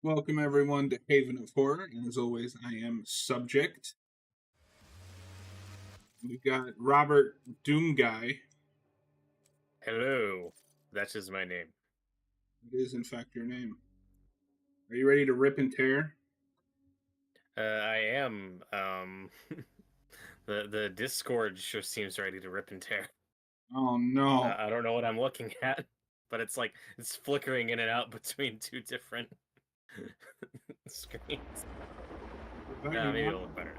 Welcome everyone to Haven of Horror, and as always, I am Subject. We've got Robert Doomguy. Hello, that is my name. It is in fact your name. Are you ready to rip and tear? I am. The Discord sure seems ready to rip and tear. Oh no! I don't know what I'm looking at, but it's like it's flickering in and out between two different screens. Maybe it'll look better.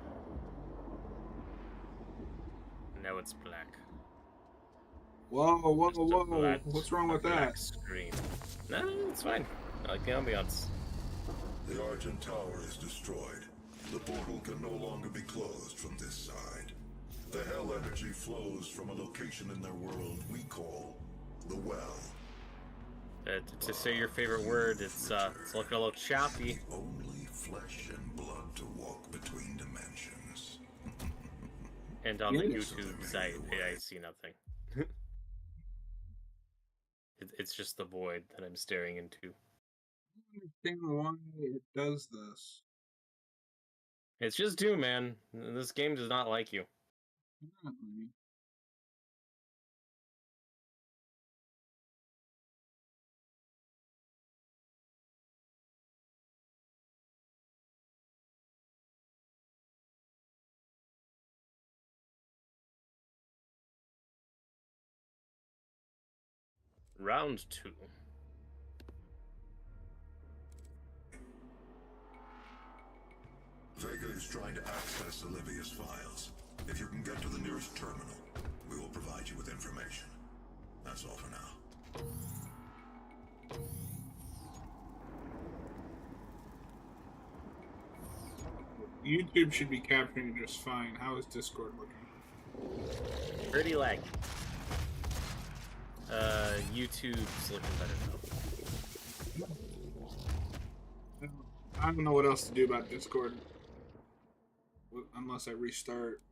Now it's black. Whoa! What's wrong with that? Screen. No, it's fine. I like the ambiance. The Argent Tower is destroyed. The portal can no longer be closed from this side. The hell energy flows from a location in their world we call the Well. To say your favorite word, it's looking a little choppy. Only flesh and blood to walk between dimensions. And on the YouTube site, I see nothing. It's just the void that I'm staring into. I don't understand why it does this. It's just Doom, man. This game does not like you. Apparently. Round 2. Vega is trying to access Olivia's files. If you can get to the nearest terminal, we will provide you with information. That's all for now. YouTube should be capturing it just fine. How is Discord looking? Pretty laggy. YouTube's looking better though. I don't know what else to do about Discord unless I restart.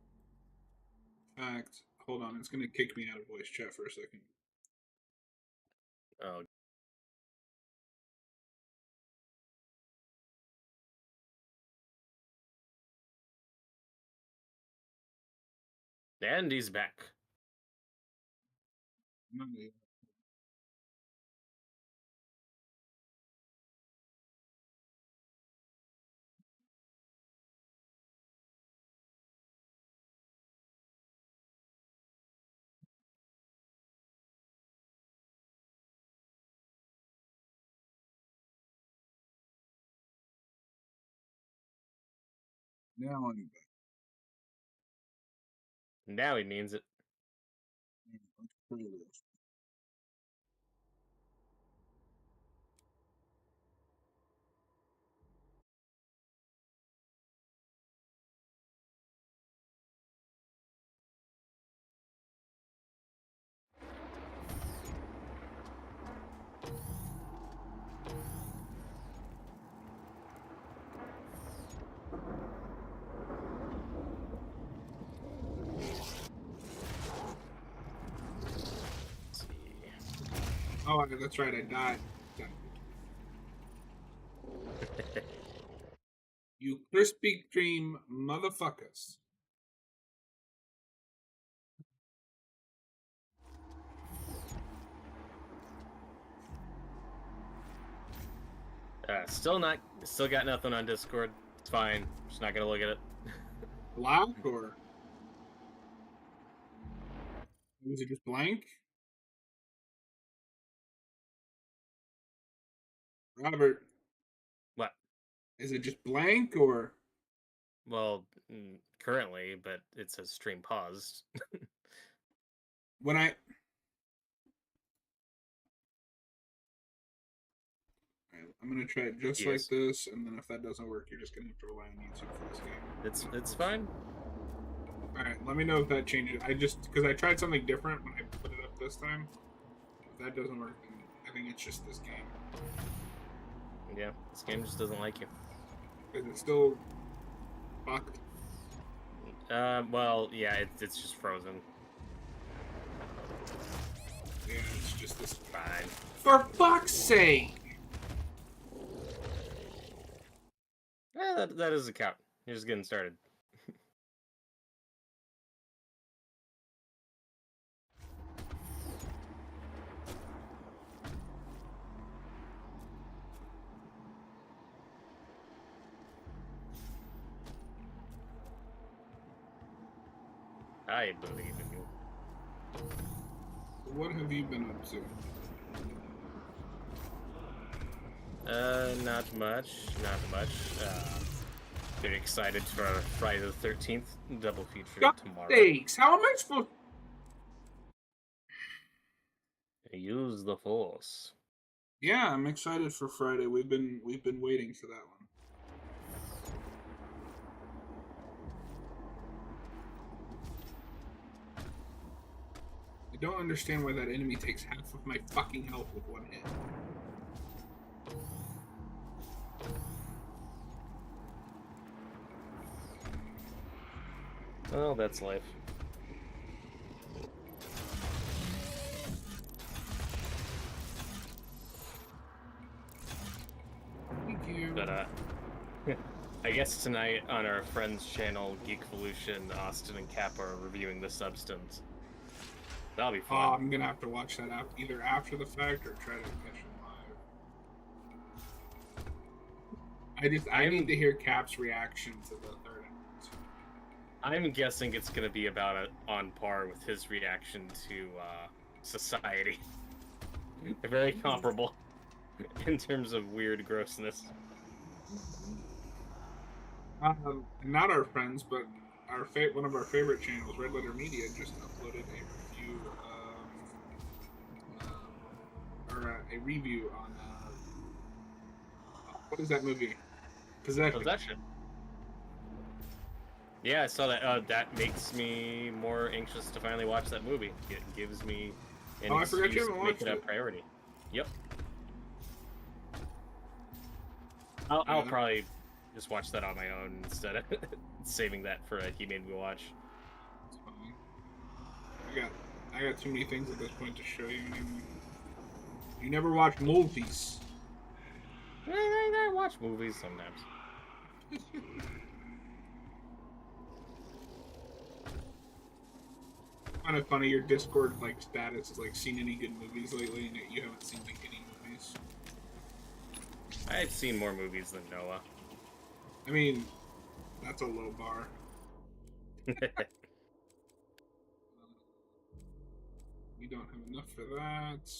In fact, hold on, it's gonna kick me out of voice chat for a second. Oh. And he's back. Now I'm back. Now he means it. Oh, that's right, I died. You Krispy Kreme motherfuckers. Still got nothing on Discord. It's fine. Just not gonna look at it. Black or was it just blank? Robert. What? Is it just blank or? Well, currently, but it says stream paused. When I'm gonna try it just like this, and then if that doesn't work, you're just gonna have to rely on YouTube for this game. It's fine. All right, let me know if that changes. Because I tried something different when I put it up this time. If that doesn't work, then I think it's just this game. Yeah, this game just doesn't like you. Is it still fucked? Well, yeah, it's just frozen. Yeah, it's just this. Fine. For fuck's sake! that is a count. You're just getting started. I believe in you. What have you been up to? Not much. Not much. Getting excited for Friday the 13th double feature God tomorrow. sakes, how am I supposed? Use the Force. Yeah, I'm excited for Friday. We've been waiting for that one. I don't understand why that enemy takes half of my fucking health with one hit. Well, that's life. Thank you. But I guess tonight on our friend's channel, Geekvolution, Austin and Cap are reviewing The Substance. That'll be fun. I'm gonna have to watch that either after the fact or try to catch it live. I need to hear Cap's reaction to the third act. I'm guessing it's gonna be about on par with his reaction to Society. They're very comparable in terms of weird grossness. Not our friends, but one of our favorite channels, Red Letter Media, just uploaded a review on what is that movie? Possession. Yeah, I saw that. That makes me more anxious to finally watch that movie. It gives me an I forgot you excuse haven't to make watched it a it. priority. Yep. I'll probably just watch that on my own instead of saving that for a He Made Me Watch. It's fine. I got too many things at this point to show you. You never watch movies. I watch movies sometimes. Kind of funny, your Discord status is seen any good movies lately, and yet you haven't seen any movies. I've seen more movies than Noah. I mean, that's a low bar. We don't have enough for that.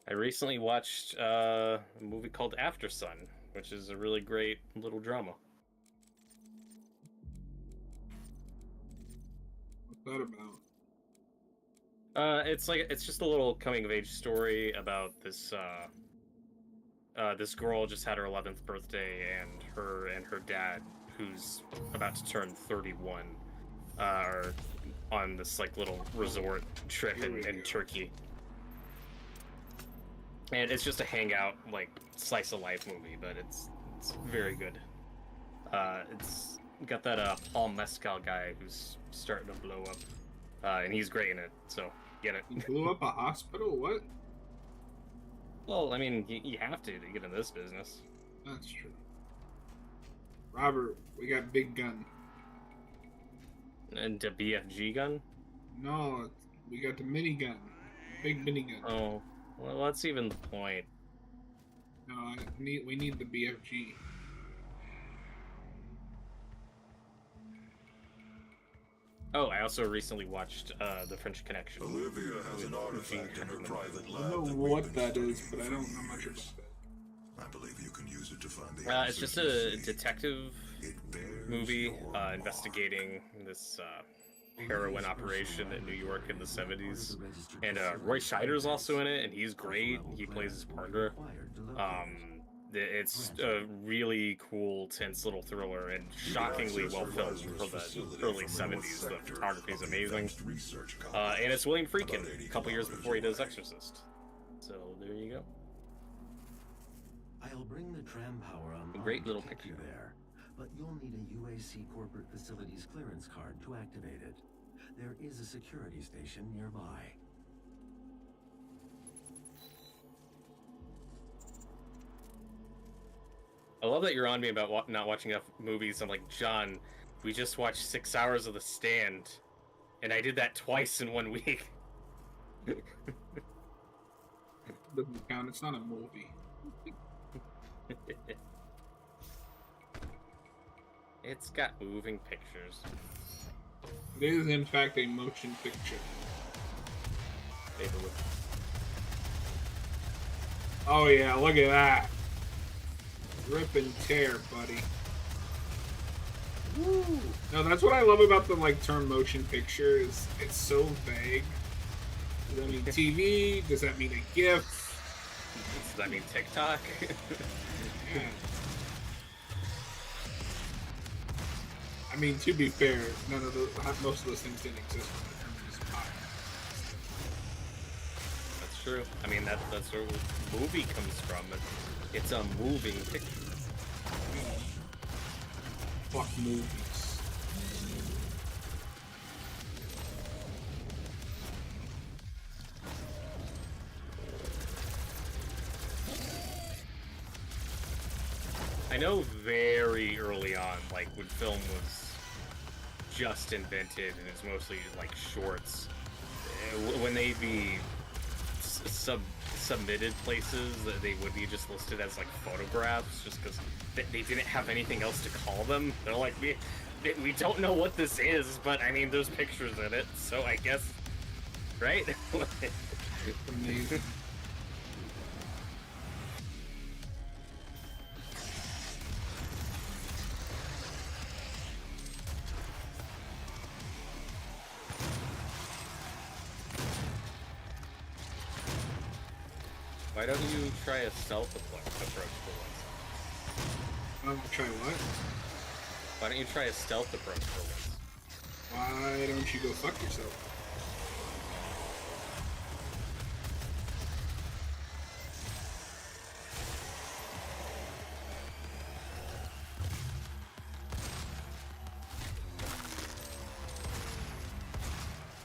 I recently watched a movie called After Sun, which is a really great little drama. What's that about? It's just a little coming of age story about this this girl just had her 11th birthday, and her dad, who's about to turn 31, are on this little resort trip in Turkey. And it's just a hangout, slice of life movie, but it's very good. It's got that Paul Mescal guy who's starting to blow up, and he's great in it. So get it. He blew up a hospital? What? Well, I mean, you have to get in this business. That's true. Robert, we got big gun. And the BFG gun? No, we got the minigun. Big minigun. Oh, well, that's even the point. No, we need the BFG. Oh, I also recently watched The French Connection. Olivia has an artifact in her private I lab. don't know what that is, but I don't know much about that. I believe you can use it to find the It's answers just you a seek. detective It bears movie your investigating this heroin operation in New York in the 70s. And Roy Scheider's also in it, and he's great. He plays his partner. It's a really cool, tense little thriller, and shockingly well filmed for the early 70s. The photography is amazing. And it's William Friedkin, a couple years before he does Exorcist. So there you go. I'll bring the tram power on. A great little to take you picture. there, but you'll need a UAC corporate facilities clearance card to activate it. there is a security station nearby. I love that you're on me about not watching enough movies. I'm like, John, we just watched 6 hours of The Stand, and I did that twice in 1 week. Doesn't count. It's not a movie. It's got moving pictures. It is, in fact, a motion picture. Neighborhood. Oh yeah, look at that. Rip and tear, buddy. Woo! No, that's what I love about the term motion picture is it's so vague. Does that mean TV? Does that mean a GIF? Does that mean TikTok? Yeah. I mean, to be fair, most of those things didn't exist when the term was popular. That's true. I mean, that's where movie comes from. It's a moving picture. Fuck movies. I know very early on, like when film was just invented and it's mostly like shorts, when they'd be submitted places, that they would be just listed as like photographs, just because they didn't have anything else to call them. They're like, we don't know what this is, but I mean, there's pictures in it, so I guess, right? Amazing. Why don't you try a stealth approach for once? Try what? Why don't you try a stealth approach for once? Why don't you go fuck yourself?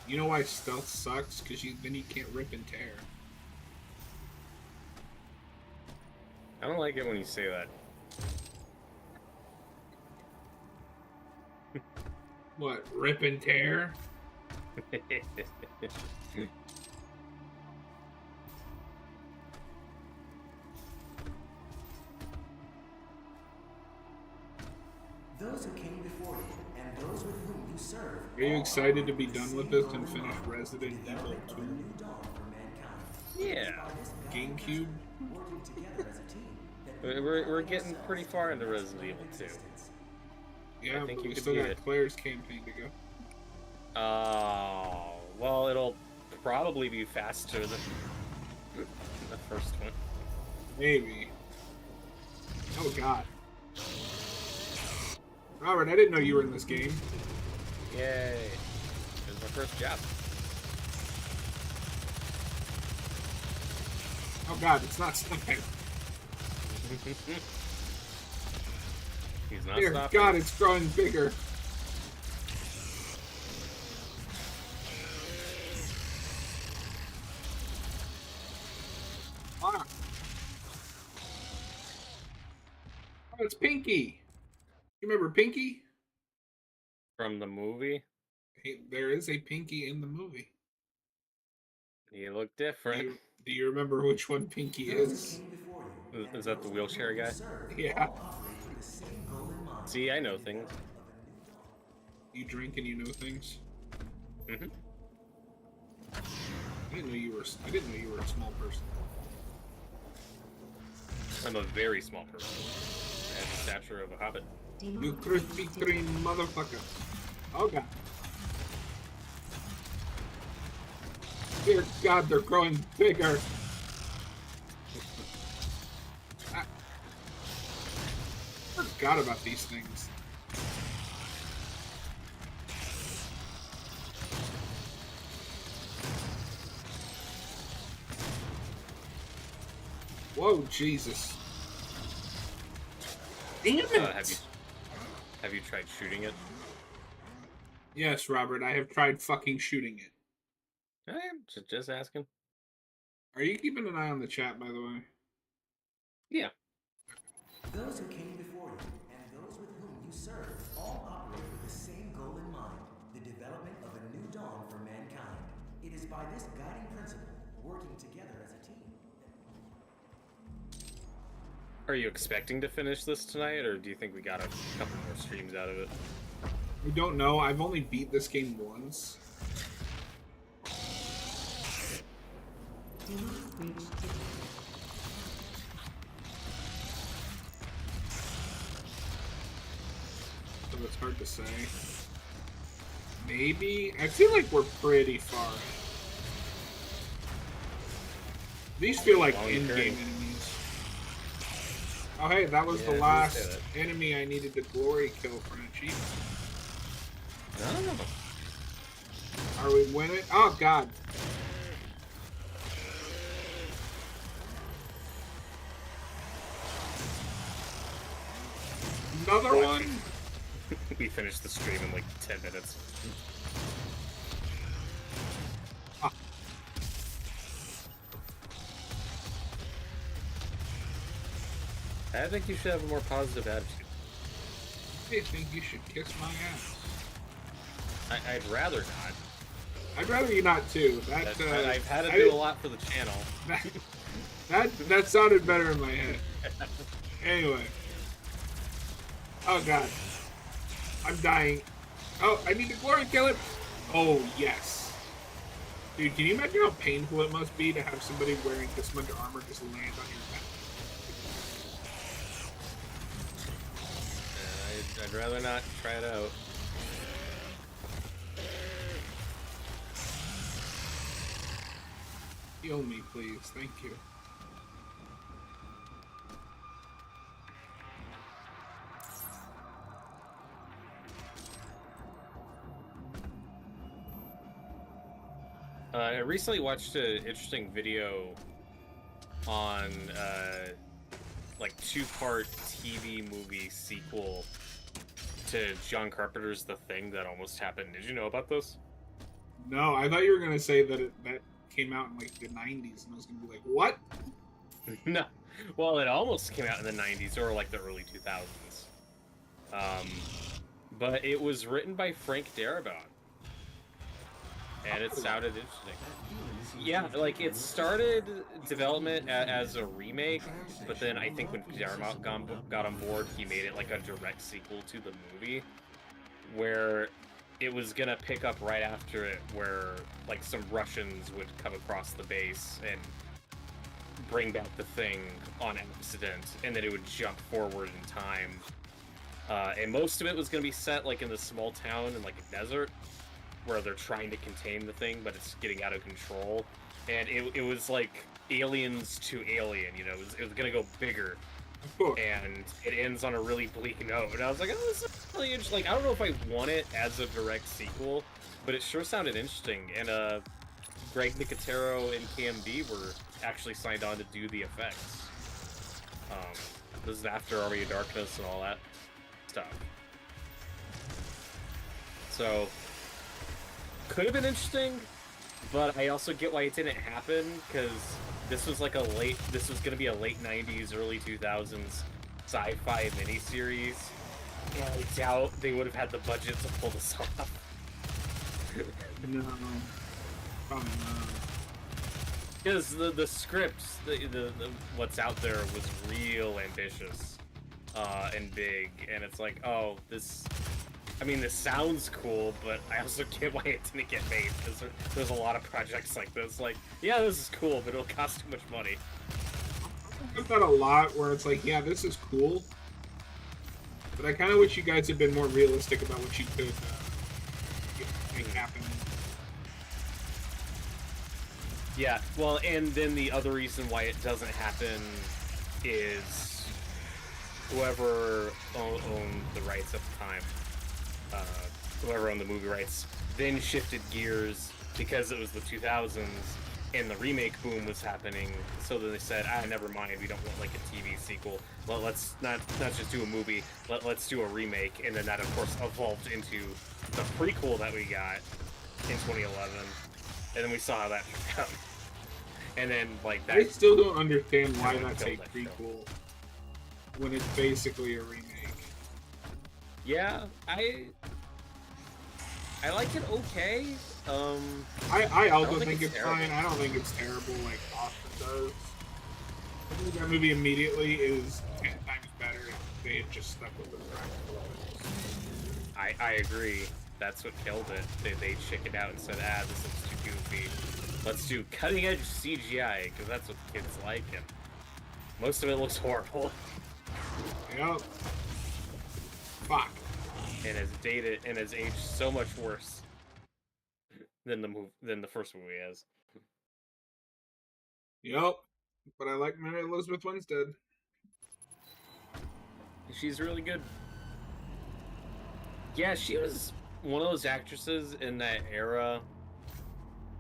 You know why stealth sucks? Because then you can't rip and tear. I don't like it when you say that. What, rip and tear? Those who came before you and those with whom you serve. Are you excited to be done with this and finish Resident Evil 2? Yeah. GameCube? We're getting pretty far into Resident Evil 2. Yeah, I think but you we could still beat got it. Claire's campaign to go. Oh, well, it'll probably be faster than the first one. Maybe. Oh god. Robert, I didn't know you were in this game. Yay. It was my first job. Oh god, it's not stopping. He's not Dear stopping. god, it's growing bigger. Ah. Oh, it's Pinky. You remember Pinky? From the movie, Hey, there is a Pinky in the movie. he looked different. Do you remember which one Pinky is? Is that the wheelchair guy? Yeah. See, I know things. You drink and you know things. Mm-hmm. I didn't know you were a small person. I'm a very small person. I have the stature of a hobbit. You Krispy Kreme motherfucker. Oh god. Dear god, they're growing bigger. I forgot about these things. Whoa, Jesus. Damn it! Have you tried shooting it? Yes, Robert, I have tried fucking shooting it. I'm just asking. Are you keeping an eye on the chat, by the way? Yeah. Those who came before you and those with whom you serve all operate with the same goal in mind, the development of a new dawn for mankind. It is by this guiding principle, working together as a team. Are you expecting to finish this tonight, or do you think we got a couple more streams out of it? I don't know. I've only beat this game once. So it's hard to say. Maybe? I feel like we're pretty far ahead. These feel like Long in-game journey. enemies. Oh hey, that was Yeah, the I was last gonna say enemy I needed to glory kill for an achievement. Oh. Are we winning? Oh god. Another one? We finished the stream in like 10 minutes. Ah. I think you should have a more positive attitude. I think you should kiss my ass. I'd rather not. I'd rather you not too. I've had to do a lot for the channel. That sounded better in my head. Anyway. Oh god. I'm dying. Oh, I need to glory kill him. Oh yes. Dude, can you imagine how painful it must be to have somebody wearing this much armor just land on your back? I'd rather not try it out. Heal me, please. Thank you. I recently watched an interesting video on like two-part TV movie sequel to John Carpenter's The Thing that almost happened. Did you know about this? No, I thought you were gonna say that that came out in like the 90s, and I was gonna be like, what? No. Well, it almost came out in the 90s or like the early 2000s. But it was written by Frank Darabont. And it sounded interesting. Yeah, like it started development as a remake, but then I think when Darabont got on board, he made it like a direct sequel to the movie, where it was gonna pick up right after it, where like some Russians would come across the base and bring back the Thing on accident, and then it would jump forward in time. And most of it was gonna be set like in this small town in like a desert, where they're trying to contain the Thing, but it's getting out of control. And it was like Aliens to Alien, you know, it was gonna go bigger. Of course. And it ends on a really bleak note. And I was like, oh, this is really interesting. Like, I don't know if I want it as a direct sequel, but it sure sounded interesting. And Greg Nicotero and KMD were actually signed on to do the effects. This is after Army of Darkness and all that stuff. So, could have been interesting, but I also get why it didn't happen, because this was like this was going to be a late 90s, early 2000s sci-fi miniseries, and I doubt they would have had the budget to pull this off. No, probably not. Because the script, the what's out there was real ambitious and big, and it's like, oh, this... I mean, this sounds cool, but I also get why it didn't get made, because there's a lot of projects like this. Like, yeah, this is cool, but it'll cost too much money. I've done a lot where it's like, yeah, this is cool, but I kind of wish you guys had been more realistic about what you could make happen. Yeah, well, and then the other reason why it doesn't happen is whoever owned the rights at the time, whoever owned the movie rights, then shifted gears because it was the 2000s and the remake boom was happening. So then they said, never mind, we don't want like a TV sequel. Let's not just do a movie. Let's do a remake, and then that of course evolved into the prequel that we got in 2011, and then we saw how that turned out. And then like that. I still don't understand why that that's a killed that prequel when it's basically a remake. Yeah, I like it okay. I also don't think it's terrible. fine. I don't think it's terrible like Austin does. I think that movie immediately is 10 times better if they had just stuck with the practical effects. I agree. That's what killed it. They chickened out and said, this looks too goofy. Let's do cutting edge CGI because that's what kids like, and most of it looks horrible Yep. Fuck. and is dated and has aged so much worse than the first movie has. Yep. But I like Mary Elizabeth Winstead. She's really good. Yeah, she was one of those actresses in that era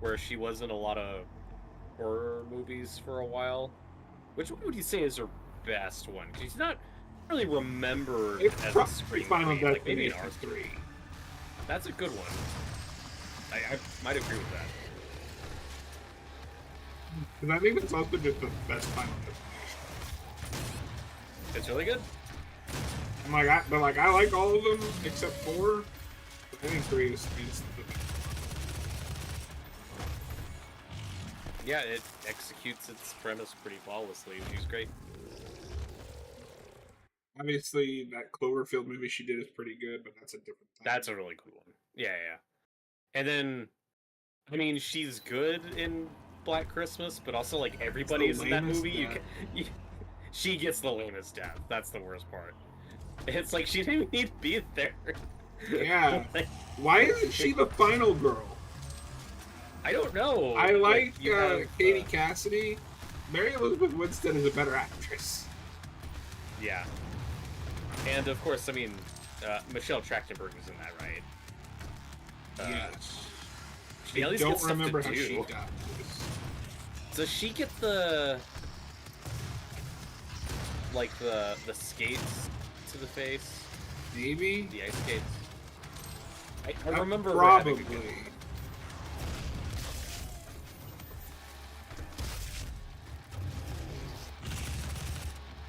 where she was in a lot of horror movies for a while. Which one would you say is her best one? 'Cause she's not really remembered It's as a probably screen Final queen, like maybe Destination an R 3. That's a good one. I might agree with that. Because I think it's also just the best Final Destination. It's really good. I like all of them except 4. But I think 3 is the best. Yeah, it executes its premise pretty flawlessly. She's great. Obviously, that Cloverfield movie she did is pretty good, but that's a different thing. That's a really cool one. Yeah. And then, I mean, she's good in Black Christmas, but also like everybody is in that lamest movie. She gets the lamest death. That's the worst part. It's like she didn't even need to be there. Yeah. Like, Why isn't she the final girl? I don't know. I like you have, Katie Cassidy. Mary Elizabeth Winstead is a better actress. Yeah. And of course, I mean, Michelle Trachtenberg is in that, right? Yes. She at I least don't gets stuff remember to how do. she dies. Does she get the like the skates to the face? Maybe? The ice skates? I remember her having Probably. a good-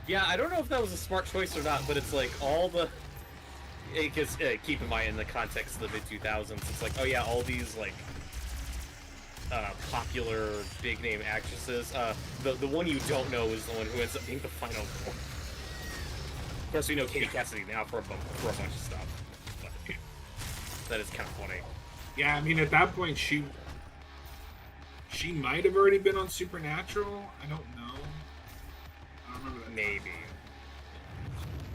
Yeah, I don't know if that was a smart choice or not, but it's like all the... Because keep in mind, in the context of the mid-2000s, it's like, oh yeah, all these like popular big-name actresses. The one you don't know is the one who ends up being the final girl. Of course, we know Katie Cassidy now for a bunch of stuff. But that is kind of funny. Yeah, I mean, at that point, she might have already been on Supernatural. I don't know. I don't remember that. Maybe.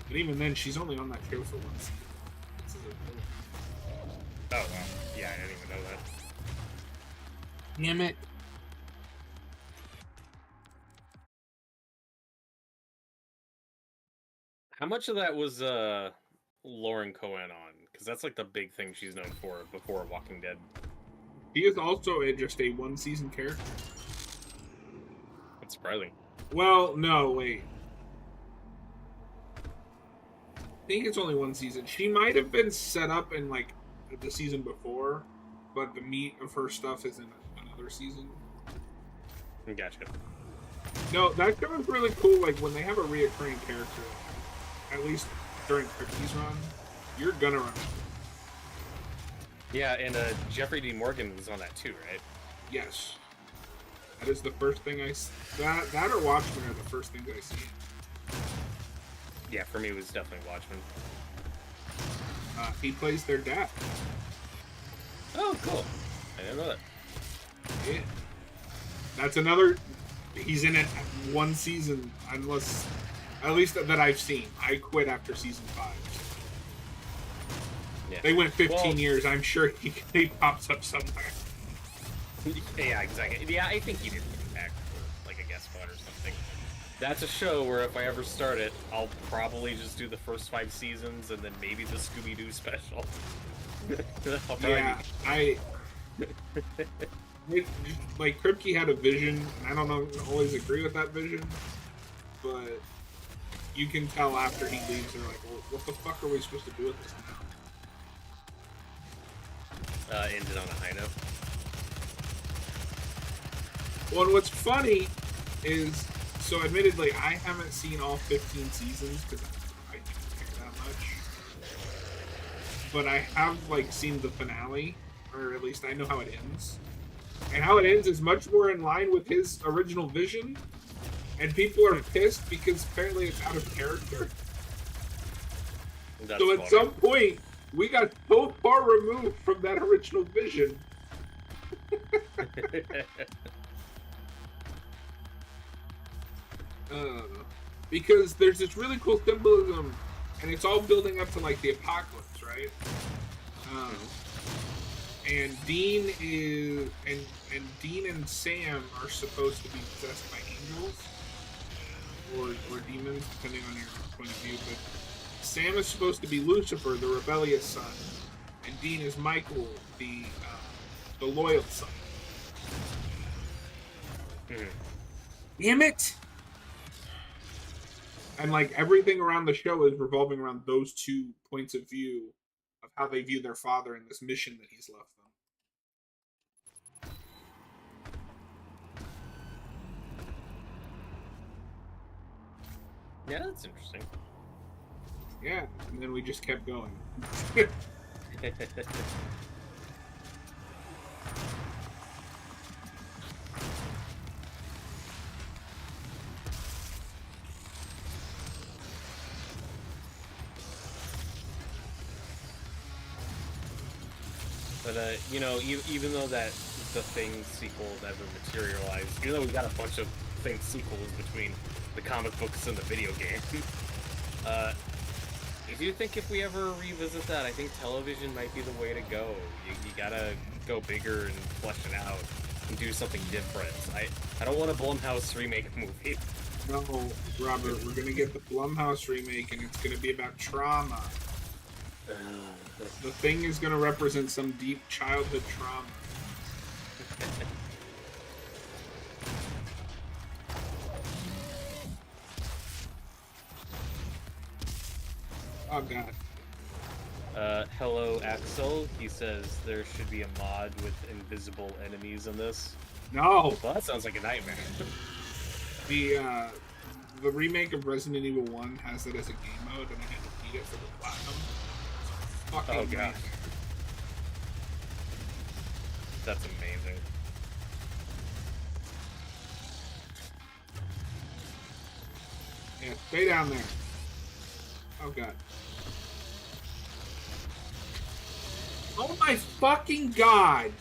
But even then, she's only on that show for one season. This is Oh, wow. Yeah, I didn't even know that. Damn it. How much of that was Lauren Cohen on? Because that's like the big thing she's known for before Walking Dead. He is also just a one-season character. That's surprising. Well, no, wait. I think it's only one season. She might have been set up in like the season before, but the meat of her stuff is in another season. Gotcha. No, that show is really cool. Like when they have a reoccurring character, at least during Kripke's run, you're gonna remember. Yeah, and Jeffrey D. Morgan was on that too, right? Yes, that is the first thing that or Watchmen are the first things I see. Yeah, for me it was definitely Watchmen. He plays their dad. Oh, cool. I didn't know that. Yeah. That's another. He's in it one season, unless at least that I've seen. I quit after season 5. Yeah. They went 15 Well- years. I'm sure he pops up somewhere. Yeah, exactly. Yeah, I think he did come back for like a guest spot or something. That's a show where if I ever start it, I'll probably just do the first 5 seasons and then maybe the Scooby-Doo special. I'll probably Yeah, like Kripke had a vision. And I don't always agree with that vision, but you can tell after he leaves, they're like, well, what the fuck are we supposed to do with this now? Ended on a high note. Well, and what's funny is, so admittedly, I haven't seen all 15 seasons because I didn't care that much. But I have, like, seen the finale, or at least I know how it ends. And how it ends is much more in line with his original vision. And people are pissed because apparently it's out of character. That's So at funny. some point, we got so far removed from that original vision. Because there's this really cool symbolism, and it's all building up to like the apocalypse, right? And Dean is and Dean and Sam are supposed to be possessed by angels or demons, depending on your point of view. But Sam is supposed to be Lucifer, the rebellious son, and Dean is Michael, the loyal son. Damn it! And like everything around the show is revolving around those two points of view of how they view their father and this mission that he's left them. Yeah, that's interesting. Yeah, and then we just kept going. But you know, even though that the Thing sequel never materialized, even though we got a bunch of Thing sequels between the comic books and the video game, I do think if we ever revisit that, I think television might be the way to go. You gotta go bigger and flesh it out and do something different. I don't want a Blumhouse remake movie. No, Robert, we're gonna get the Blumhouse remake, and it's gonna be about trauma. The Thing is gonna represent some deep childhood trauma. Oh god. Hello Axel, he says there should be a mod with invisible enemies in this. No! Well, that sounds like a nightmare. The remake of Resident Evil 1 has it as a game mode, and I had to beat it for the platinum. Fucking Oh god. nightmare. That's amazing. Yeah, stay down there. Oh god. Oh my fucking god!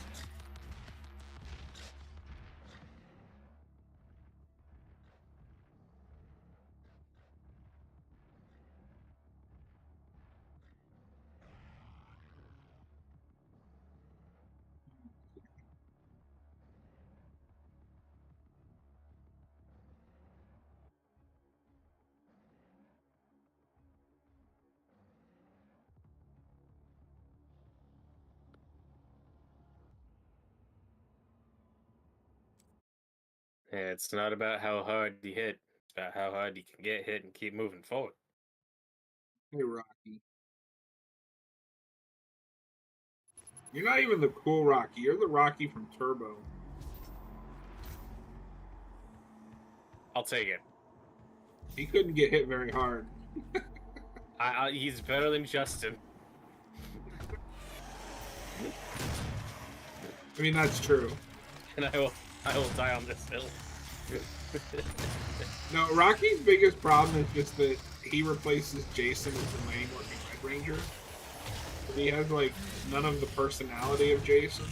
Yeah, it's not about how hard you hit, it's about how hard you can get hit and keep moving forward. Hey, Rocky. You're not even the cool Rocky. You're the Rocky from Turbo. I'll take it. He couldn't get hit very hard. He's better than Justin. I mean, that's true. And I will die on this hill. No, Rocky's biggest problem is just that he replaces Jason as the Mighty Morphin Red Ranger. He has, like, none of the personality of Jason.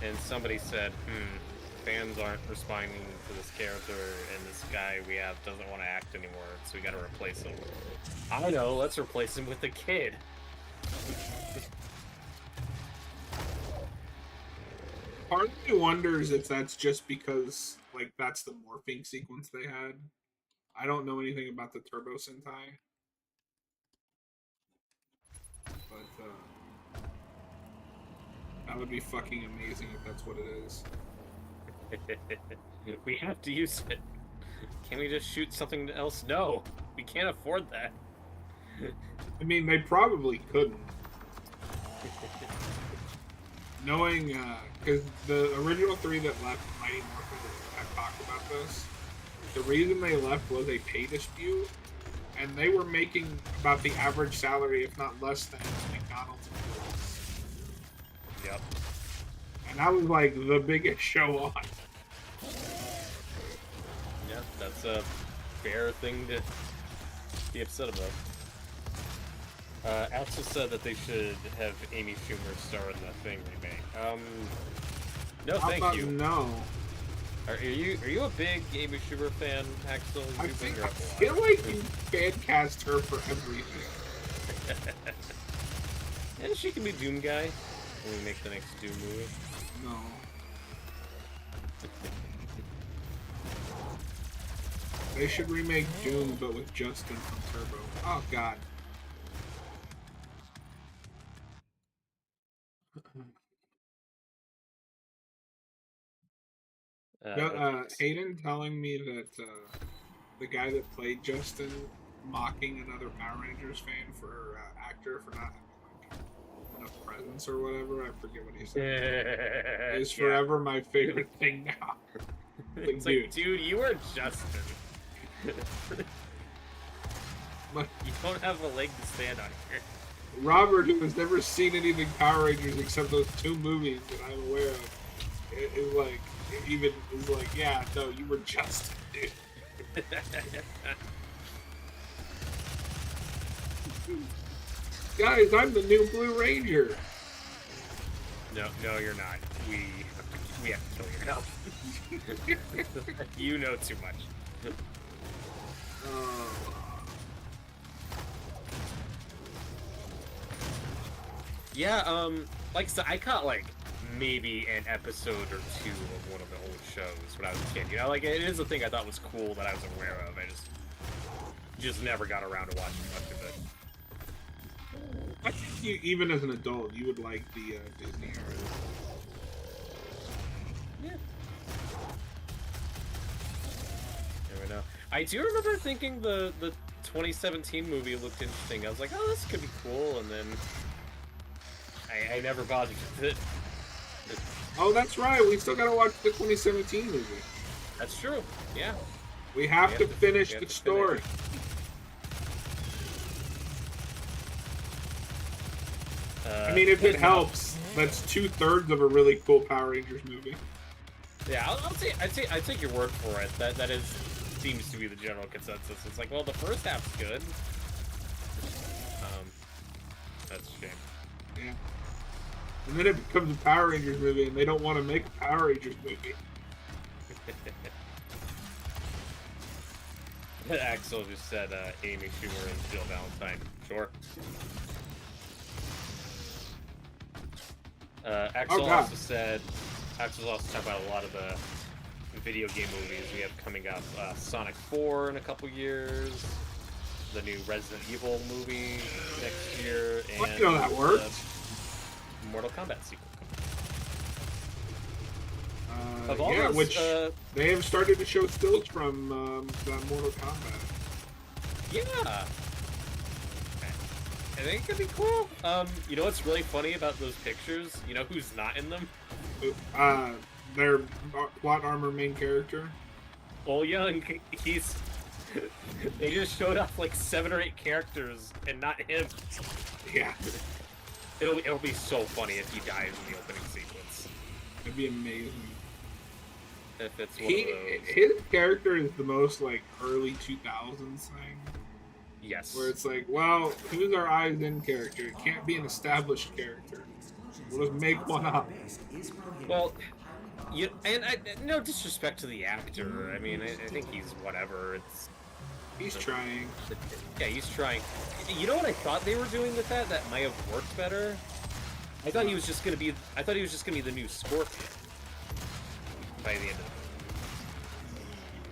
And somebody said, fans aren't responding to this character, and this guy we have doesn't want to act anymore, so we gotta replace him. I don't know, let's replace him with a kid. Part of me wonders if that's just because, like, that's the morphing sequence they had. I don't know anything about the Turbo Sentai. But, that would be fucking amazing if that's what it is. We have to use it. Can we just shoot something else? No, we can't afford that. I mean, they probably couldn't. Knowing, because the original 3 that left Mighty Morphin have talked about this. The reason they left was a pay dispute, and they were making about the average salary, if not less than McDonald's employees. Yep. And that was like the biggest show on. Yeah, that's a fair thing to be upset about. Axel said that they should have Amy Schumer star in the Thing remake. No, How thank about you. no? Are you a big Amy Schumer fan, Axel? You I bring her up a lot. feel like you fan cast her for everything. And she can be Doom guy when we make the next Doom movie. No. They should remake Doom, but with Justin from Turbo. Oh God. Hayden telling me that the guy that played Justin mocking another Power Rangers fan for actor for not having like enough presence or whatever. I forget what he said. Is forever my favorite thing now. It's like, dude, you are Justin. But You don't have a leg to stand on here. Robert, who has never seen anything Power Rangers except those 2 movies that I'm aware of, is like, yeah, no, you were Justin, dude. Guys, I'm the new Blue Ranger. No, you're not. We have to kill your help. You know too much. Yeah, like I said, I caught like maybe an episode or 2 of one of the old shows when I was a kid. You know, like it is a thing I thought was cool that I was aware of. I just never got around to watching much of it. I think even as an adult, you would like the Disney era. Yeah. Never know. I do remember thinking the 2017 movie looked interesting. I was like, oh, this could be cool, and then I never bothered with it. Oh, that's right. We still gotta watch the 2017 movie. That's true. Yeah. We have to finish the story. I mean, if it helps, that's 2/3 of a really cool Power Rangers movie. Yeah, I'd take your word for it. That seems to be the general consensus. It's like, well, the first half's good. That's a shame. Yeah. And then it becomes a Power Rangers movie, and they don't want to make a Power Rangers movie. Axel just said Amy Schumer and Jill Valentine. Sure. Axel's also talking about a lot of the video game movies we have coming up. Sonic 4 in a couple years, the new Resident Evil movie next year, and Well, you know that works. the Mortal Kombat sequel. Yeah, those, which they have started to show stills from the Mortal Kombat. Yeah. I think it could be cool. You know what's really funny about those pictures? You know who's not in them? Their plot armor main character. Ol Young. He's. They just showed off like 7 or 8 characters and not him. Yeah, It'll be so funny if he dies in the opening sequence. it'd be amazing. If it's one of those. His character is the most like early 2000s thing. Yes. Where it's like, well, who's our eyes in character? It can't be an established character. We'll just make one up. Well, no disrespect to the actor. I mean, I think he's whatever. He's trying. Yeah, he's trying. You know what I thought they were doing with that? That might have worked better. I thought he was just gonna be the new Scorpion by the end of it.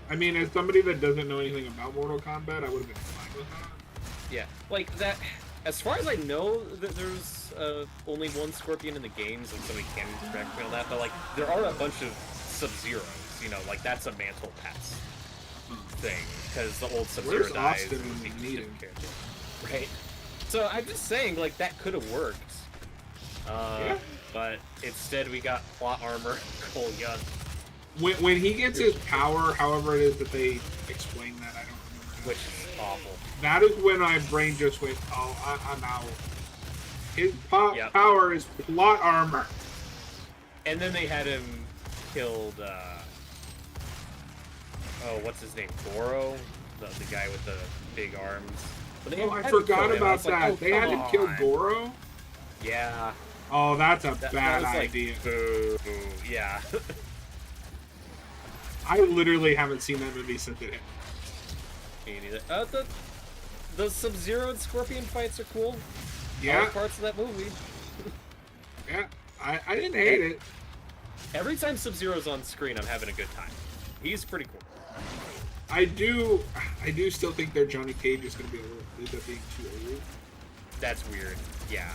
I mean, as somebody that doesn't know anything about Mortal Kombat, I would have been fine with that. Yeah, like that. As far as I know, there's only one Scorpion in the games, and somebody can correct me on that. But like, there are a bunch of Sub-Zeros. You know, like that's a mantle pass. thing because the old Sub-Zero Where's dies. Austin and in makes the a meeting? different character. Right. So I'm just saying, like, that could have worked. Yeah. But instead we got plot armor, Cole Young. When he gets his power, however it is that they explain that, I don't remember. Which is awful. That is when my brain just went, oh, I'm out. His Yep. power is plot armor. And then they had him killed, oh, what's his name? Goro? The guy with the big arms. But they Oh, I had to forgot kill him. I about was like, that. oh, They had come him kill on. Goro? Yeah. Oh, that's a That bad was like, idea. boo. Yeah. I literally haven't seen that movie since it hit. Me neither. The Sub-Zero and Scorpion fights are cool. All Yeah, parts of that movie. yeah. I didn't hate it. Every time Sub-Zero's on screen, I'm having a good time. He's pretty cool. I do still think their Johnny Cage is going to be a little, end up being too old. That's weird. Yeah.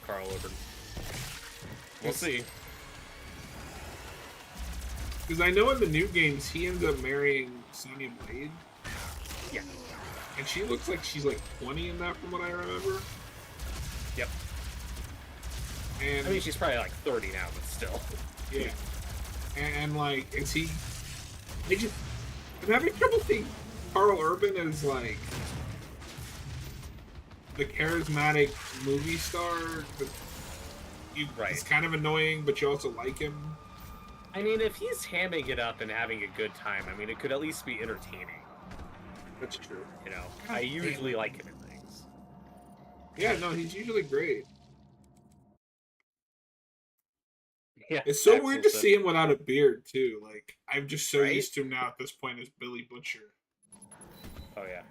Carl Urban. We'll see. Because I know in the new games, he ends up marrying Sonya Blade. Yeah. And she looks like she's like 20 in that from what I remember. Yep. And I mean, she's probably like 30 now, but still. yeah. And like, is he... I'm having trouble seeing Carl Urban as like the charismatic movie star. But he's Right. kind of annoying, but you also like him. I mean, if he's hamming it up and having a good time, I mean, it could at least be entertaining. That's true. You know, I usually like him in things. Yeah, no, he's usually great. Yeah, It's so Axel weird to said- see him without a beard too. Like I'm just so Right? used to him now at this point as Billy Butcher. Oh yeah.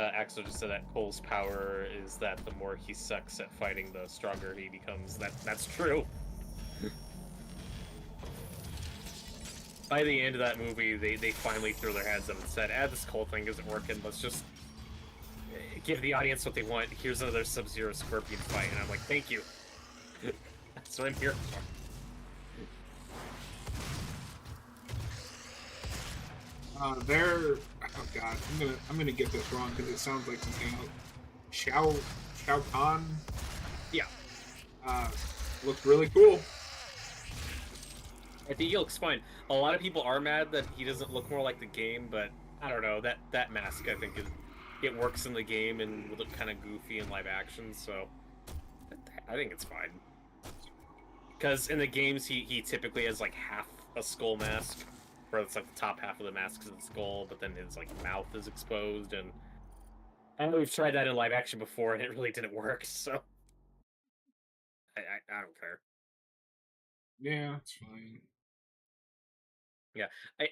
Axel just said that Cole's power is that the more he sucks at fighting, the stronger he becomes. That's true. By the end of that movie, they finally threw their hands up and said, this Cole thing isn't working. Let's just give the audience what they want. Here's another Sub-Zero Scorpion fight. And I'm like, thank you. That's what I'm here for. They're oh god, I'm gonna get this wrong because it sounds like something else. Shao Kahn Yeah. looks really cool. I think he looks fine. A lot of people are mad that he doesn't look more like the game, but I don't know. That mask, I think, it works in the game and would look kind of goofy in live action, so I think it's fine. Because in the games, he typically has like half a skull mask, where it's like the top half of the mask is the skull, but then his like mouth is exposed, and I know we've tried that in live action before, and it really didn't work. So I don't care. Yeah, it's fine.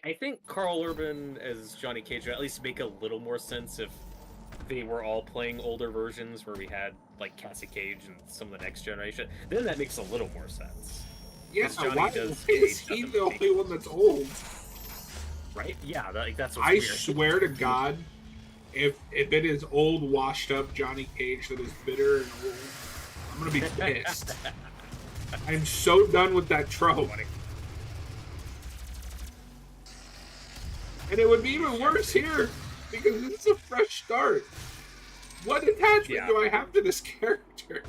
I think Carl Urban as Johnny Cage would at least make a little more sense if they were all playing older versions where we had like Cassie Cage and some of the next generation. Then that makes a little more sense. Yeah, Johnny why does is age he nothing the but only one that's old? Right? Yeah, that's what's I weird. swear to God, if it is old, washed up Johnny Cage that is bitter and old, I'm gonna be pissed. I'm so done with that trope. Funny. And it would be even worse here because this is a fresh start. What attachment Yeah. do I have to this character?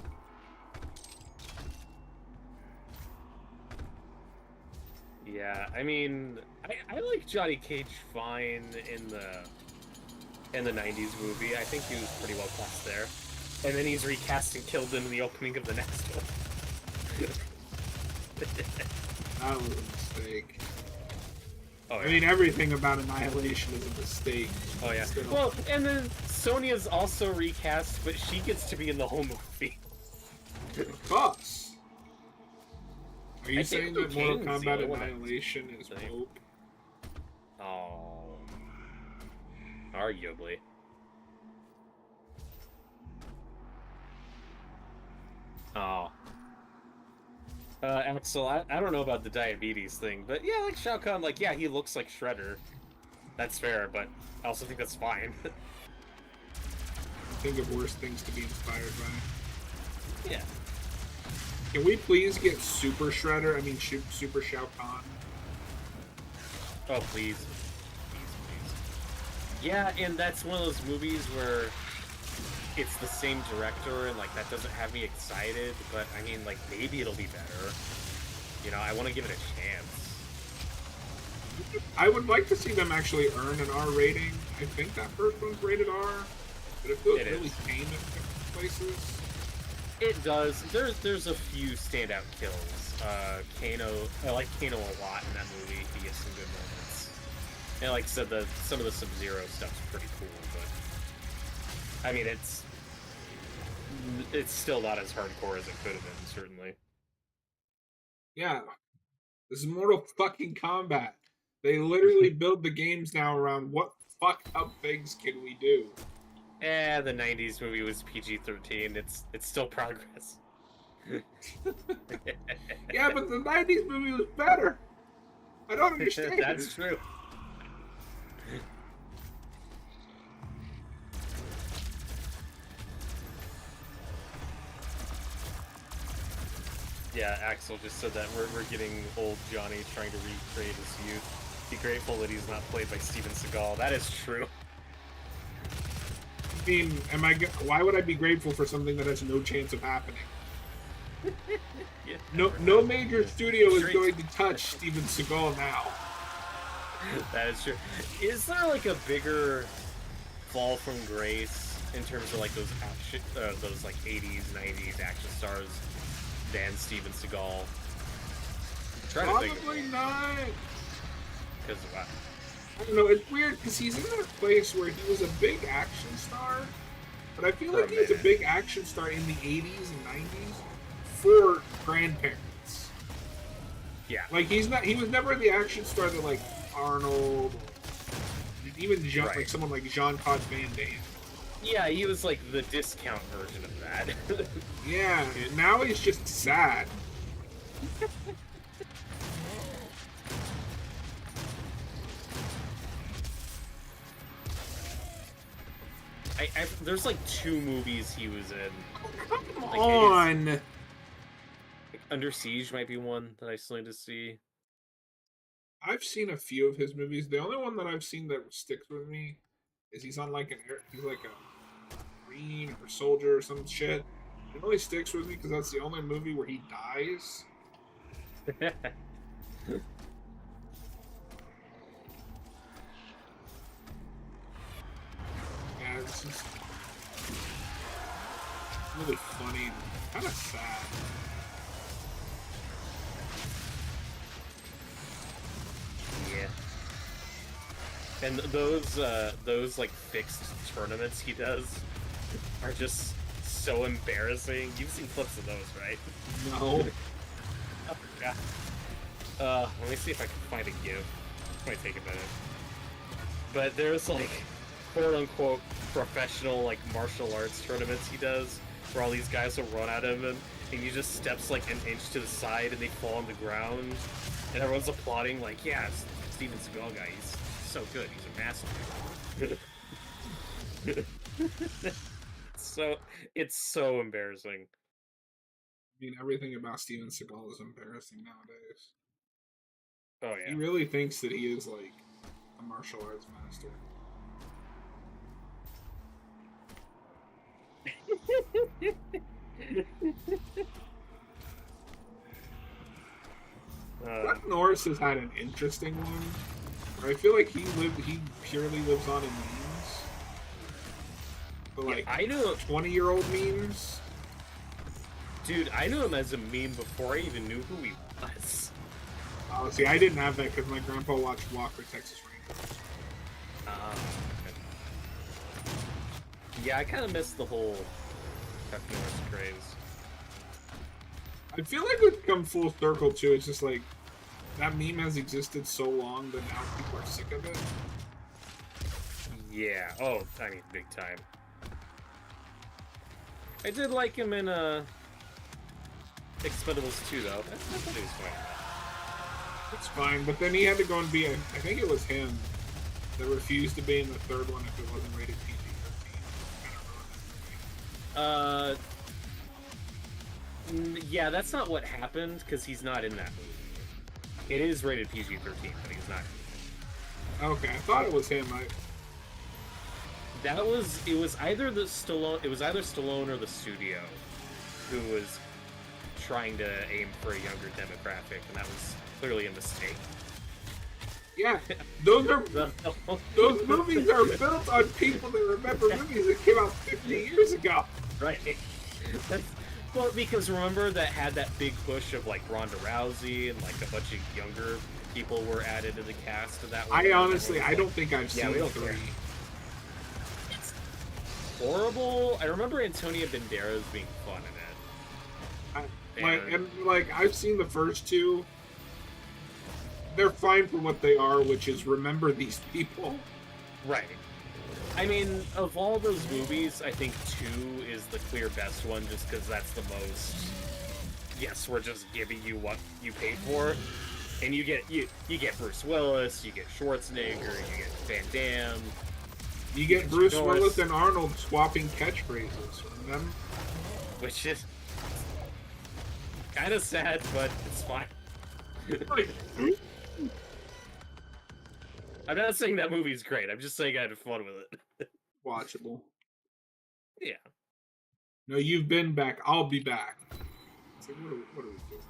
Yeah, I mean, I like Johnny Cage fine in the 90s movie. I think he was pretty well cast there. And then he's recast and killed in the opening of the next one. That was a mistake. Oh, I mean, everything about Annihilation is a mistake. Oh yeah. Still. Well, and then Sonya's also recast, but she gets to be in the whole movie. Boss. Are you I think saying Liu that Mortal Kang's the Kombat only one Annihilation is thing. Pope? Oh. Arguably. Oh. Axel, I don't know about the diabetes thing, but yeah, like Shao Kahn, like, yeah, he looks like Shredder. That's fair, but I also think that's fine. Think of worse things to be inspired by. Yeah. Can we please get Super Shredder? I mean, Super Shao Kahn. Oh, please. Yeah, and that's one of those movies where it's the same director, and like that doesn't have me excited. But I mean, like maybe it'll be better. You know, I want to give it a chance. I would like to see them actually earn an R rating. I think that first one's rated R, but it feels It really is. tame in different places. It does. There's a few standout kills. Kano, I like Kano a lot in that movie. He gets some good moments. And like I said, some of the Sub-Zero stuff's pretty cool, but I mean it's still not as hardcore as it could have been, certainly. Yeah, this is Mortal fucking Kombat. They literally build the games now around what fucked up things can we do. The '90s movie was PG-13. It's still progress. Yeah, but the 90s movie was better. I don't understand. That's true. Yeah, Axel just said that we're getting old Johnny trying to recreate his youth. Be grateful that he's not played by Steven Seagal. That is true. I mean, why would I be grateful for something that has no chance of happening? Yeah. No major studio is Straight- going to touch Steven Seagal now. That is true. Is there like a bigger fall from grace in terms of like those action, those like '80s, '90s action stars than Steven Seagal? I'm trying to think Probably of not. because wow. I don't know. It's weird because he's in that place where he was a big action star, but I feel For a like he was a minute. big action star in the '80s and '90s for grandparents. Yeah. Like he was never the action star that like Arnold, or even Right. like someone like Jean-Claude Van Damme. Yeah, he was like the discount version of that. Yeah, now he's just sad. There's like 2 movies he was in. Come Like, on. Like, Under Siege might be one that I still need to see. I've seen a few of his movies. The only one that I've seen that sticks with me is he's on like he's like a marine or soldier or some shit. It only sticks with me because that's the only movie where he dies. Yeah, it's just really funny, kind of sad. Yeah. And those like fixed tournaments he does are just so embarrassing. You've seen clips of those, right? No. Oh god. Let me see if I can find a GIF. This might take a minute. But there's like quote unquote professional like martial arts tournaments he does where all these guys will run at him and he just steps like an inch to the side and they fall on the ground and everyone's applauding like, yeah, it's Steven Seagal guy, he's so good, he's a master. It's so embarrassing. I mean, everything about Steven Seagal is embarrassing nowadays. Oh He yeah. really thinks that he is like a martial arts master. Chuck Norris has had an interesting one. Where I feel like he purely lives on in memes. But like I knew 20-year-old memes. Dude, I knew him as a meme before I even knew who he was. Oh, see, I didn't have that because my grandpa watched Walker, Texas Rangers. Okay. Yeah, I kind of missed the whole Chuck Norris craze. I feel like we've come full circle too. It's just like that meme has existed so long that now people are sick of it. Yeah. Oh, I mean, big time. I did like him in Expendables 2, though. I thought he was fine. It's fine, but then he had to go and be I think it was him that refused to be in the third one if it wasn't rated PG-13. Kind of ruined it for me. Yeah, that's not what happened, because he's not in that movie. It is rated PG-13, but he's not. Okay, I thought it was him. it was either Stallone or the studio who was trying to aim for a younger demographic, and that was clearly a mistake. Yeah, those movies are built on people that remember movies that came out 50 years ago. Right. Well, because remember that had that big push of like Ronda Rousey and like a bunch of younger people were added to the cast of that one. I honestly, I don't think I've Yeah, seen we don't 3. care. It's horrible. I remember Antonio Banderas being fun in it. I've seen the first 2. They're fine for what they are, which is remember these people. Right. I mean, of all those movies, I think 2 is the clear best one, just because that's the most. Yes, we're just giving you what you paid for, and you get Bruce Willis, you get Schwarzenegger, you get Van Damme. You get Bruce Norris. Willis and Arnold swapping catchphrases. Remember? Which is kind of sad, but it's fine. I'm not saying that movie's great. I'm just saying I had fun with it. Watchable. Yeah. No, you've been back. I'll be back. It's like, what are we doing?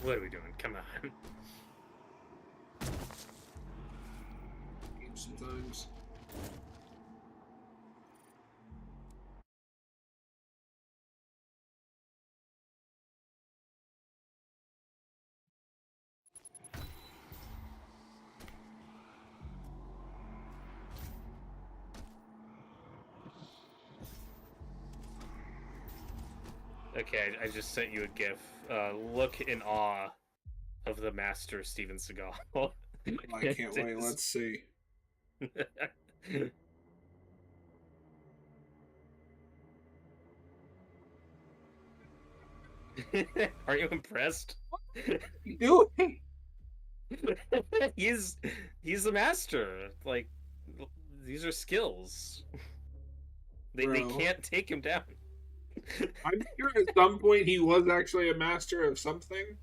What are we doing? Come on. Sometimes. Okay, I just sent you a GIF. Look in awe of the master Steven Seagal. I can't wait. Let's see. Are you impressed? You doing? he's the master. Like, these are skills. They can't take him down. I'm sure at some point he was actually a master of something.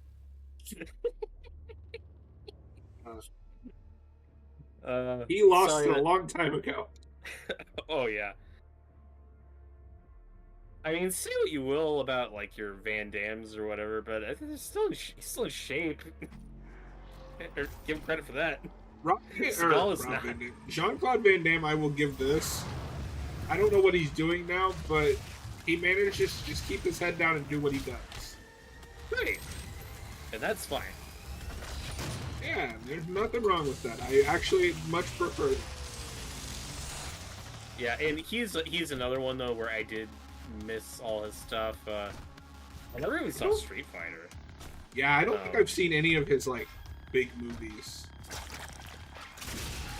He lost it a long time ago. Oh yeah. I mean, say what you will about like your Van Dams or whatever, but I think he's still in shape. Or give him credit for that. Jean-Claude Van Damme, I will give this. I don't know what he's doing now, but he manages to just keep his head down and do what he does. Right. And that's fine. Yeah, there's nothing wrong with that. I actually much prefer that. Yeah, and he's another one though where I did miss all his stuff. I never even saw Street Fighter. Yeah, I don't think I've seen any of his like big movies.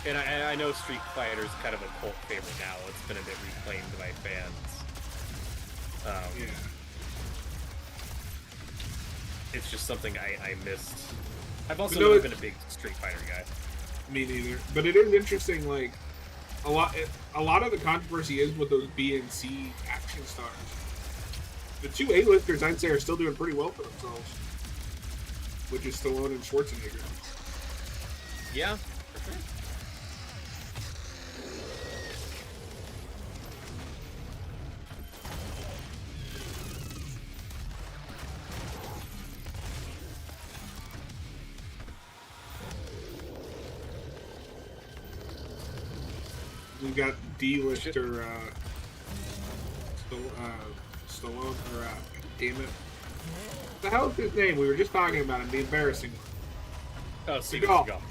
And I know Street Fighter's kind of a cult favorite now. It's been a bit reclaimed by fans. Yeah. It's just something I missed. I've also never been a big Street Fighter guy. Me neither. But it is interesting, like, a lot of the controversy is with those B and C action stars. The 2 A-listers, I'd say, are still doing pretty well for themselves. Which is Stallone and Schwarzenegger. Yeah, for sure. We've got D-lister Stallone, or damn it. What the hell is his name? We were just talking about him, the embarrassing one. Oh, Seagal.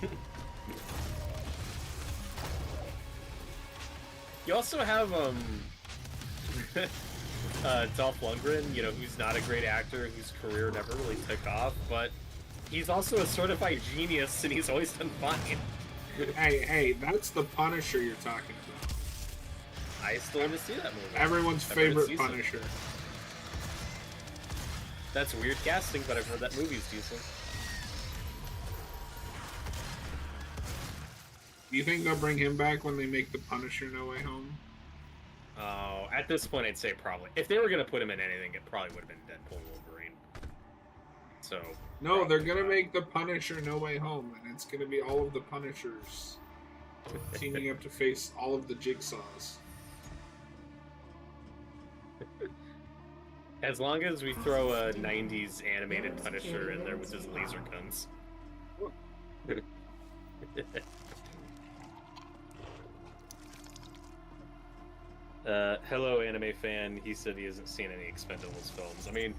You also have Dolph Lundgren, you know, who's not a great actor, whose career never really took off, but he's also a certified genius, and he's always done fine. Hey, that's the Punisher you're talking about. I still want to see that movie. Everyone's favorite Punisher. That's weird casting, but I've heard that movie's decent. Do you think they'll bring him back when they make the Punisher No Way Home? Oh, at this point, I'd say probably. If they were going to put him in anything, it probably would have been Deadpool and Wolverine. So. No, they're going to make the Punisher No Way Home, and it's going to be all of the Punishers. teaming up to face all of the Jigsaws. As long as we throw a 90s animated Punisher in there with his laser guns. Hello, anime fan. He said he hasn't seen any Expendables films. I mean,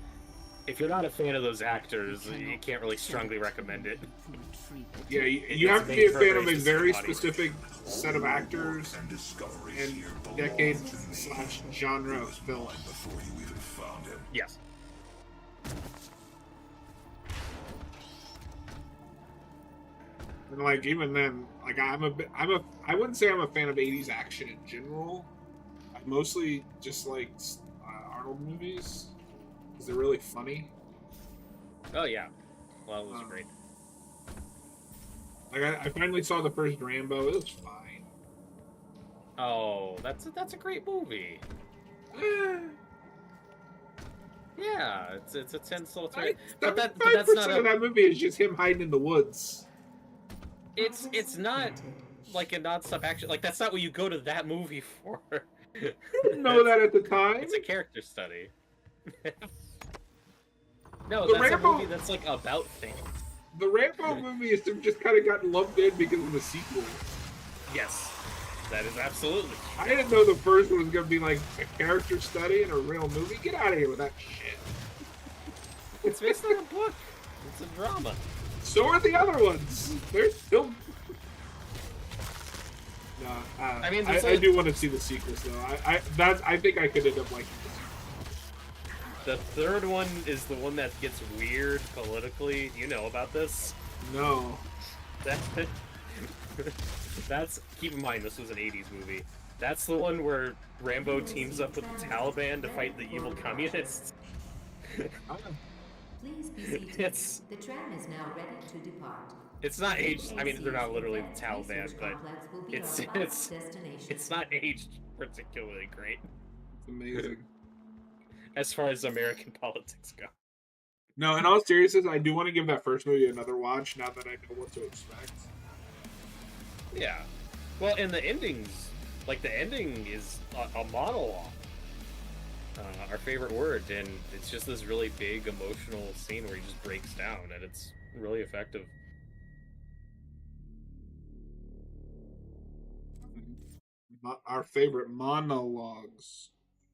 if you're not a fan of those actors, you can't really strongly recommend it. Yeah, you have to be a fan of a very specific set of actors and decade/genre of film. Before you even found him. Yes. And like even then, like I wouldn't say I'm a fan of 80s action in general. I mostly just like Arnold movies because they're really funny. Oh yeah. Well, it was great. Like I finally saw the first Rambo. It was fine. Oh, that's a great movie. Yeah, it's a tense little thing. But that's 5% not of that movie is just him hiding in the woods. It's not like a non-stop action. Like that's not what you go to that movie for. I didn't know that at the time. It's a character study. No, The that's Rambo- a movie that's like about things. The Rambo movies have just kind of gotten lumped in because of the sequel. Yes, that is absolutely. I didn't know the first one was going to be like a character study and a real movie. Get out of here with that shit. It's based on a book. It's a drama. So are the other ones. They're still. No, I mean, I there's do want to see the sequels though. I think I could end up liking this. The third one is the one that gets weird politically. You know about this? No. That's keep in mind this was an 80s movie. That's the one where Rambo teams up with the Taliban to fight the evil communists. Please be seated. It's The tram is now ready to depart. it's not aged. I mean, they're not literally the Taliban, Research but complex will be it's our last destination. it's not aged particularly great It's amazing. as far as American politics go. No, in all seriousness, I do want to give that first movie another watch now that I know what to expect. Yeah. Well, and the endings, like the ending is a monologue. Our favorite word, and it's just this really big emotional scene where he just breaks down, and it's really effective. Our favorite monologues.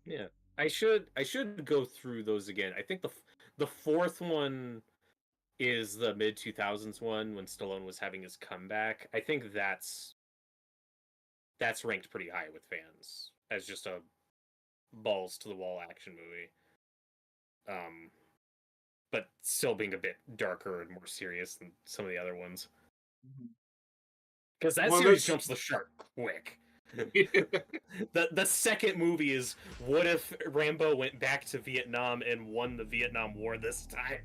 Yeah, I should go through those again. I think the fourth one is the mid 2000s one when Stallone was having his comeback. I think that's ranked pretty high with fans as just a balls to the wall action movie. But still being a bit darker and more serious than some of the other ones. Because that Well, series that's- jumps the shark quick. The second movie is what if Rambo went back to Vietnam and won the Vietnam War this time?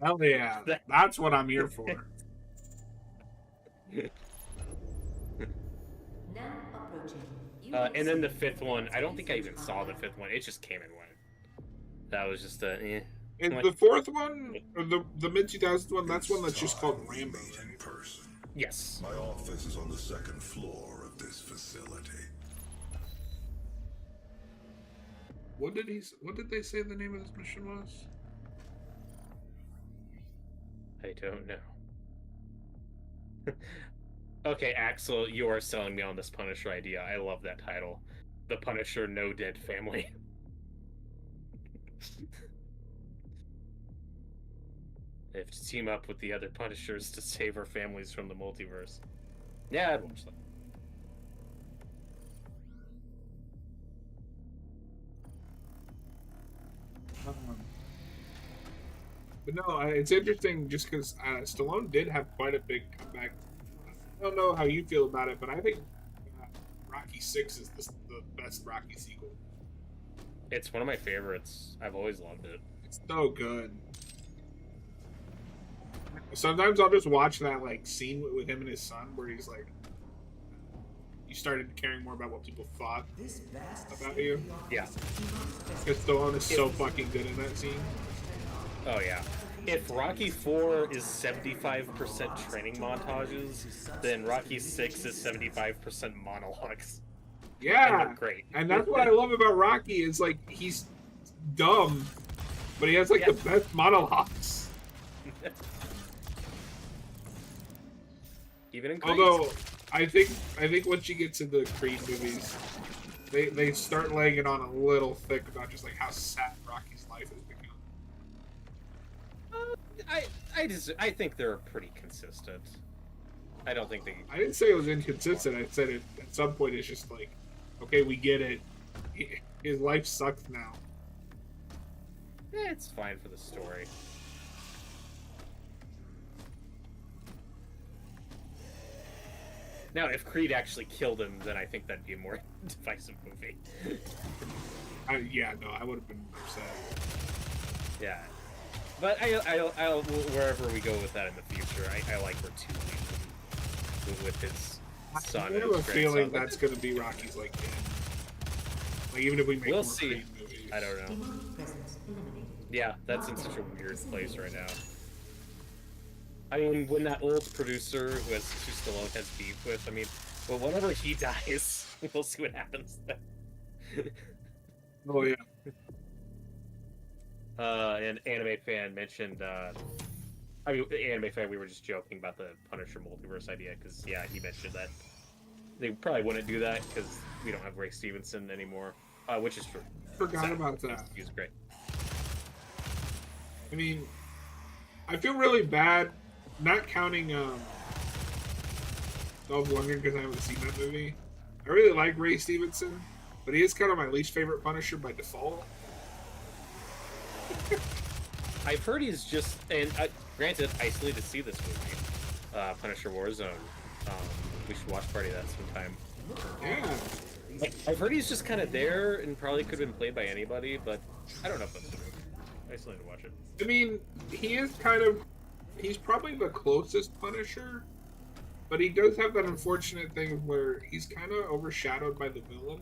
Hell yeah. That's what I'm here for. Now approaching. And then the fifth one, I don't think I even saw the fifth one. It just came and went. That was just a And the fourth one, or the mid 2000s one, that's one that's just called Rambo. Meet in person. Yes. My office is on the second floor of this facility. What did they say the name of this mission was? I don't know. Okay, Axel, you are selling me on this Punisher idea. I love that title. The Punisher No Dead Family. They have to team up with the other Punishers to save our families from the multiverse. Yeah, I'd watch that. But no, it's interesting just because Stallone did have quite a big comeback. I don't know how you feel about it, but I think Rocky 6 is the best Rocky sequel. It's one of my favorites. I've always loved it. It's so good. Sometimes I'll just watch that like scene with him and his son where he's like, you started caring more about what people thought This vast about you. Yeah. Because Stallone is so fucking good in that scene. Oh, yeah. if Rocky 4 is 75% training montages, then Rocky 6 is 75% monologues. And Yeah, they're great. and that's what I love about Rocky is like he's dumb, but he has like the best monologues. Even in Creed. Although I think once you get to the Creed movies, they start laying it on a little thick about just like how sad Rocky's life has become. I think they're pretty consistent. I don't think they. I didn't say it was inconsistent. I said it at some point it's just like, okay, we get it. His life sucks now. It's fine for the story. Now, if Creed actually killed him, then I think that'd be a more divisive movie. Yeah, no, I would have been upset. Yeah. But I'll wherever we go with that in the future, I like where two with his son. I have and a his feeling grandson. that's going to be Rocky's like end. Like even if we make We'll more see. Creed movies. I don't know. Demonic presence eliminated. Yeah, that's in such a weird place right now. I mean, when that old producer who Stallone has beef with, I mean, well, whenever he dies, we'll see what happens then. Oh yeah. An anime fan mentioned, I mean, anime fan, we were just joking about the Punisher multiverse idea, because, yeah, he mentioned that they probably wouldn't do that, because we don't have Ray Stevenson anymore, which is true. Forgot Sad. about that. He's great. I mean, I feel really bad not counting Dolph Lundgren because I haven't seen that movie. I really like Ray Stevenson, but he is kind of my least favorite Punisher by default. I've heard he's just, and granted, I still need to see this movie, Punisher Warzone. We should watch party that sometime. Yeah. I've heard he's just kind of there and probably could have been played by anybody, but I don't know if that's true. I still need to watch it. I mean, he is he's probably the closest Punisher, but he does have that unfortunate thing where he's kind of overshadowed by the villain.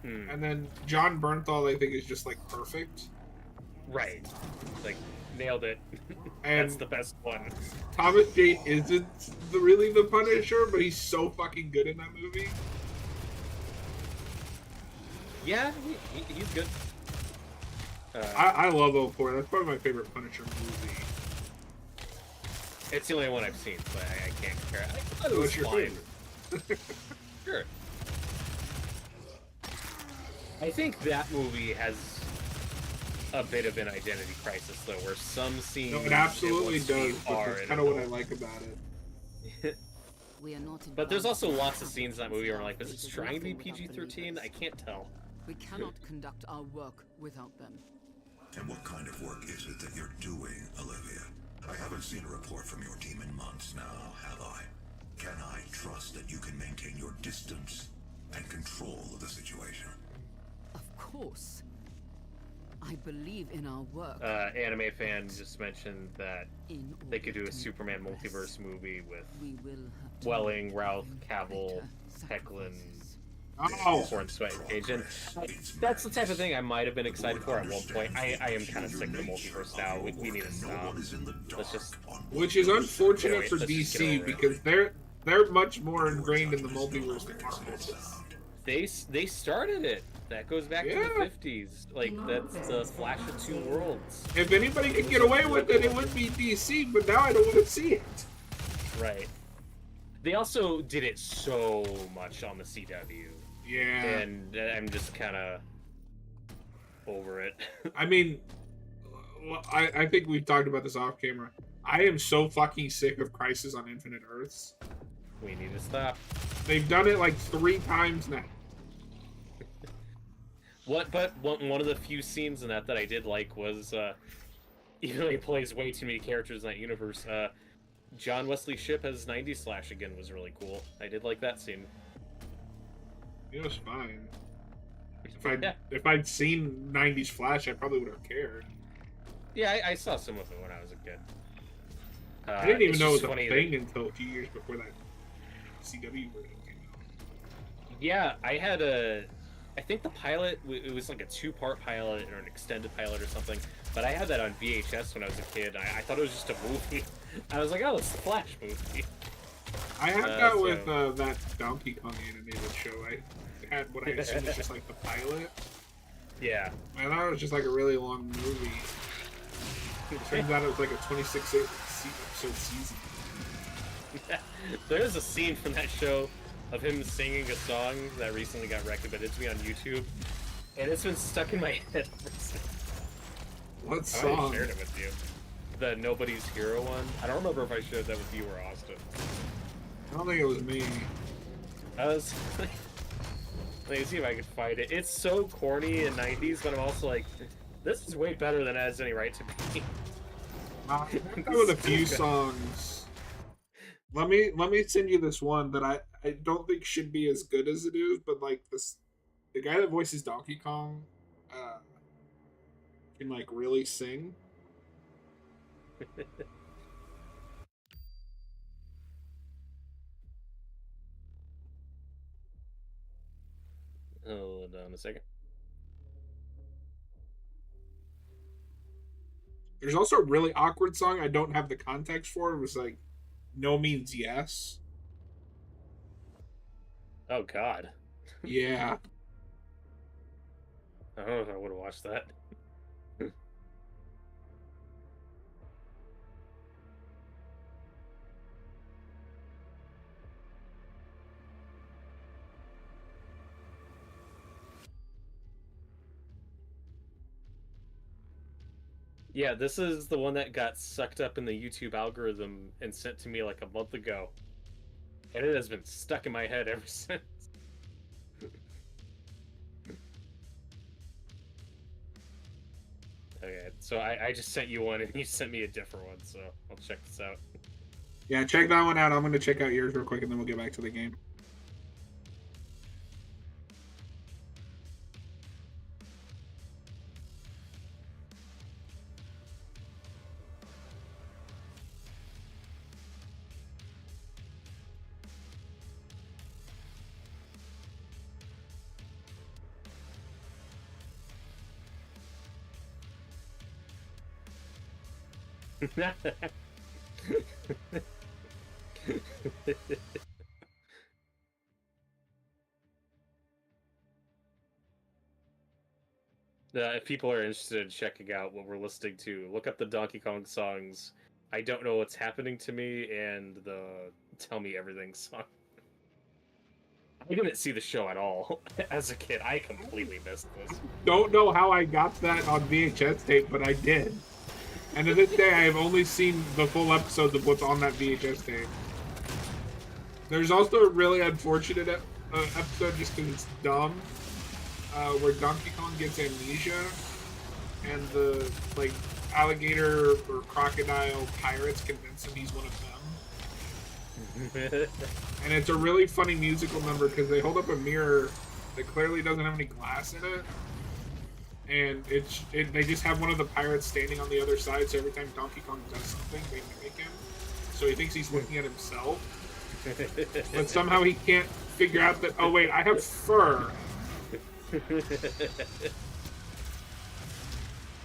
And then John Bernthal, I think, is just like perfect. Right. Like, nailed it. And That's the best one. Thomas Jane isn't really the Punisher, but he's so fucking good in that movie. Yeah, he's good. I love 04. That's probably my favorite Punisher movie. It's the only one I've seen, but I can't compare it. I thought it What's was your fine. favorite? Sure. I think that movie has a bit of an identity crisis, though, where some scenes... No, it absolutely wants to be does, but R that's and kind of what I adult. like about it. We are not But there's advanced also lots of scenes in that movie where I'm like, technology. is it There's trying to be nothing without PG-13? believers. I can't tell. We cannot conduct our work without them. And what kind of work is it that you're doing, Olivia? I haven't seen a report from your team in months now, have I? Can I trust that you can maintain your distance and control of the situation? Of course. I believe in our work. Anime fan just mentioned that In they could do order a to Superman progress, multiverse movie with we will have to Welling, make Ralph, greater Cavill, Hecklin, sacrifices. Oh, Horn, Sweat, and Cage. And that's the type of thing I might have been excited for at one point. I am kind of sick of the multiverse now. We need to stop. Let's just... which is unfortunate for Let's just get DC over it. because they're much more ingrained in the multiverse than Marvel is. They started it. That goes back to Yeah. the 50s. Like, that's the Flash of Two Worlds. If anybody could get away with it, it would be DC. But now I don't want to see it. Right. They also did it so much on the CW. Yeah. And I'm just kind of over it. I mean, well, I think we've talked about this off camera. I am so fucking sick of Crisis on Infinite Earths. We need to stop. They've done it like 3 times now. But one of the few scenes in that I did like was, even though he plays way too many characters in that universe, John Wesley Shipp as 90s Slash again was really cool. I did like that scene. It was fine. Yeah. If I'd seen 90s Flash, I probably would have cared. Yeah, I saw some of it when I was a kid. I didn't even it's know it was just a funny thing that- until a few years before that CW version came out. Yeah, I had I think the pilot, it was like a 2-part pilot or an extended pilot or something, But I had that on VHS when I was a kid. I thought it was just a movie. I was like, oh, it's the Flash movie. I had that so- with that Donkey Kong animated show. I had what I assumed was just like the pilot. Yeah. I thought it was just like a really long movie. It turns out it was like a 26 episode season. There's a scene from that show of him singing a song that recently got recommended to me on YouTube, and it's been stuck in my head ever since. What I might have song? shared it with you. The Nobody's Hero one. I don't remember if I shared that with you or Austin. I don't think it was me. I was... Let me see if I can find it. It's so corny in 90s, but I'm also like, this is way better than it has any right to be. I had that with a few songs. Let me send you this one that I don't think should be as good as it is, but like the guy that voices Donkey Kong can like really sing. Hold on a second. There's also a really awkward song I don't have the context for. It was like "No means yes." Oh god. Yeah. I don't know if I would have watched that. Yeah, this is the one that got sucked up in the YouTube algorithm and sent to me like a month ago. And it has been stuck in my head ever since. Okay, so I just sent you one and you sent me a different one, so I'll check this out. Yeah, check that one out. I'm gonna check out yours real quick and then we'll get back to the game. If people are interested in checking out what we're listening to, look up the Donkey Kong songs. I don't know what's happening to me, and the Tell Me Everything song. I didn't see the show at all as a kid. I completely missed this. Don't know how I got that on VHS tape, but I did. And to this day, I have only seen the full episodes of what's on that VHS tape. There's also a really unfortunate episode just because it's dumb, where Donkey Kong gets amnesia, and the like alligator or crocodile pirates convince him he's one of them. And it's a really funny musical number because they hold up a mirror that clearly doesn't have any glass in it. And they just have one of the pirates standing on the other side, so every time Donkey Kong does something, they mimic him. So he thinks he's looking at himself. But somehow he can't figure out that, oh wait, I have fur.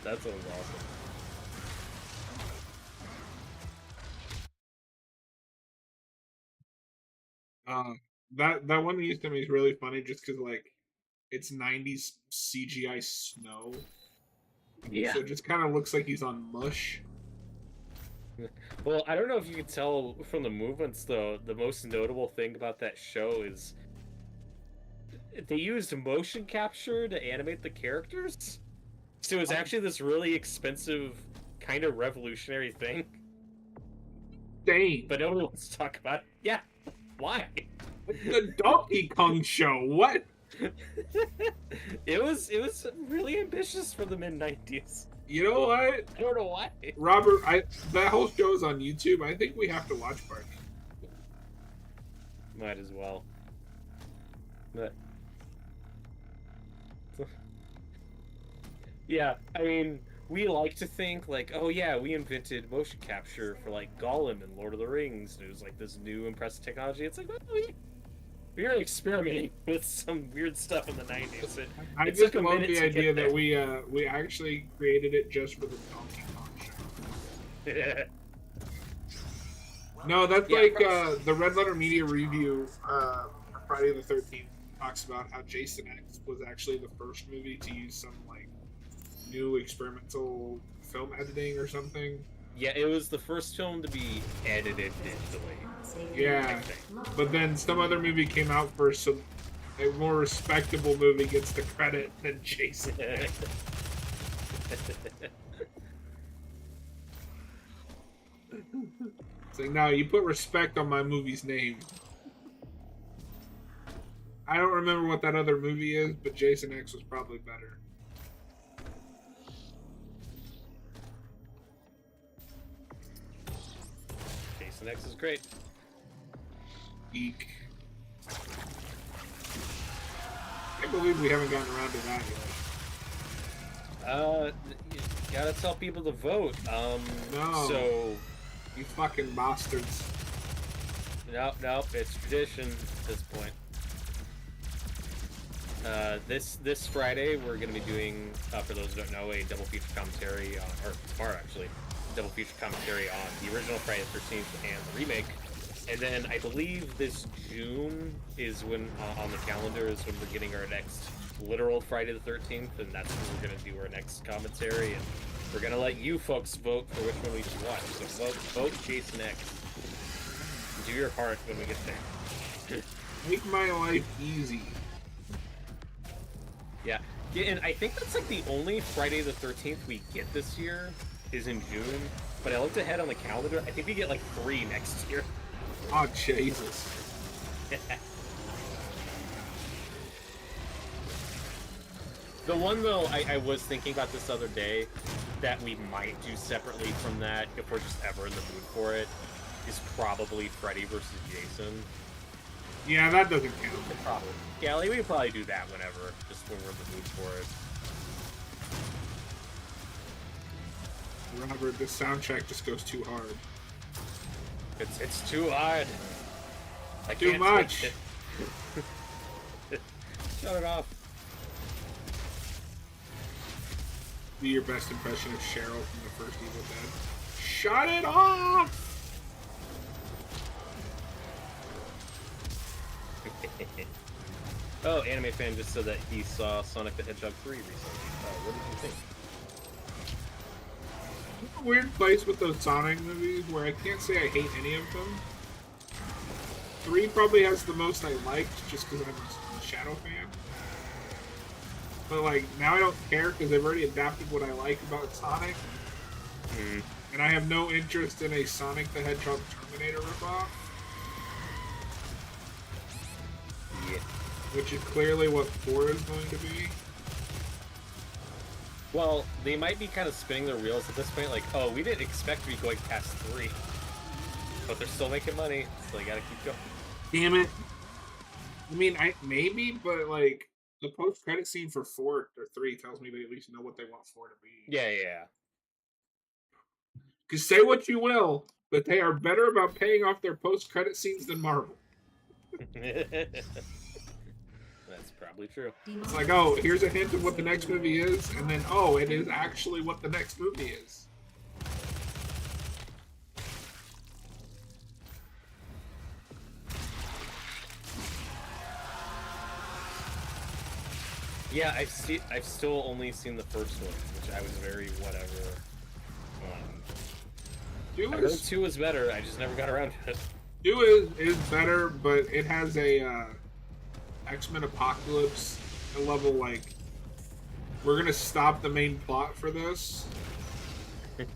That sounds awesome. That one that used to me is really funny just because, like, it's 90s CGI snow. Yeah. So it just kind of looks like he's on mush. Well, I don't know if you can tell from the movements, though. The most notable thing about that show is they used motion capture to animate the characters. So it's actually this really expensive, kind of revolutionary thing. Dang. But nobody wants to talk about it. Yeah. Why? The Donkey Kong show. What? It was really ambitious for the mid-90s. You know what? I don't know why. Robert, that whole show is on YouTube. I think we have to watch party. Might as well. But yeah, I mean, we like to think like, oh yeah, we invented motion capture for like Gollum and Lord of the Rings, and it was like this new impressive technology. It's like, well, We were experimenting with some weird stuff in the 90s. I It just took a love minute the to get idea that there. we actually created it just for the Donkey Kong show. No, that's Yeah, like props. the Red Letter Media review for Friday the 13th talks about how Jason X was actually the first movie to use some like new experimental film editing or something. Yeah, it was the first film to be edited digitally. Safety Yeah, locked. but then some other movie came out first, so a more respectable movie gets the credit than Jason. It's like, no, you put respect on my movie's name. I don't remember what that other movie is, but Jason X was probably better. Jason X is great. Eek. I can't believe we haven't gotten around to that yet. You gotta tell people to vote. No. So, You fucking bastards. nope, it's tradition at this point. This Friday we're gonna be doing, for those who don't know, a double feature commentary on, or tomorrow actually, double feature commentary on the original Friday the 13th and the remake. And then I believe this June is when, on the calendar, is when we're getting our next literal Friday the 13th, and that's when we're going to do our next commentary, and we're going to let you folks vote for which one we should watch. So vote Jason X. Do your part when we get there. Make my life easy. Yeah, and I think that's like the only Friday the 13th we get this year is in June, but I looked ahead on the calendar, I think we get like 3 next year. Oh, Jesus. The one, though, I was thinking about this other day that we might do separately from that, if we're just ever in the mood for it, is probably Freddy versus Jason. Yeah, that doesn't count. Probably. Yeah, like, we could probably do that whenever, just when we're in the mood for it. Robert, this soundtrack just goes too hard. It's too hard. I Too can't much. take it. Shut it off. Do your best impression of Cheryl from the first Evil Dead. Shut it off! Oh, Anime Fan just said that he saw Sonic the Hedgehog 3 recently. What did you think? It's a weird place with those Sonic movies where I can't say I hate any of them. 3 probably has the most I liked just because I'm a Shadow fan. But like, now I don't care because they've already adapted what I like about Sonic. And I have no interest in a Sonic the Hedgehog Terminator ripoff. Yeah. Which is clearly what 4 is going to be. Well, they might be kind of spinning their wheels at this point, like, oh, we didn't expect to be going past 3. But they're still making money, so they gotta keep going. Damn it. I mean, maybe, but like, the post-credit scene for 4 or 3 tells me they at least know what they want 4 to be. Yeah. Because say what you will, but they are better about paying off their post-credit scenes than Marvel. That's probably true. It's like, oh, here's a hint of what the next movie is, and then, oh, it is actually what the next movie is. Yeah, I've still only seen the first one, which I was very whatever on. I heard 2 was better, I just never got around to it. 2 is better, but it has a X-Men Apocalypse level, like, we're gonna stop the main plot for this. And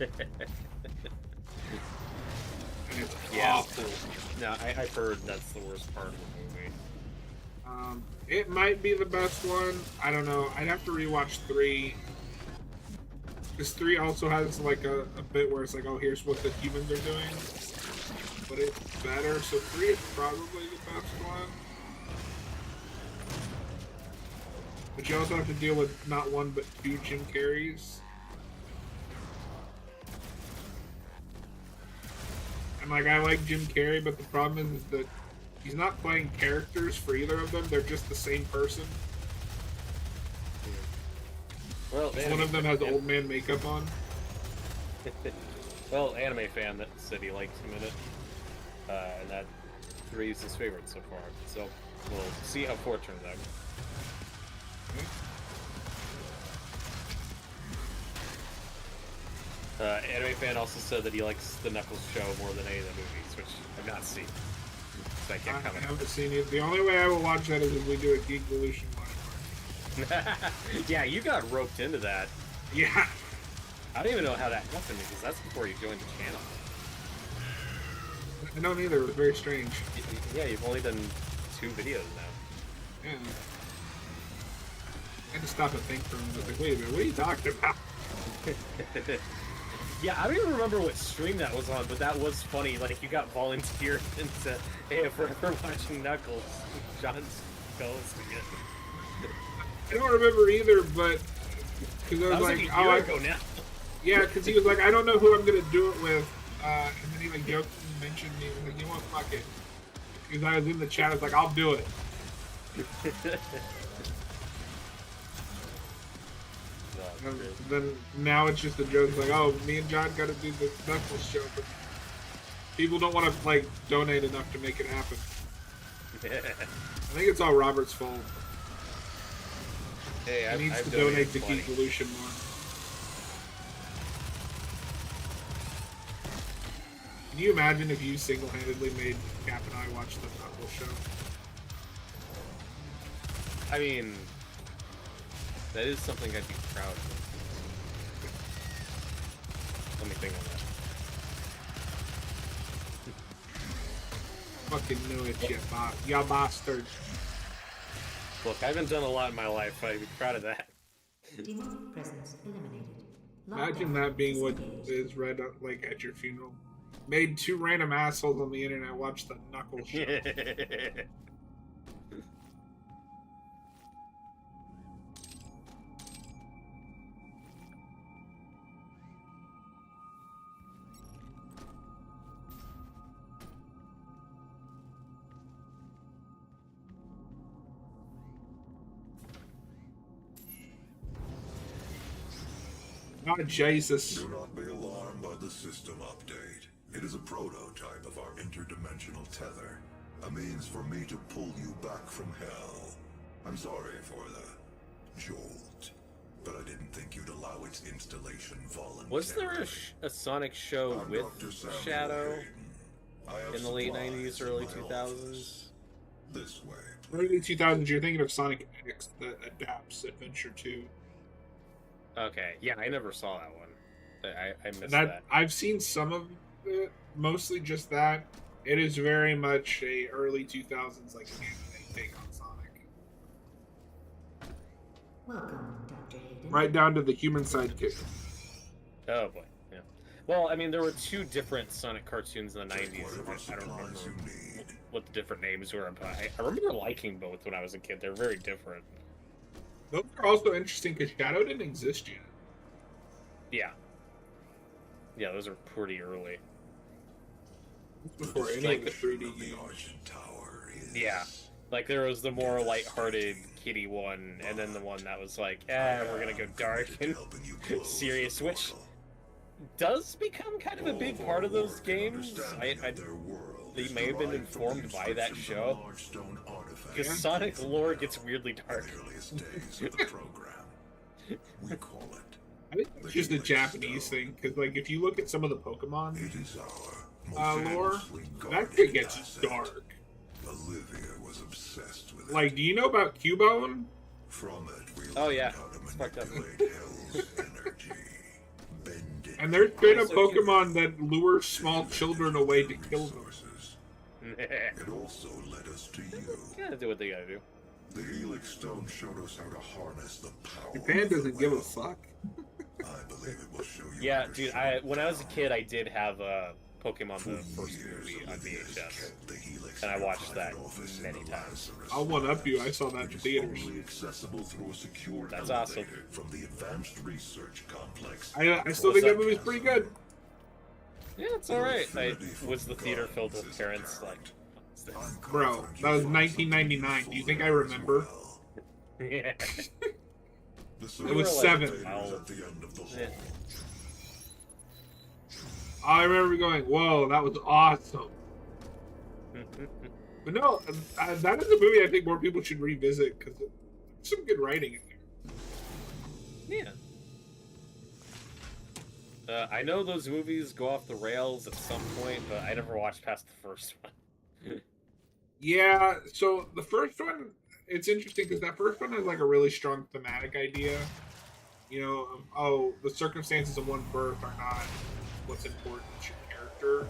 it's awful. No, I've heard that's the worst part of the movie. It might be the best one. I don't know. I'd have to rewatch 3. Because 3 also has like a bit where it's like, oh, here's what the humans are doing. But it's better. So 3 is probably the best one. But you also have to deal with not 1 but 2 Jim Carreys. And like, I like Jim Carrey, but the problem is that he's not playing characters for either of them. They're just the same person. Well, One of them has old man makeup on. Well, anime fan that said he liked him in it, and that 3 is his favorite so far. So we'll see how 4 turns out. Anime fan also said that he likes the Knuckles show more than any of the movies, which I've not seen. So I can't I comment. haven't seen it. The only way I will watch that is if we do a Geek Evolution Watch Party. Yeah, you got roped into that. Yeah. I don't even know how that happened because that's before you joined the channel. I don't either. It was very strange. Yeah, you've only done 2 videos now. Yeah. I had to stop and think for a minute. I was like, wait a minute, what are you talking about? Yeah, I don't even remember what stream that was on, but that was funny. Like, you got volunteered and said, hey, if we're ever watching Knuckles, John's goes again. I don't remember either, but because I That was was like, like a year ago now. yeah, because he was like, I don't know who I'm gonna do it with, and then he like joked and mentioned me. He was like, you know what, fuck it. Because I was in the chat, I was like, I'll do it. And then now it's just a joke. It's like, oh, me and John got to do the Knuckles show, but people don't want to like donate enough to make it happen. I think it's all Robert's fault. Hey, He I've needs to donated donate to plenty. Geek Evolution more. Can you imagine if you single-handedly made Cap and I watch the Knuckles show? I mean, that is something I'd be proud of. Let me think on that. Fucking knew it, you bastard. Look, I haven't done a lot in my life, but I'd be proud of that. Demonic presence eliminated. Imagine Lockdown that being what disengaged. is read like at your funeral. Made 2 random assholes on the internet watch the Knuckles show. Oh, Jesus. Do not be alarmed by the system update. It is a prototype of our interdimensional tether. A means for me to pull you back from hell. I'm sorry for the jolt, but I didn't think you'd allow its installation voluntarily. Was there a Sonic show I'm with Dr. Samuel Shadow Hayden. I have in the late supplies 90s, in early my 2000s? office. This way, please. Early 2000s, you're thinking of Sonic X that adapts Adventure 2. Okay, yeah, I never saw that one. I missed That that. I've seen some of it, mostly just that. It is very much a early 2000s like anime take on Sonic. Welcome, Dr. Hayden. Right down to the human sidekick. Oh boy, yeah. Well, I mean, there were 2 different Sonic cartoons in the 90s. Whatever I don't remember supplies you need. what the different names were, but I remember liking both when I was a kid. They're very different. Those are also interesting because Shadow didn't exist yet. Yeah. Yeah, those are pretty early. Before any of the 3D Of the games. Argent Tower is Yeah. Like, there was the more lighthearted, kiddie one, and then the one that was like, we're gonna go dark and helping you close serious, the which portal. does become kind of a big part of those games. I they may have been informed by that show, because Sonic lore gets weirdly dark. We call it. I think it's just a Japanese thing because, like, if you look at some of the Pokemon It is our lore, famously that guarded shit gets asset. dark. Olivia was obsessed with it. Like, do you know about Cubone? From it, we Oh, learned yeah. how to It's fucked up. manipulate hell's energy. Bend it And there's straight up Also, Pokemon that lure small children away to kill them. resources. Yeah, It also led us to you. gotta do what they gotta do. The Helix Stone showed us how to harness the power. Japan of the doesn't give a well. fuck. I believe it will show you. Yeah, how to dude, show when I was a kid, I did have Pokemon the For first years, movie on Olivia has VHS. kept the Helix and I in her watched that private office in many the times. Lazarus I'll one up you. I Lab. saw that in It is theaters. only accessible through a secure That's awesome. elevator from the Advanced Research Complex. I still think that movie's pretty good. Yeah, it's alright. Was the theater filled with parents like, what's this? Bro, that was 1999. Do you think I remember? Yeah. It was 7. At the end of the hall. Yeah. I remember going, whoa, that was awesome. But no, that is a movie I think more people should revisit because there's some good writing in there. Yeah. I know those movies go off the rails at some point, but I never watched past the first one. Yeah, so the first one, it's interesting because that first one has like a really strong thematic idea. You know, oh, the circumstances of one birth are not what's important to your character.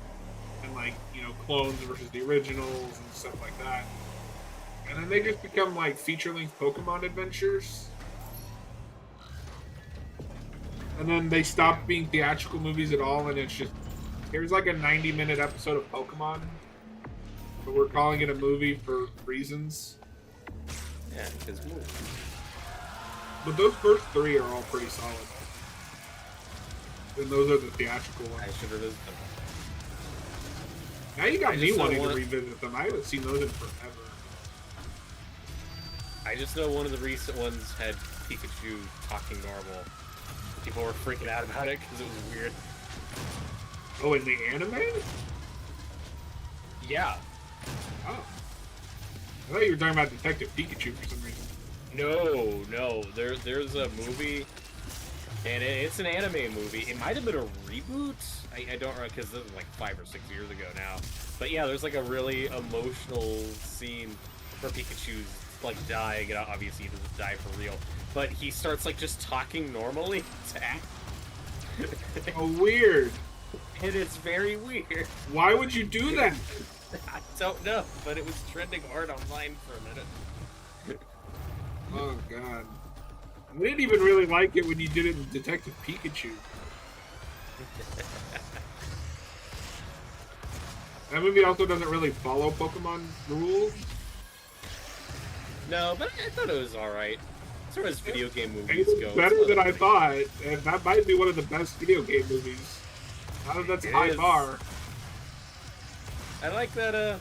And like, you know, clones versus the originals and stuff like that. And then they just become like feature-length Pokemon adventures. And then they stop being theatrical movies at all, and it's just, here's like a 90-minute episode of Pokemon. But we're calling it a movie for reasons. Yeah, because But those first 3 are all pretty solid. And those are the theatrical ones. I should revisit them. Now you got I me just wanting don't to want- revisit them. I haven't seen those in forever. I just know one of the recent ones had Pikachu talking normal. People were freaking out about it because it was weird. Oh, in the anime? Yeah. Oh. I thought you were talking about Detective Pikachu for some reason. No. There's a movie, and it's an anime movie. It might have been a reboot. I don't know, because this was like 5 or 6 years ago now. But yeah, there's like a really emotional scene where Pikachu's like dying, and obviously he doesn't die for real. But he starts like just talking normally to act. Oh, weird. And it's very weird. Why would you do that? I don't know, but it was trending hard online for a minute. Oh, God. I didn't even really like it when you did it in Detective Pikachu. That movie also doesn't really follow Pokemon rules. No, but I thought it was alright. As far as video game movies It's go, better it's than I pretty- thought, and that might be one of the best video game movies. Not that that's a It high is. bar. I like that, I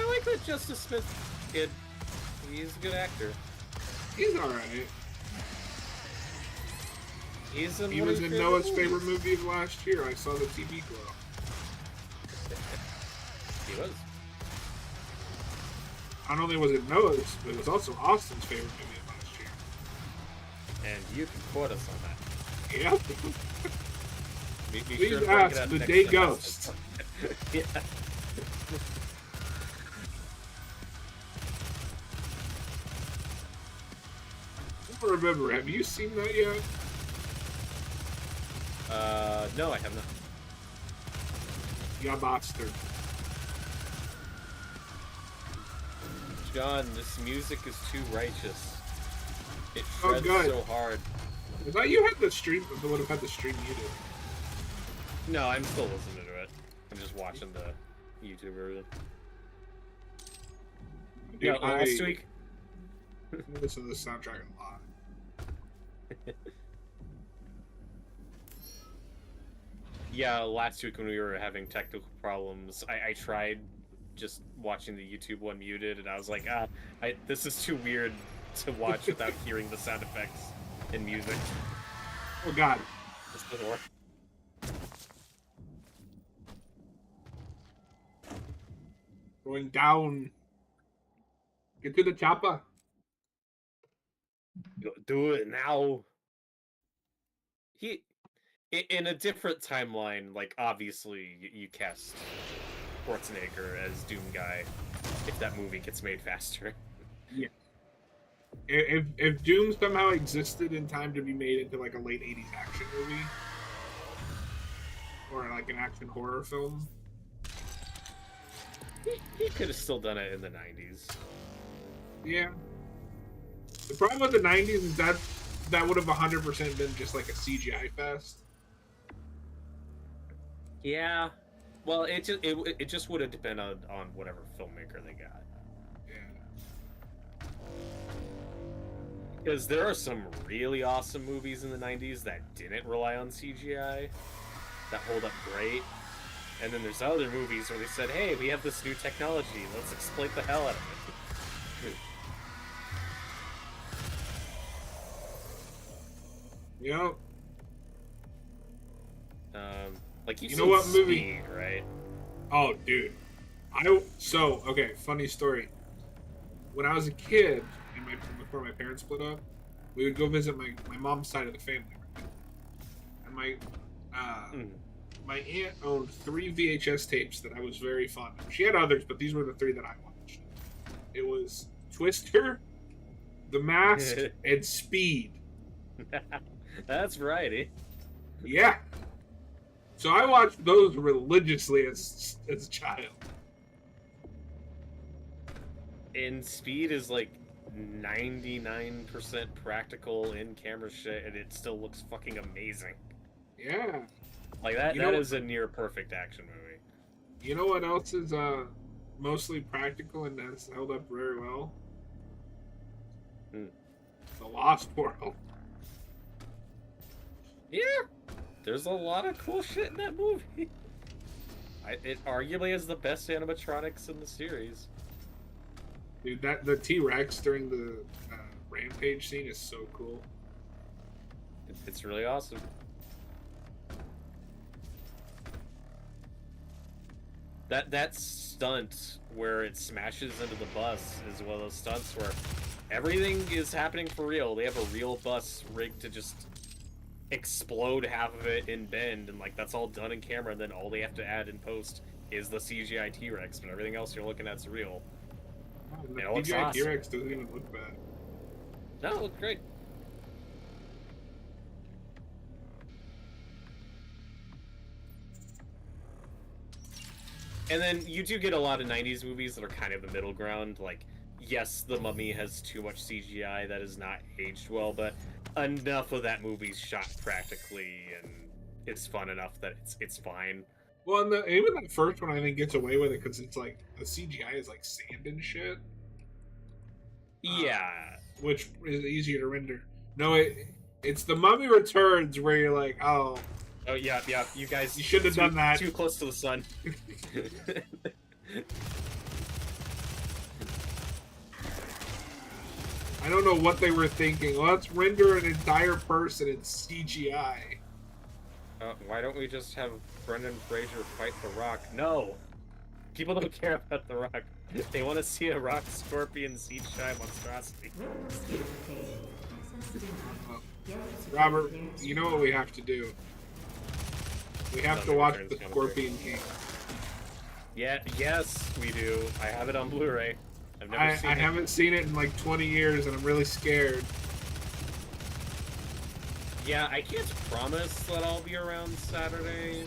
like that Justice Smith kid. He's a good actor. He's alright. He's in He one was of in your Noah's movies. favorite movie of last year. I saw the TV glow. He was. Not only was it Noah's, but it was also Austin's favorite movie of last year. And you can quote us on that. Yeah. Be Please sure to bring it ask up the next Day semester. Ghost. Yeah. I don't remember. Have you seen that yet? No, I have not. Yeah, bastard. John, this music is too righteous. It Oh, shreds good. so hard. I thought you had the stream. I would have had the stream muted. No, I'm still listening to it. I'm just watching the YouTube version. Dude, Yeah, I last week. listen to this soundtrack a lot. Yeah, last week when we were having technical problems, I tried just watching the YouTube one muted, and I was like, this is too weird to watch without hearing the sound effects and music. Oh God. This doesn't work. Going down. Get to the chopper. Do it now. In a different timeline, like obviously you cast Schwarzenegger as Doom Guy if that movie gets made faster. If Doom somehow existed in time to be made into like a late 80s action movie or like an action horror film, He could have still done it in the 90s. yeah. The problem with the 90s is that would have 100% been just like a CGI fest. Yeah. Well, it just would have depended on whatever filmmaker they got. Yeah. Because there are some really awesome movies in the 90s that didn't rely on CGI, that hold up great. And then there's other movies where they said, hey, we have this new technology, let's exploit the hell out of it. Yep. Like You know what movie? Speed, right? Oh, dude. Okay, funny story. When I was a kid, before my parents split up, we would go visit my mom's side of the family. And my aunt owned 3 VHS tapes that I was very fond of. She had others, but these were the 3 that I watched. It was Twister, The Mask, and Speed. That's right, eh? Yeah. So I watched those religiously as a child. And Speed is like 99% practical in-camera shit, and it still looks fucking amazing. Yeah. Like that. You That know- is a near perfect action movie. You know what else is mostly practical and has held up very well? Hmm. The Lost World. Yeah, there's a lot of cool shit in that movie. It arguably has the best animatronics in the series. Dude, the T-Rex during the rampage scene is so cool. It's really awesome. That stunt where it smashes into the bus is one of those stunts where everything is happening for real. They have a real bus rigged to just explode half of it in Bend, and like that's all done in camera, and then all they have to add in post is the CGI T-Rex, but everything else you're looking at's real. And the It looks CGI awesome. T-Rex doesn't even look bad. No, it looked great. And then you do get a lot of 90s movies that are kind of the middle ground. Like, yes, The Mummy has too much CGI that is not aged well, but enough of that movie's shot practically, and it's fun enough that it's fine. Well, and even that first one I think gets away with it because it's like the CGI is like sand and shit, Yeah. which is easier to render. No, it's The Mummy Returns where you're like, oh, Oh, yeah, you guys... You should have done that. Too close to the sun. I don't know what they were thinking. Let's render an entire person in CGI. Why don't we just have Brendan Fraser fight The Rock? No! People don't care about The Rock. They want to see a Rock Scorpion CGI monstrosity. Robert, you know what we have to do? We have to Another watch Returns The commentary. Scorpion King. Yeah, yes, we do. I have it on Blu-ray. I've never I seen it. haven't seen it in like 20 years and I'm really scared. Yeah, I can't promise that I'll be around Saturday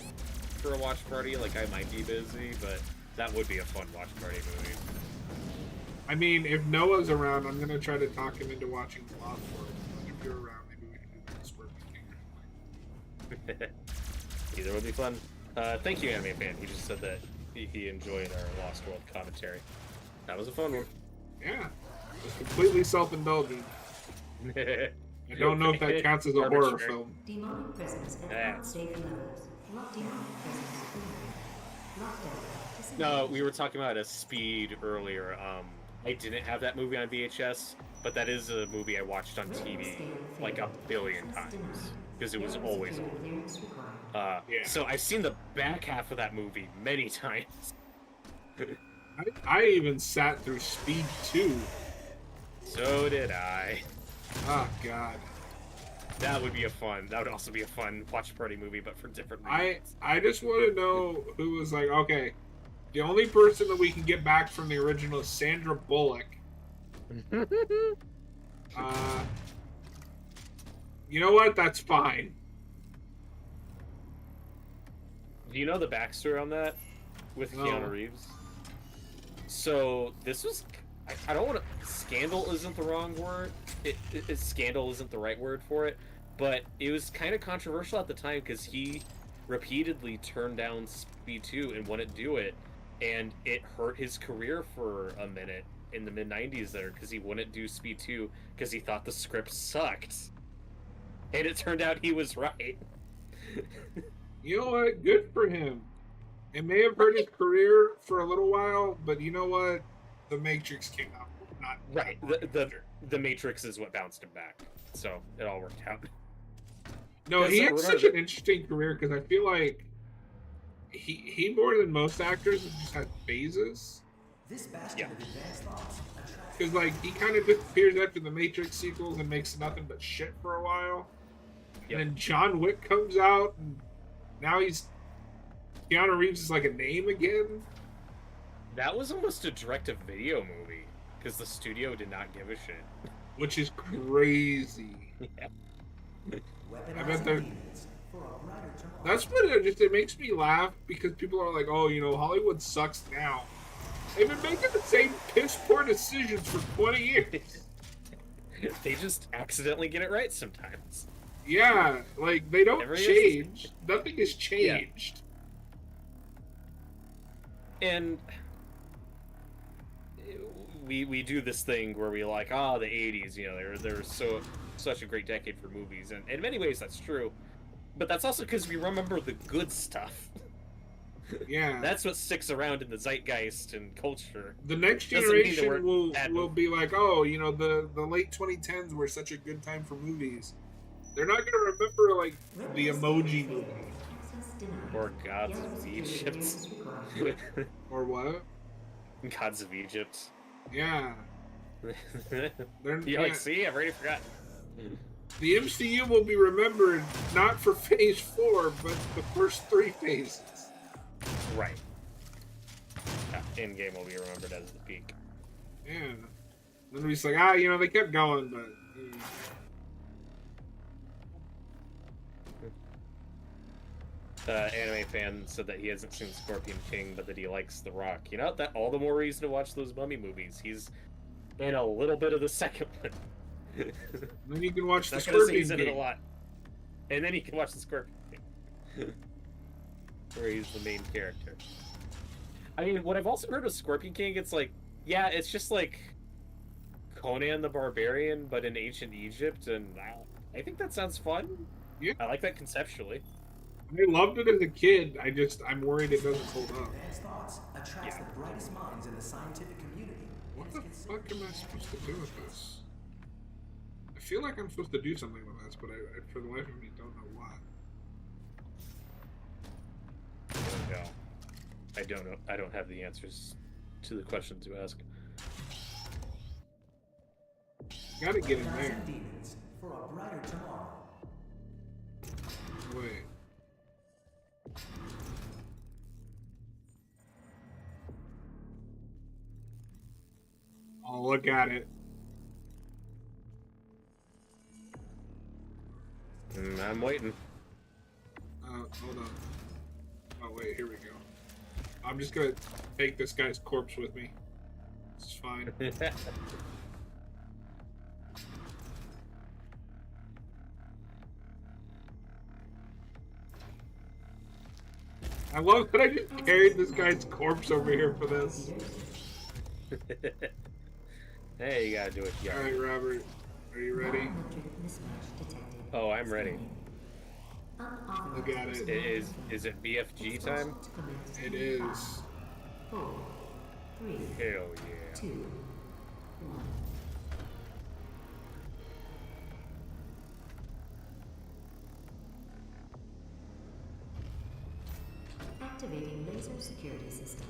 for a watch party. Like, I might be busy, but that would be a fun watch party movie. I mean, if Noah's around, I'm gonna try to talk him into watching The Lost World. But if you're around, maybe we can do The Scorpion King. Either would be fun. Thank you, Anime Fan. He just said that he enjoyed our Lost World commentary. That was a fun one. Yeah, it's completely self-indulgent. I don't know if that counts as a horror Arbitrary. film. Demonic presence at Yeah. unsafe levels. Lock demonic presence eliminated. Lockdown. Disengage. No, we were talking about a Speed earlier. I didn't have that movie on VHS, but that is a movie I watched on TV like a billion times because it was always on. Clearance required. Yeah. So I've seen the back half of that movie many times. I even sat through Speed 2. So did I. Oh, God. That would also be a fun watch party movie, but for different reasons. I just want to know who was like, okay, the only person that we can get back from the original is Sandra Bullock. You know what? That's fine. Do you know the backstory on that with No. Keanu Reeves? So this was, I don't want to, scandal isn't the wrong word. Scandal isn't the right word for it, but it was kind of controversial at the time because he repeatedly turned down Speed 2 and wouldn't do it, and it hurt his career for a minute in the mid-90s there because he wouldn't do Speed 2 because he thought the script sucked. And it turned out he was right. You know what? Good for him. It may have hurt his career for a little while, but you know what? The Matrix came out. Not Right. not long after. The Matrix is what bounced him back. So it all worked out. No, Yes, he sir, had remember such an interesting career because I feel like he more than most actors has just had phases. This bastion Yeah. of advanced thoughts attracts Because like he kind of disappears after the Matrix sequels and makes nothing but shit for a while. Yep. And then John Wick comes out, and now Keanu Reeves is like a name again. That was almost a direct-to-video movie because the studio did not give a shit. Which is crazy. Yeah. I bet they're- demons for a brighter tomorrow. That's what it makes me laugh because people are like, oh, Hollywood sucks now. They've been making the same piss poor decisions for 20 years. They just accidentally get it right sometimes. Yeah, like they don't Every- change. Nothing has changed. And we do this thing where we like, the 80s, they're such a great decade for movies, and in many ways that's true, but that's also because we remember the good stuff. Yeah. That's what sticks around in the zeitgeist and culture. The next Doesn't mean there generation weren't bad will movies. be like, oh, the late 2010s were such a good time for movies. They're not gonna remember like the Emoji movie Access denied. Or Gods of Yellow Egypt. security is required. or what? Gods of Egypt. Yeah. They're, You're yeah. like, see, I've already forgotten. The MCU will be remembered not for Phase 4, but the first 3 phases. Right. Yeah, Endgame will be remembered as the peak. Yeah. Then we're just like, they kept going, but. Anime fan said that he hasn't seen Scorpion King, but that he likes The Rock. That all the more reason to watch those Mummy movies. He's in a little bit of the second one. Then you can watch the Not gonna say Scorpion he's in it a King. lot. And then you can watch the Scorpion King. Where he's the main character. I mean, what I've also heard of Scorpion King, it's like, yeah, it's just like Conan the Barbarian, but in ancient Egypt, and I think that sounds fun. Yeah. I like that conceptually. I loved it as a kid. I'm worried it doesn't hold up. Advanced thoughts attracts Yeah. the brightest minds in the scientific community. What and the is fuck am I supposed to do with this? I feel like I'm supposed to do something with this, but I for the life of me, don't know what. I don't know. I don't have the answers to the questions you ask. Gotta get in there. Recognizing demons for a brighter tomorrow. Wait. Oh, look at it. I'm waiting. Hold on. Oh, wait, here we go. I'm just gonna take this guy's corpse with me. It's fine. I love that I just carried this guy's corpse over here for this. Hey, you gotta do it. Yeah. Alright, Robert. Are you ready? Biometric mismatch detected. Oh, I'm ready. Unauthorized Look at it. Is it BFG time? to commence It in is. 5, 4, 3, Hell yeah. 2, 1. Activating laser security system.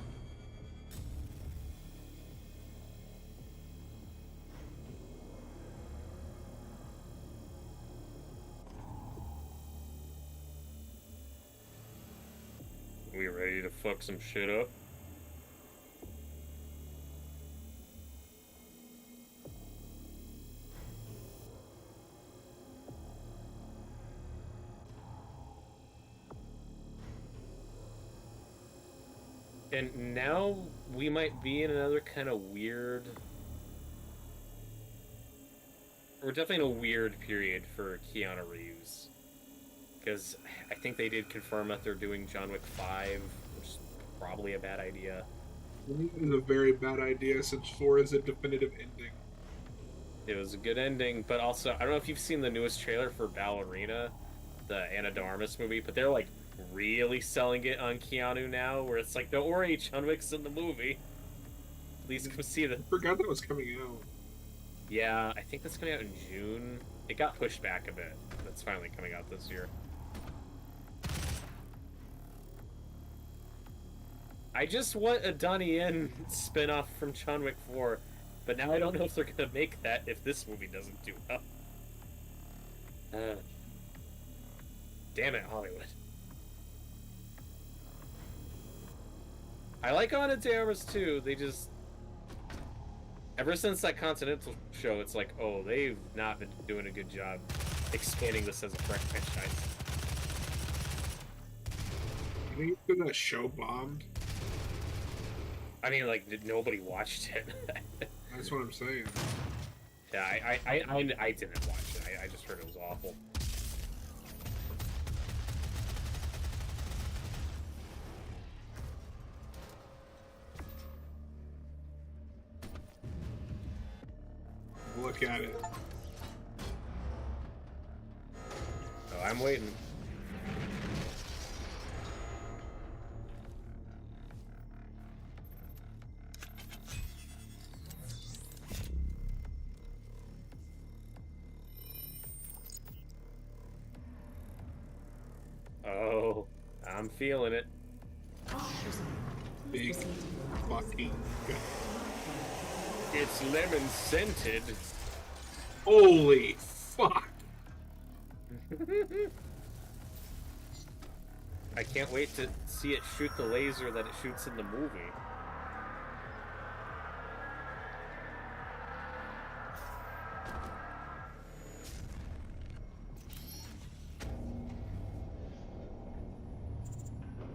We ready to fuck some shit up? And now we might be in another kind of weird... We're definitely in a weird period for Keanu Reeves. Because I think they did confirm that they're doing John Wick 5, which is probably a bad idea. This is a very bad idea since 4 is a definitive ending. It was a good ending, but also, I don't know if you've seen the newest trailer for Ballerina, the Anna de Armas movie, but they're like really selling it on Keanu now, where it's like, don't worry, John Wick's in the movie. At least come see the. I forgot that was coming out. Yeah, I think that's coming out in June. It got pushed back a bit. That's finally coming out this year. I just want a Donnie Yen spin-off from John Wick 4, but now I don't know if they're gonna make that if this movie doesn't do well. Damn it, Hollywood. I like Ana de Armas too, they just... Ever since that Continental show, it's like, oh, they've not been doing a good job expanding this as a franchise. You think it's because that show bombed? I mean, like, nobody watched it. That's what I'm saying. Yeah, I didn't watch it. I just heard it was awful. Look at it. Oh, I'm waiting. Oh, I'm feeling it. Big fucking gut. It's lemon scented. Holy fuck! I can't wait to see it shoot the laser that it shoots in the movie.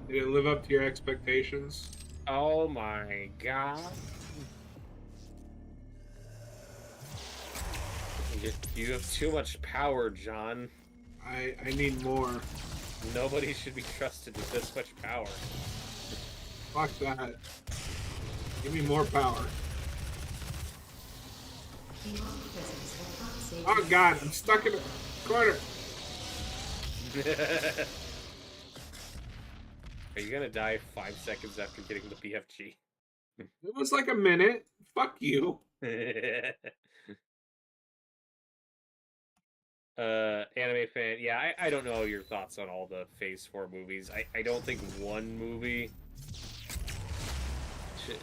Did it live up to your expectations? Oh my god. You have too much power, John. I need more. Nobody should be trusted with this much power. Fuck that. Give me more power. Oh god, I'm stuck in a corner. Are you gonna die 5 seconds after getting the BFG? It was like a minute. Fuck you. Anime fan, yeah, I don't know your thoughts on all the Phase 4 movies. I don't think one movie should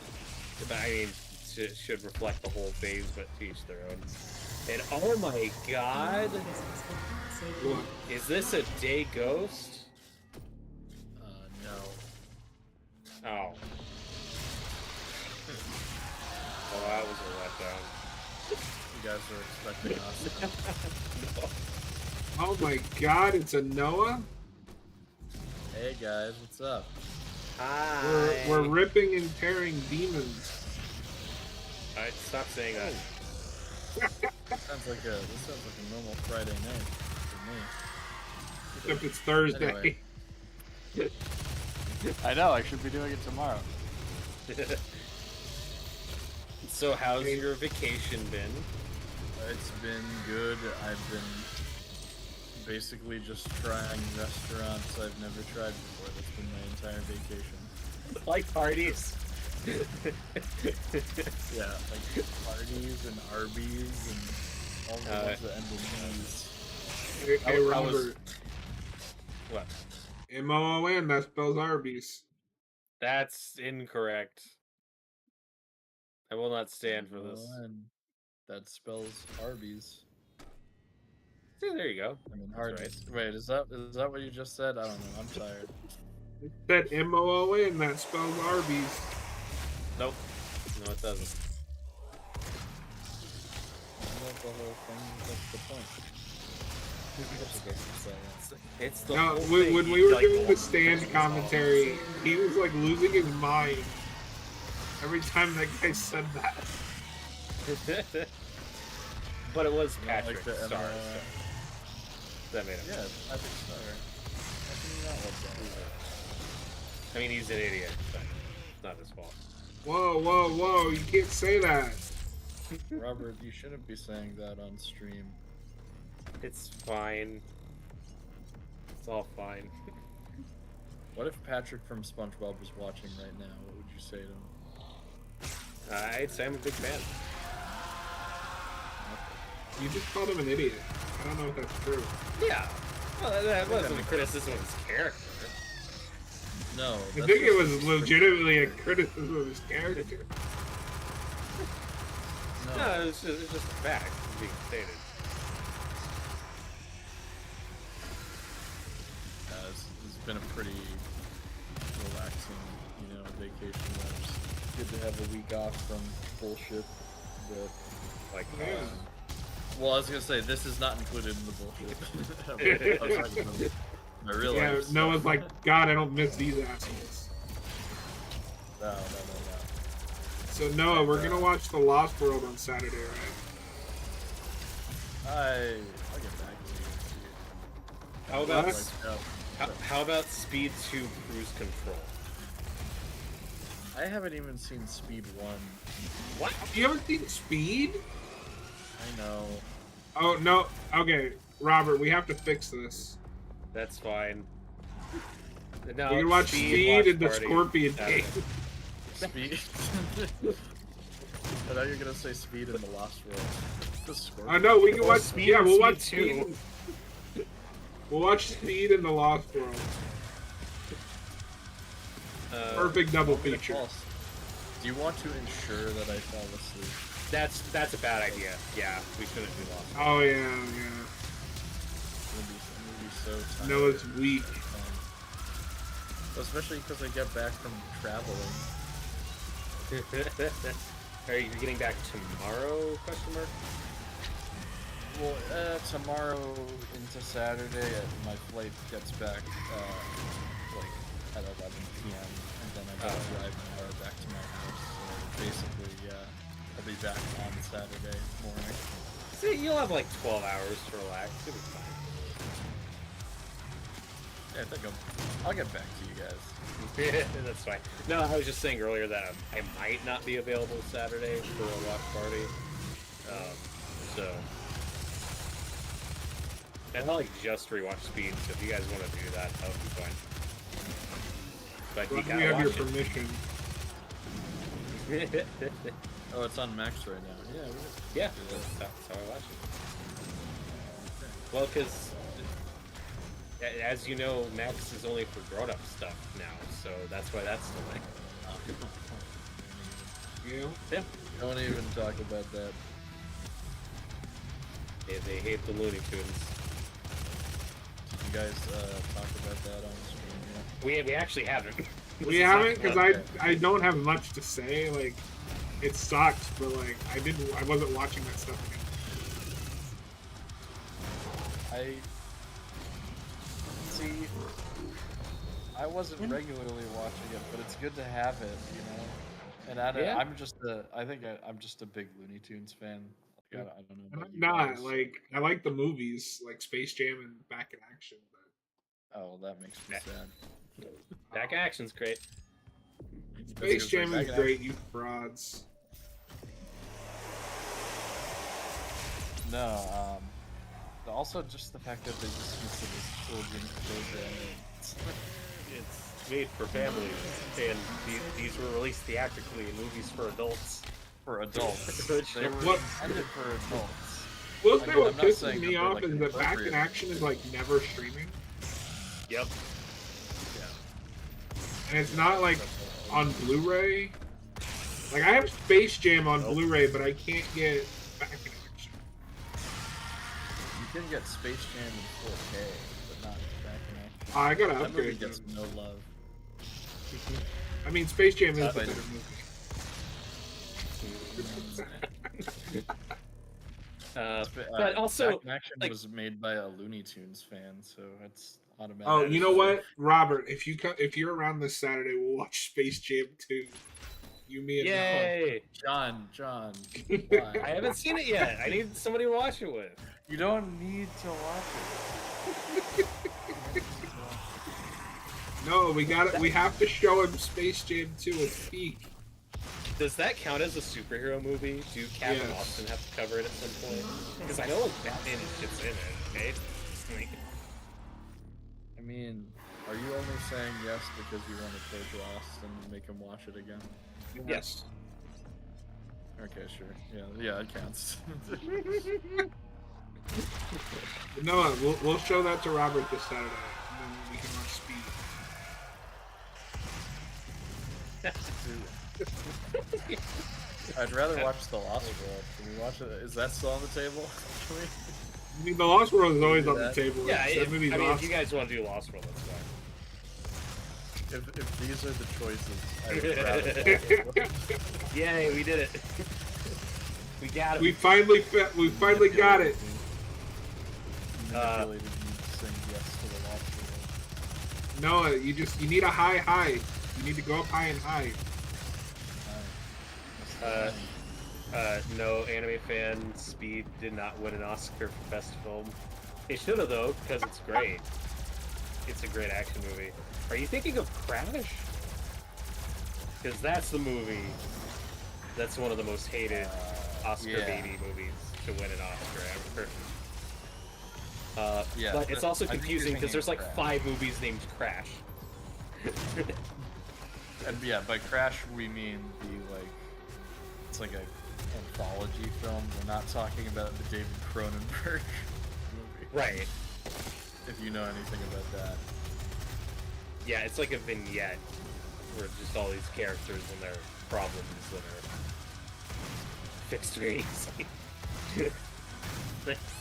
reflect the whole phase, but to each their own. And oh my god, What? is this a day ghost? No. Oh. Well, that was a letdown. You guys were expecting us. Oh my god, it's a Noah? Hey guys, what's up? Hi. We're ripping and tearing demons. Alright, stop saying that. This sounds like a normal Friday night for me. Except it's Thursday. Anyway. I know, I should be doing it tomorrow. So how's your vacation been? It's been good. I've been basically just trying restaurants I've never tried before. That's been my entire vacation. Like parties? Yeah, like parties and Arby's and all the ones that end in E's. Hey, I was- Robert. What? M-O-O-N, that spells Arby's. That's incorrect. I will not stand for this. And that spells Arby's. See, there you go. I mean, That's Hardee's. Wait, is that what you just said? I don't know. I'm tired. It said M-O-O-N, that spells Arby's. Nope. No, it doesn't. That's the whole thing. That's the point. You're supposed to say it. It's the No, whole thing. when we You, were like, doing the want stand to commentary, he was like losing his mind every time that guy said that. resolve. But it was You don't Patrick like the Star. MRI? That made him. Yeah, Patrick Star. How can you not like that? I mean, he's an idiot, but it's not his fault. Whoa, whoa, whoa, you can't say that. Robert, you shouldn't be saying that on stream. It's fine. It's all fine. What if Patrick from SpongeBob was watching right now? What would you say to him? I'd say I'm a big fan. You just called him an idiot. I don't know if that's true. Yeah. Well, that wasn't a criticism of his character. No. I think it was legitimately a criticism of his character. No, it's just a fact being stated. It's been a pretty relaxing, vacation. It's good to have a week off from bullshit. But Like, well, I was gonna say this is not included in the bullshit. I was talking about my real Yeah, life Noah's stuff. like, God, I don't miss these assholes. No. So Noah, we're gonna watch The Lost World on Saturday, right? I'll get back to you. how about What? how about Speed 2 Cruise Control? I haven't even seen Speed 1. What? You haven't seen Speed? I know. Oh no. Okay, Robert, we have to fix this. That's fine. No, We can watch Speed Watch and the Party. Scorpion Saturday. King. Speed. I thought you were gonna say Speed in the Lost World. The Scorpion. I know we can Or watch. Speed Yeah, and we'll Speed watch 2. Speed. We'll watch Speed in the Lost World. Perfect double I'm gonna feature. fall asleep. Do you want to ensure that I fall asleep? That's a bad idea. Yeah, we shouldn't do Lost. Oh yeah, I'm gonna be so yeah. tired. Noah's weak. Especially because I get back from traveling. Are you getting back tomorrow? Question mark. Well, tomorrow into Saturday, my flight gets back like at 11 p.m. and then I gotta drive an hour back to my house. So basically, I'll be back on Saturday morning. See, you'll have like 12 hours to relax. It'll be fine. Yeah, I think I'll get back to you guys. That's fine. No, I was just saying earlier that I might not be available Saturday for a watch party. So. And I like just rewatch Speed, so if you guys want to do that, that would be fine. But you We gotta have your watch permission. it. Oh, it's on Max right now. Yeah. Yeah, that's how I watch it. Well, because as you know, Max is only for grown-up stuff now, so that's why that's delayed. You know? Yeah. Don't even talk about that. They hate the Looney Tunes. Did you guys talk about that on stream yet? We actually haven't. We haven't, because I don't have much to say. Like, it sucks, but like I wasn't watching that stuff again. I wasn't regularly watching it, but it's good to have it, And I think I'm just a big Looney Tunes fan. Like, I don't know And about I'm you not guys. like I like the movies, like Space Jam and Back in Action. But Oh, well, that makes me sad. Back Action's great. Space Jam Back is in great, you frauds. No, also just the fact that they dismiss it as children's programming. It's made for families, and these were released theatrically in movies for adults. For adults. They were What? intended for adults. Well, I say mean, what I'm not pisses saying me that they're, off like, is that Back in inappropriate. Action is like never streaming, Yep. and it's not like on Blu-ray. Like I have Space Jam on Blu-ray, but I can't get Back in Action. You can get Space Jam in 4K, but not Back in Action. Oh, I gotta That movie upgrade gets them. no love. I mean, Space Jam is the But- better movie. But also, Back in Action like- was made by a Looney Tunes fan, so it's automatic. Oh, you know what, Robert? If you're around this Saturday, we'll watch Space Jam 2. You, me, and yay! John, I haven't seen it yet. I need somebody to watch it with. you don't need to watch it. No, we have to show him Space Jam 2 at peak. Does that count as a superhero movie? Do Cap and Yes. Austin have to cover it at some point? Because I know like Batman and shit's in it, okay? Like, I mean, Are you only saying yes because you want to play Lost and make him watch it again? Yes. Okay, sure. Yeah, it counts. No, we'll show that to Robert this Saturday, and then we can watch Speed. I'd rather watch The Lost World. Can we watch it? Is that still on the table? Can we? I mean, The Lost World is always on the table. Yeah, That movie's awesome. if you guys want to do Lost World, that's fine. If these are the choices, I would rather. Yay, we did it. We got it. We finally got it. Manipulated me to sing yes to The Lost World. No, you need a high. You need to go up high and high. No anime fan, Speed did not win an Oscar for Best Film. It should have, though, because it's great. It's a great action movie. Are you thinking of Crash? Because that's the movie. That's one of the most hated Oscar baity movies to win an Oscar ever. But it's also confusing because there's like 5 movies named Crash. And yeah, by Crash we mean it's like a anthology film. We're not talking about the David Cronenberg movie. Right. If you know anything about that. Yeah, it's like a vignette where just all these characters and their problems that are fixed very easily.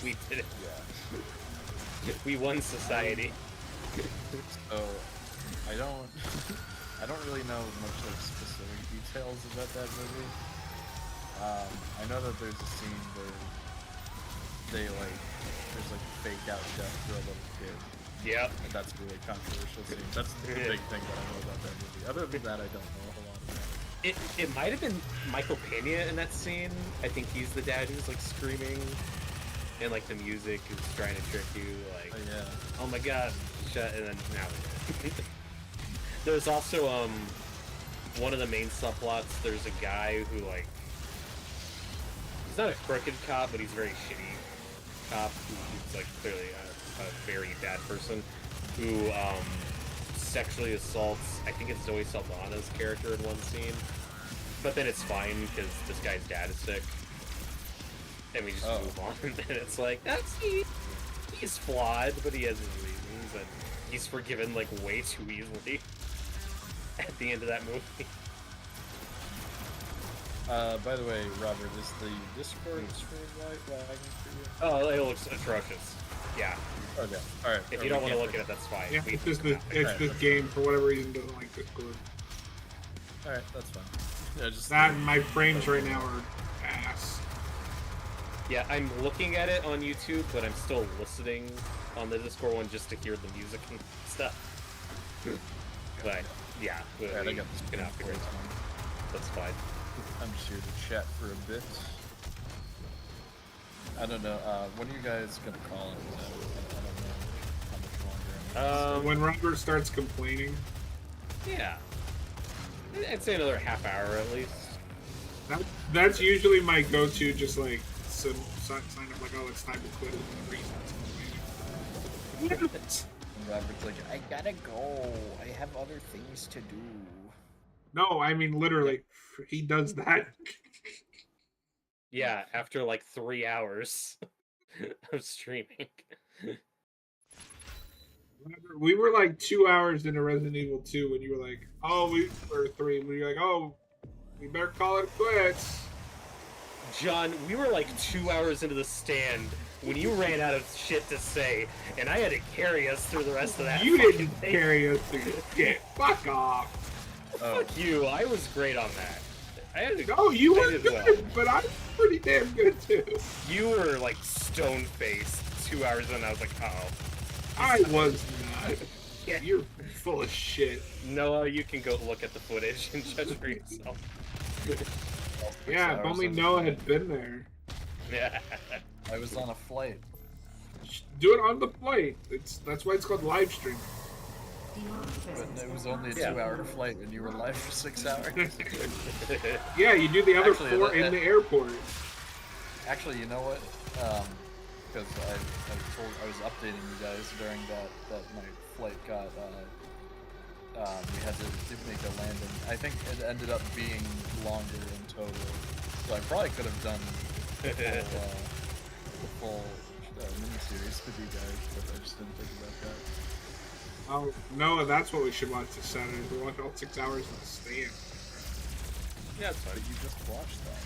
We did it. Yeah. We won society. So I don't really know much like specific details about that movie. I know that there's a scene where there's like a fake out death for a little kid. Yep. And that's a really controversial scene. That's the big thing that I know about that movie. Other than that, I don't know a whole lot about it. It might have been Michael Pena in that scene. I think he's the dad who's like screaming, and like the music is trying to trick you. Like, oh my god, shut! And then now there's also one of the main subplots. There's a guy who he's not a crooked cop, but he's a very shitty cop. He's like clearly a very bad person who sexually assaults, I think it's Zoe Saldana's character in one scene, but then it's fine because this guy's dad is sick, and we just move on. And it's like, he's flawed, but he has his reasons, and he's forgiven like way too easily at the end of that movie. By the way, Robert, is the Discord stream lagging for you? Oh, it looks atrocious. Yeah. Okay. All right. If you don't want to look at it, that's fine. Yeah, it's this game for whatever reason doesn't like Discord. All right, that's fine. Yeah, just that and my frames right now are ass. Yeah, I'm looking at it on YouTube, but I'm still listening on the Discord one just to hear the music and stuff. But yeah, we can have to great time. That's fine. I'm just here to chat for a bit. I don't know. When are you guys gonna call it? I don't know how much longer. When Robert starts complaining. Yeah. I'd say another half hour at least. That's usually my go-to. Just like sign up, like, oh, it's time to quit. And Robert's like, I gotta go. I have other things to do. No, I mean literally, he does that. Yeah, after like 3 hours of streaming. We were like 2 hours into Resident Evil 2 when you were like, or 3, when you were like, oh, we better call it quits. John, we were like 2 hours into the stand when you ran out of shit to say, and I had to carry us through the rest of that. You didn't carry us through shit. Fuck off. Fuck you. I was great on that. No, you were good, but I'm pretty damn good too. You were like stone-faced 2 hours in, I was like, uh-oh. I was not. Yeah, you're full of shit. Noah, you can go look at the footage and judge for yourself. Yeah, if only Noah had been there. Yeah. I was on a flight. Do it on the flight. That's why it's called live stream. But it was only a 2-hour flight and you were live for 6 hours. Yeah, you do the other 4 in the airport. Actually, you know what? because I was updating you guys during that my flight got we had to make a landing. I think it ended up being longer in total, so I probably could have done the full miniseries with you guys, but I just didn't think about that. Oh, no, that's what we should watch this Saturday. We watch all 6 hours in the stand. Yeah, it's fine. But you just watched that.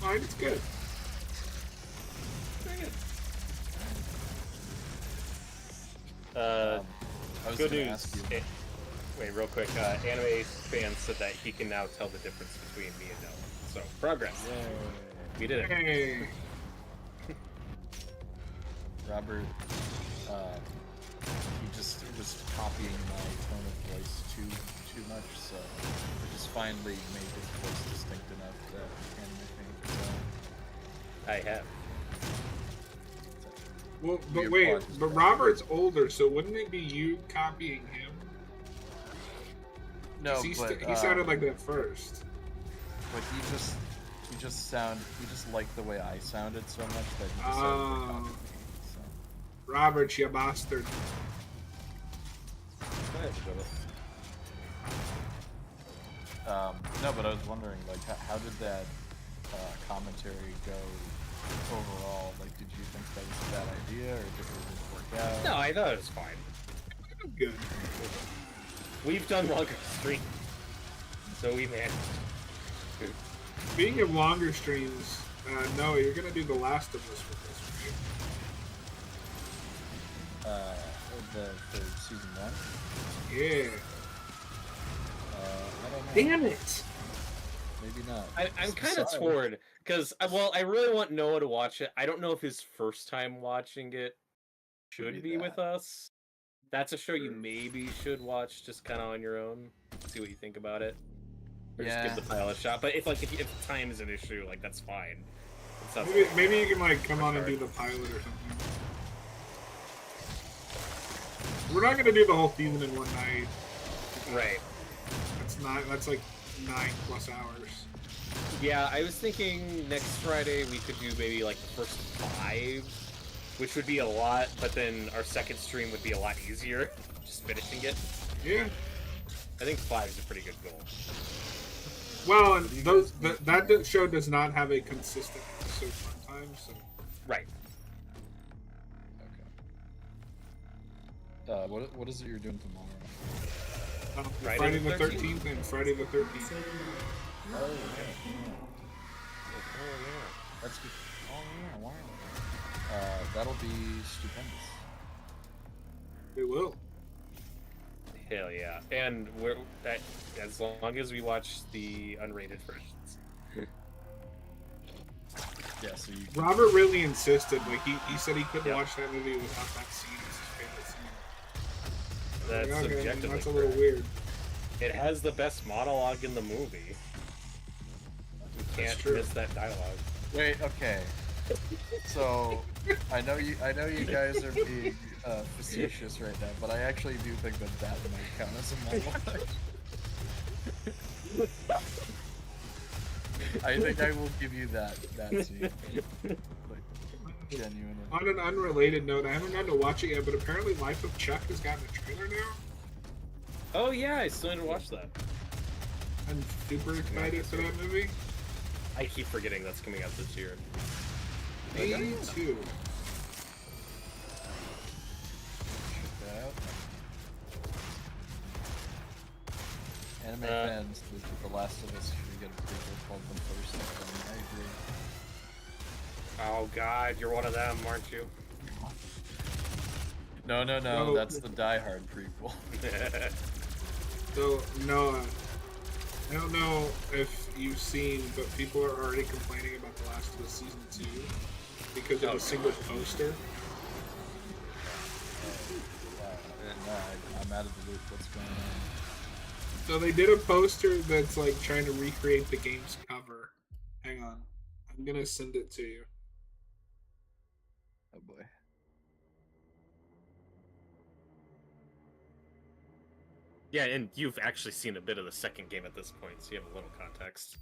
Fine, it's good. I was Good gonna news. ask you. Wait, real quick. Anime fan said that he can now tell the difference between me and Noah. So, progress. We did it. Hey. Robert, he just was copying my tone of voice too much, so I just finally made his voice distinct enough that anime fan could tell. I have. Well, We but wait, applaud. but Robert's older, so wouldn't it be you copying him? No, 'Cause but he sounded like that first. But he just liked the way I sounded so much that he decided to copy me. Robert, you bastard. No, but I was wondering, like, how did that commentary go overall? Like, did you think that was a bad idea, or did it just work out? No, I thought it was fine. Good. We've done longer streams, so we managed. Speaking of longer streams, Noah, you're gonna do The Last of Us with us, For season 1? right? Yeah. I don't know. Damn it! Maybe not. I'm kind of Sorry. torn because, well, I really want Noah to watch it. I don't know if his first time watching it should Maybe be with that. us. That's a show you maybe should watch just kind of on your own. See what you think about it. Or just give Yeah. the pilot a shot. But if time is an issue, like that's fine. It sounds Maybe you can like come on and do the pilot or something. We're not gonna do the whole season in one night. right. That's like 9+ hours. Yeah, I was thinking next Friday we could do maybe like the first 5, which would be a lot, but then our second stream would be a lot easier, just finishing it. Yeah. I think 5 is a pretty good goal. Well, and that show does not have a consistent episode runtime, so Right. Okay. What is it you're doing tomorrow? Friday the 13th and Friday the 13th. Oh, okay. That's good. Oh yeah, wow. That'll be stupendous. We will. Hell yeah. And as long as we watch the unrated versions. Yeah, so you Robert really insisted. Like he said he couldn't Yep. watch that movie without that scene as his favorite scene. That's Like, okay, subjectively that's a little correct. weird. It has the best monologue in the movie. You can't true. miss that dialogue. Wait, okay. So I know you guys are being facetious right now, but I actually do think that might count as a monologue. I think I will give you that scene. Like, genuinely. On an unrelated note, I haven't gotten to watch it yet, but apparently Life of Chuck has gotten a trailer now. Oh yeah, I still need to watch that. I'm super excited for that movie. I keep forgetting that's coming out this year. Me too. Check that out. Anime fans, The Last of Us should get a prequel called The First Season. I agree. Oh god, you're one of them, aren't you? No, No. that's the Die Hard prequel. So Noah, I don't know if you've seen, but people are already complaining about The Last of Us Season 2 because of a single poster. No, I'm out of the loop. What's going on? So they did a poster that's like trying to recreate the game's cover. Hang on, I'm gonna send it to you. Oh boy. Yeah, and you've actually seen a bit of the second game at this point, so you have a little context.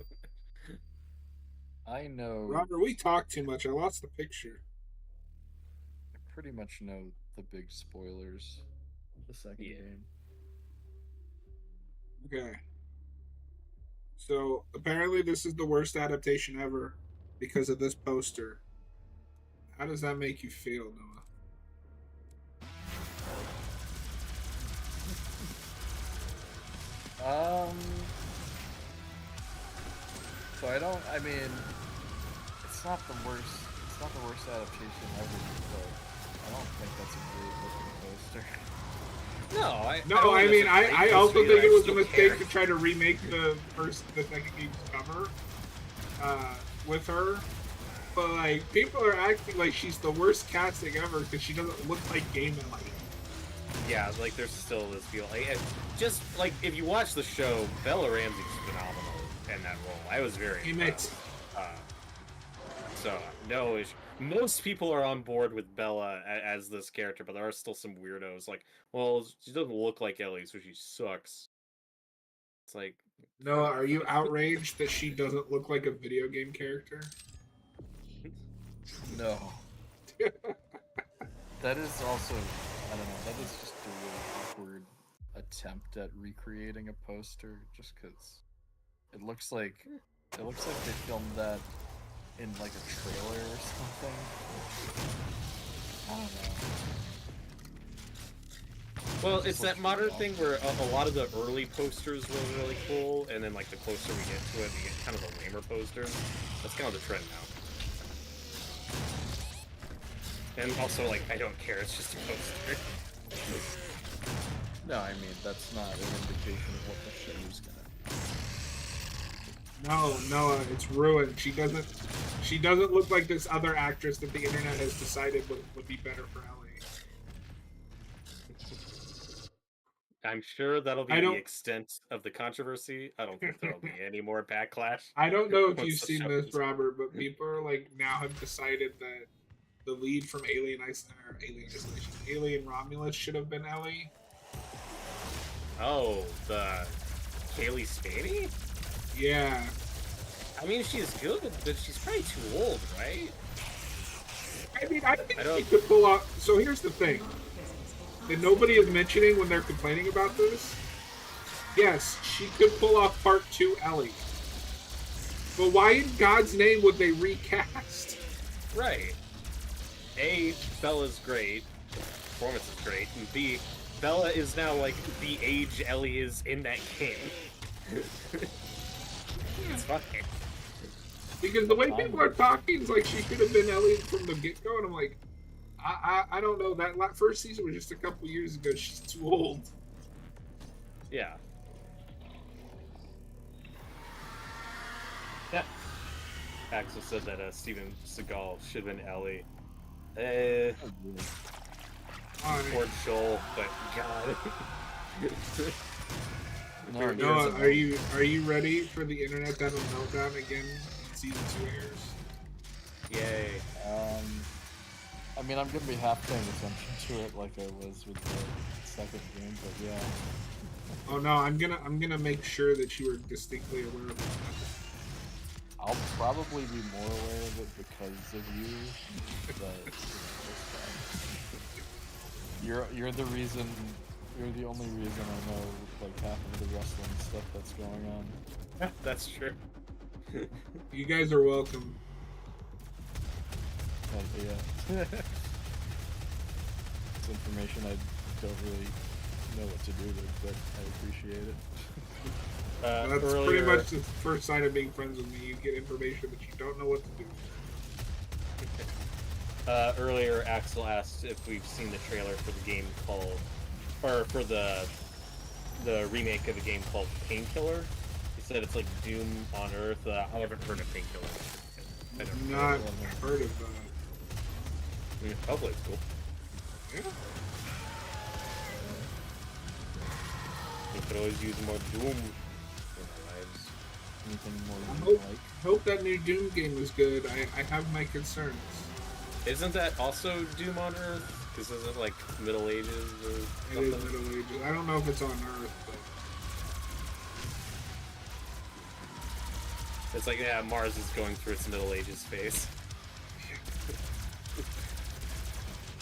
I know. Robert, we talked too much. I lost the picture. pretty much know the big spoilers. The second Yeah. game. Okay. So apparently this is the worst adaptation ever because of this poster. How does that make you feel, Noah? So I mean, it's not the worst. It's not the worst adaptation ever, but I don't think that's a great looking poster. No, I mean, I also think it was a mistake to try to remake the second game's cover with her. But, like, people are acting like she's the worst casting ever because she doesn't look like Game Ellie. Yeah, like there's still this feel. Like, just like if you watch the show, Bella Ramsey's phenomenal in that role. I was very impressed. So no issue. Most people are on board with Bella as this character, but there are still some weirdos. Like, well, she doesn't look like Ellie, so she sucks. It's like, Noah, are you outraged that she doesn't look like a video game character? No. That is also, I don't know, that is just a really awkward attempt at recreating a poster, just because it looks like they filmed that in like a trailer or something. I don't know. well, it's that modern thing where a lot of the early posters were really cool, and then like the closer we get to it, we get kind of the lamer posters. That's kind of the trend now. And also, like, I don't care, it's just a poster. No, I mean, that's not an indication of what the show is gonna be. No, Noah, it's ruined. She doesn't look like this other actress that the internet has decided would be better for Ellie. I'm sure that'll be the extent of the controversy. I don't think there'll be any more backlash. I don't know if once you've the seen show this, is- Robert, but people are like now have decided that the lead from Alien Romulus should have been Ellie. Oh, the Kaylee Spaney? Yeah. I mean, she's good, but she's probably too old, right? I mean, I think I she don't- could pull off. So here's the thing that nobody is mentioning when they're complaining about this. Yes, she could pull off Part 2 Ellie. But why in God's name would they recast? Right. A, Bella's great. The performance is great. And B, Bella is now, like, the age Ellie is in that game. It's fine. Because the way people are talking is like she could have been Ellie from the get-go, and I'm like, I don't know. That first season was just a couple years ago. She's too old. Yeah. Yeah. Axel said that Steven Seagal should have been Ellie. Poor Joel, but God. No, Noah, are you ready for the internet to have a meltdown again when season 2 airs? Yay. I mean, I'm gonna be half paying attention to it like I was with the second game, but yeah. Oh no, I'm gonna make sure that you are distinctly aware of it. I'll probably be more aware of it because of you, but you're the reason. You're the only reason I know like half of the wrestling stuff that's going on. That's true. You guys are welcome. Yeah. It's information I don't really know what to do with, but I appreciate it. That's earlier, pretty much the first sign of being friends with me. You get information that you don't know what to do. Earlier, Axel asked if we've seen the trailer for the game called, or for the remake of a game called Painkiller. He said it's like Doom on Earth. I haven't heard of Painkiller. I don't know. Not heard of that. Hopefully it's cool. Yeah. We could always use more Doom in our lives. Anything more I you hope, like? hope that new Doom game is good. I have my concerns. Isn't that also Doom on Earth? Because is it like Middle Ages or It something? is Middle Ages. I don't know if it's on Earth, but It's like, yeah, Mars is going through its Middle Ages phase.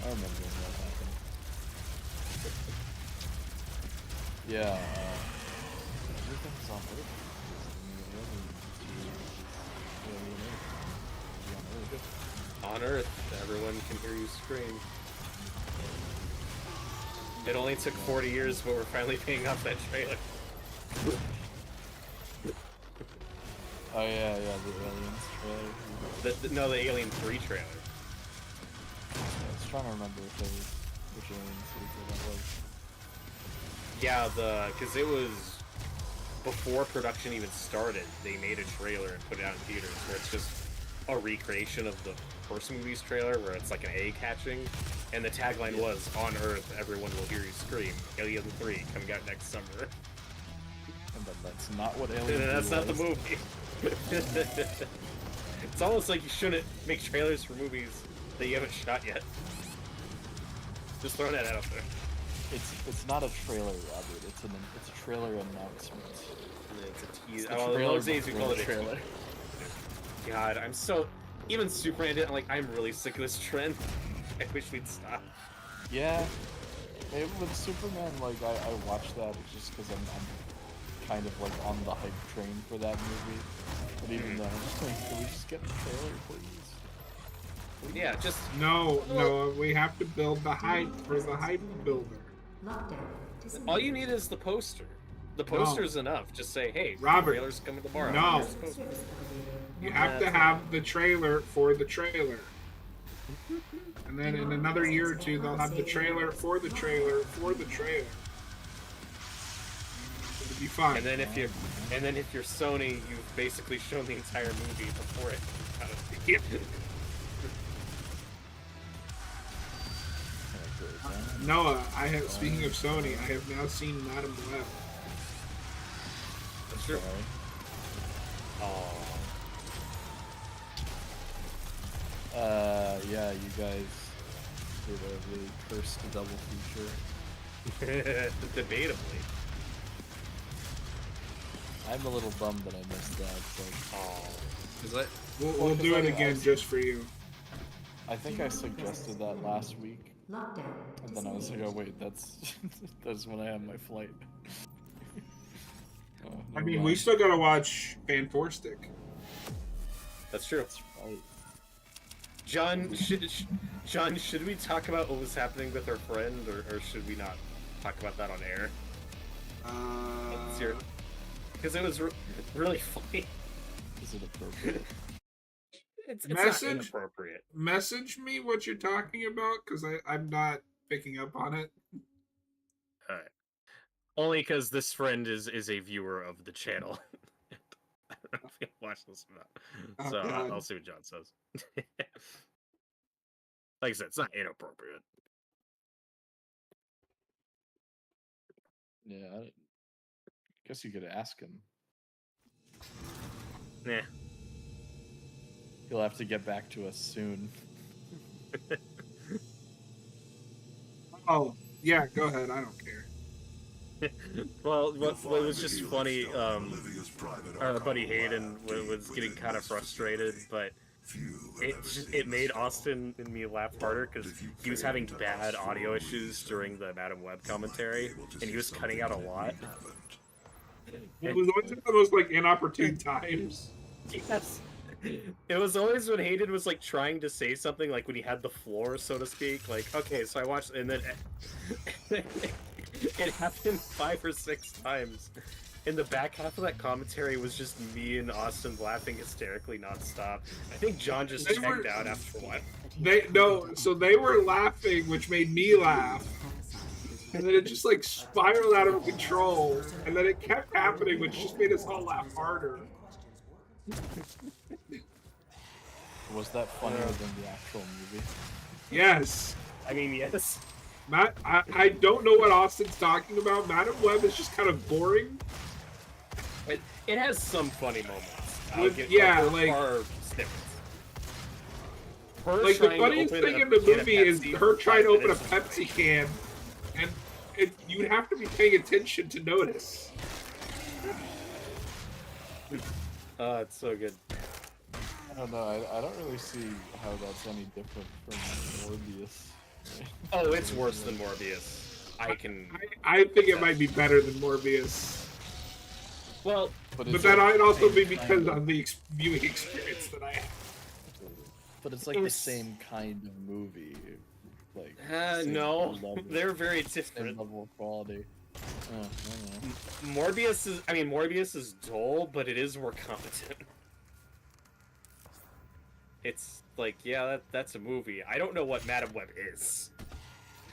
I remember when that happened. Yeah, everything's on Earth. On Earth, everyone can hear you scream. It only took 40 years, but we're finally paying off that trailer. Oh yeah, the Aliens trailer. No, the Alien 3 trailer. I was trying to remember which Alien sequel that was. Yeah, because it was before production even started. They made a trailer and put it out in theaters, where it's just a recreation of the first movie's trailer, where it's like an egg hatching, and the tagline was, "On Earth, everyone will hear you scream." Alien 3 coming out next summer. And then that's not what Alien 3 That's not the was. movie. It's almost like you shouldn't make trailers for movies that you haven't shot yet. Just throwing that out there. It's not a trailer, Robert. It's a trailer announcement. It's a teaser. The Oh, trailer those days we before call the it a trailer. God, I'm so... Even Superman didn't, like, I'm really sick of this trend. I wish we'd stop. Yeah. With Superman, like, I watched that just because I'm kind of, like, on the hype train for that movie. But even then, I'm just like, can we just get the trailer, please? Yeah, just... No, we have to build the hype for the hype builder. Lockdown. All you need is the poster. The poster's enough. Just say, hey, Robert, trailer's coming tomorrow. no. Here's the poster. You have to have the trailer for the trailer. And then in another year or two, they'll have the trailer for the trailer for the trailer. It'll be fine. And then if you're Sony, you've basically shown the entire movie before it. Yep. Noah, speaking of Sony, I have now seen Madam Web. That's true. Oh. Yeah, you guys did a really cursed double feature. Debatably. I'm a little bummed that I missed that, but... Is it? We'll do it again just for you. I think I suggested that last week, Lockdown. and then I was like, oh wait, that's when I have my flight. Oh, I never mean, we mind. still gotta watch Fan 4 Stick. That's true. That's right. John, should we talk about what was happening with our friend, or should we not talk about that on air? Because it was really funny. Is it appropriate? It's Message? not inappropriate. Message me what you're talking about, because I'm not picking up on it. Alright. Only because this friend is a viewer of the channel. I don't know if you'll watch this or not. So God. I'll see what John says. Like I said, it's not inappropriate. Yeah, I guess you could ask him. Nah. He'll have to get back to us soon. Oh, yeah, go ahead. I don't care. Well, what was just funny, our buddy Hayden was getting kind of frustrated, but it made Austin and me laugh harder because he was having bad audio issues during the Madam Web commentary, and he was cutting out a lot. It was always at the most like inopportune times. Yes. It was always when Hayden was like trying to say something, like when he had the floor, so to speak. Like, okay, so I watched, and then it happened 5 or 6 times. And the back half of that commentary was just me and Austin laughing hysterically nonstop. I think John just checked out after a while. So they were laughing, which made me laugh. And then it just like spiraled out of control. And then it kept happening, which just made us all laugh harder. Was that funnier than the actual movie? Yes. I mean, yes. Matt, I don't know what Austin's talking about. Madam Web is just kind of boring. It has some funny moments. Like snippets. Like the funniest thing in the movie is her trying to open a Pepsi can, and you'd have to be paying attention to notice. It's so good. I don't know. I don't really see how that's any different from Morbius. Oh, it's worse than Morbius. I can. I think it might be better than Morbius. Well, But it's that like might the also same be kind because of- of the viewing experience that I have. But it's like the same kind of movie. Like same no, level- they're very same different. level of quality. I don't know. Morbius is dull, but it is more competent. It's like, yeah, that's a movie. I don't know what Madam Web is.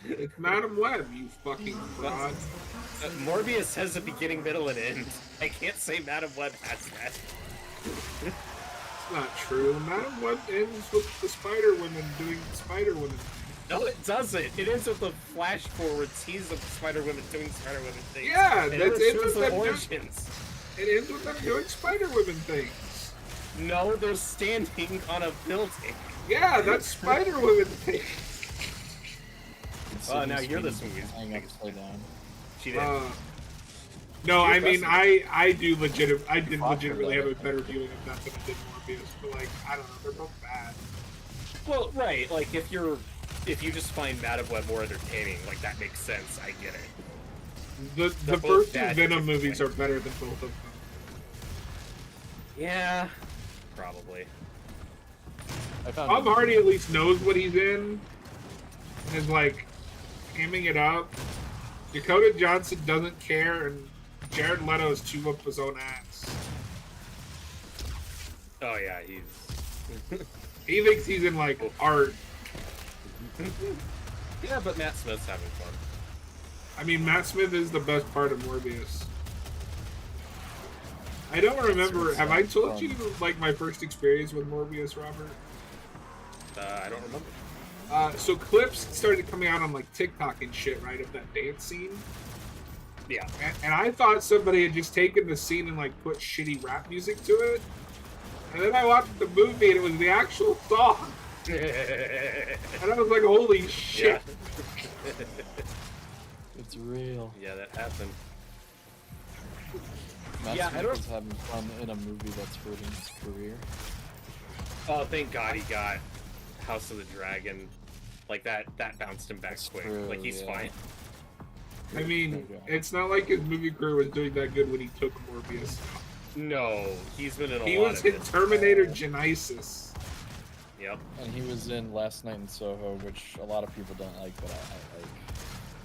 It's Madam Web, you fucking fraud. Morbius has a beginning, middle, and end. I can't say Madam Web has that. It's not true. Madam Web ends with the Spider Woman doing Spider Woman. No, it doesn't. It ends with a flash forward tease of Spider Woman doing Spider Woman things. Yeah, It that's never it. shows With their them origins. it ends with them doing Spider Woman things. No, they're standing on a building. Yeah, that's Spider Woman things. Oh, now you're this movie's hang biggest upside down. She did. No, I mean impressive. I did legitimately have a about it. better viewing of that than I did Morbius, but like I don't know, they're both bad. Well, right. Like if you just find Madam Web more entertaining, like that makes sense. I get it. The They're both first two bad Venom different movies are ways. better than both of them. Yeah, probably. I found Tom it- Hardy at least knows what he's in and is like hamming it up. Dakota Johnson doesn't care, and Jared Leto is chew up his own ass. Oh yeah, he's. He thinks he's in like art. Yeah, but Matt Smith's having fun. I mean, Matt Smith is the best part of Morbius. I don't remember. Have I told you like my first experience with Morbius, Robert? I don't remember. So clips started coming out on like TikTok and shit, right, of that dance scene. Yeah. And I thought somebody had just taken the scene and like put shitty rap music to it. And then I watched the movie and it was the actual song. And I was like, holy shit. It's real. Yeah, that happened. Matt Yeah, I Smith don't- is having fun in a movie that's hurting his career. Oh, thank God he got House of the Dragon. Like that bounced him back That's quick. true, Like he's yeah. fine. I mean, Okay. it's not like his movie career was doing that good when he took Morbius. No, he's been in a He lot was of in it. Terminator Genisys. Yep. And he was in Last Night in Soho, which a lot of people don't like, but I like.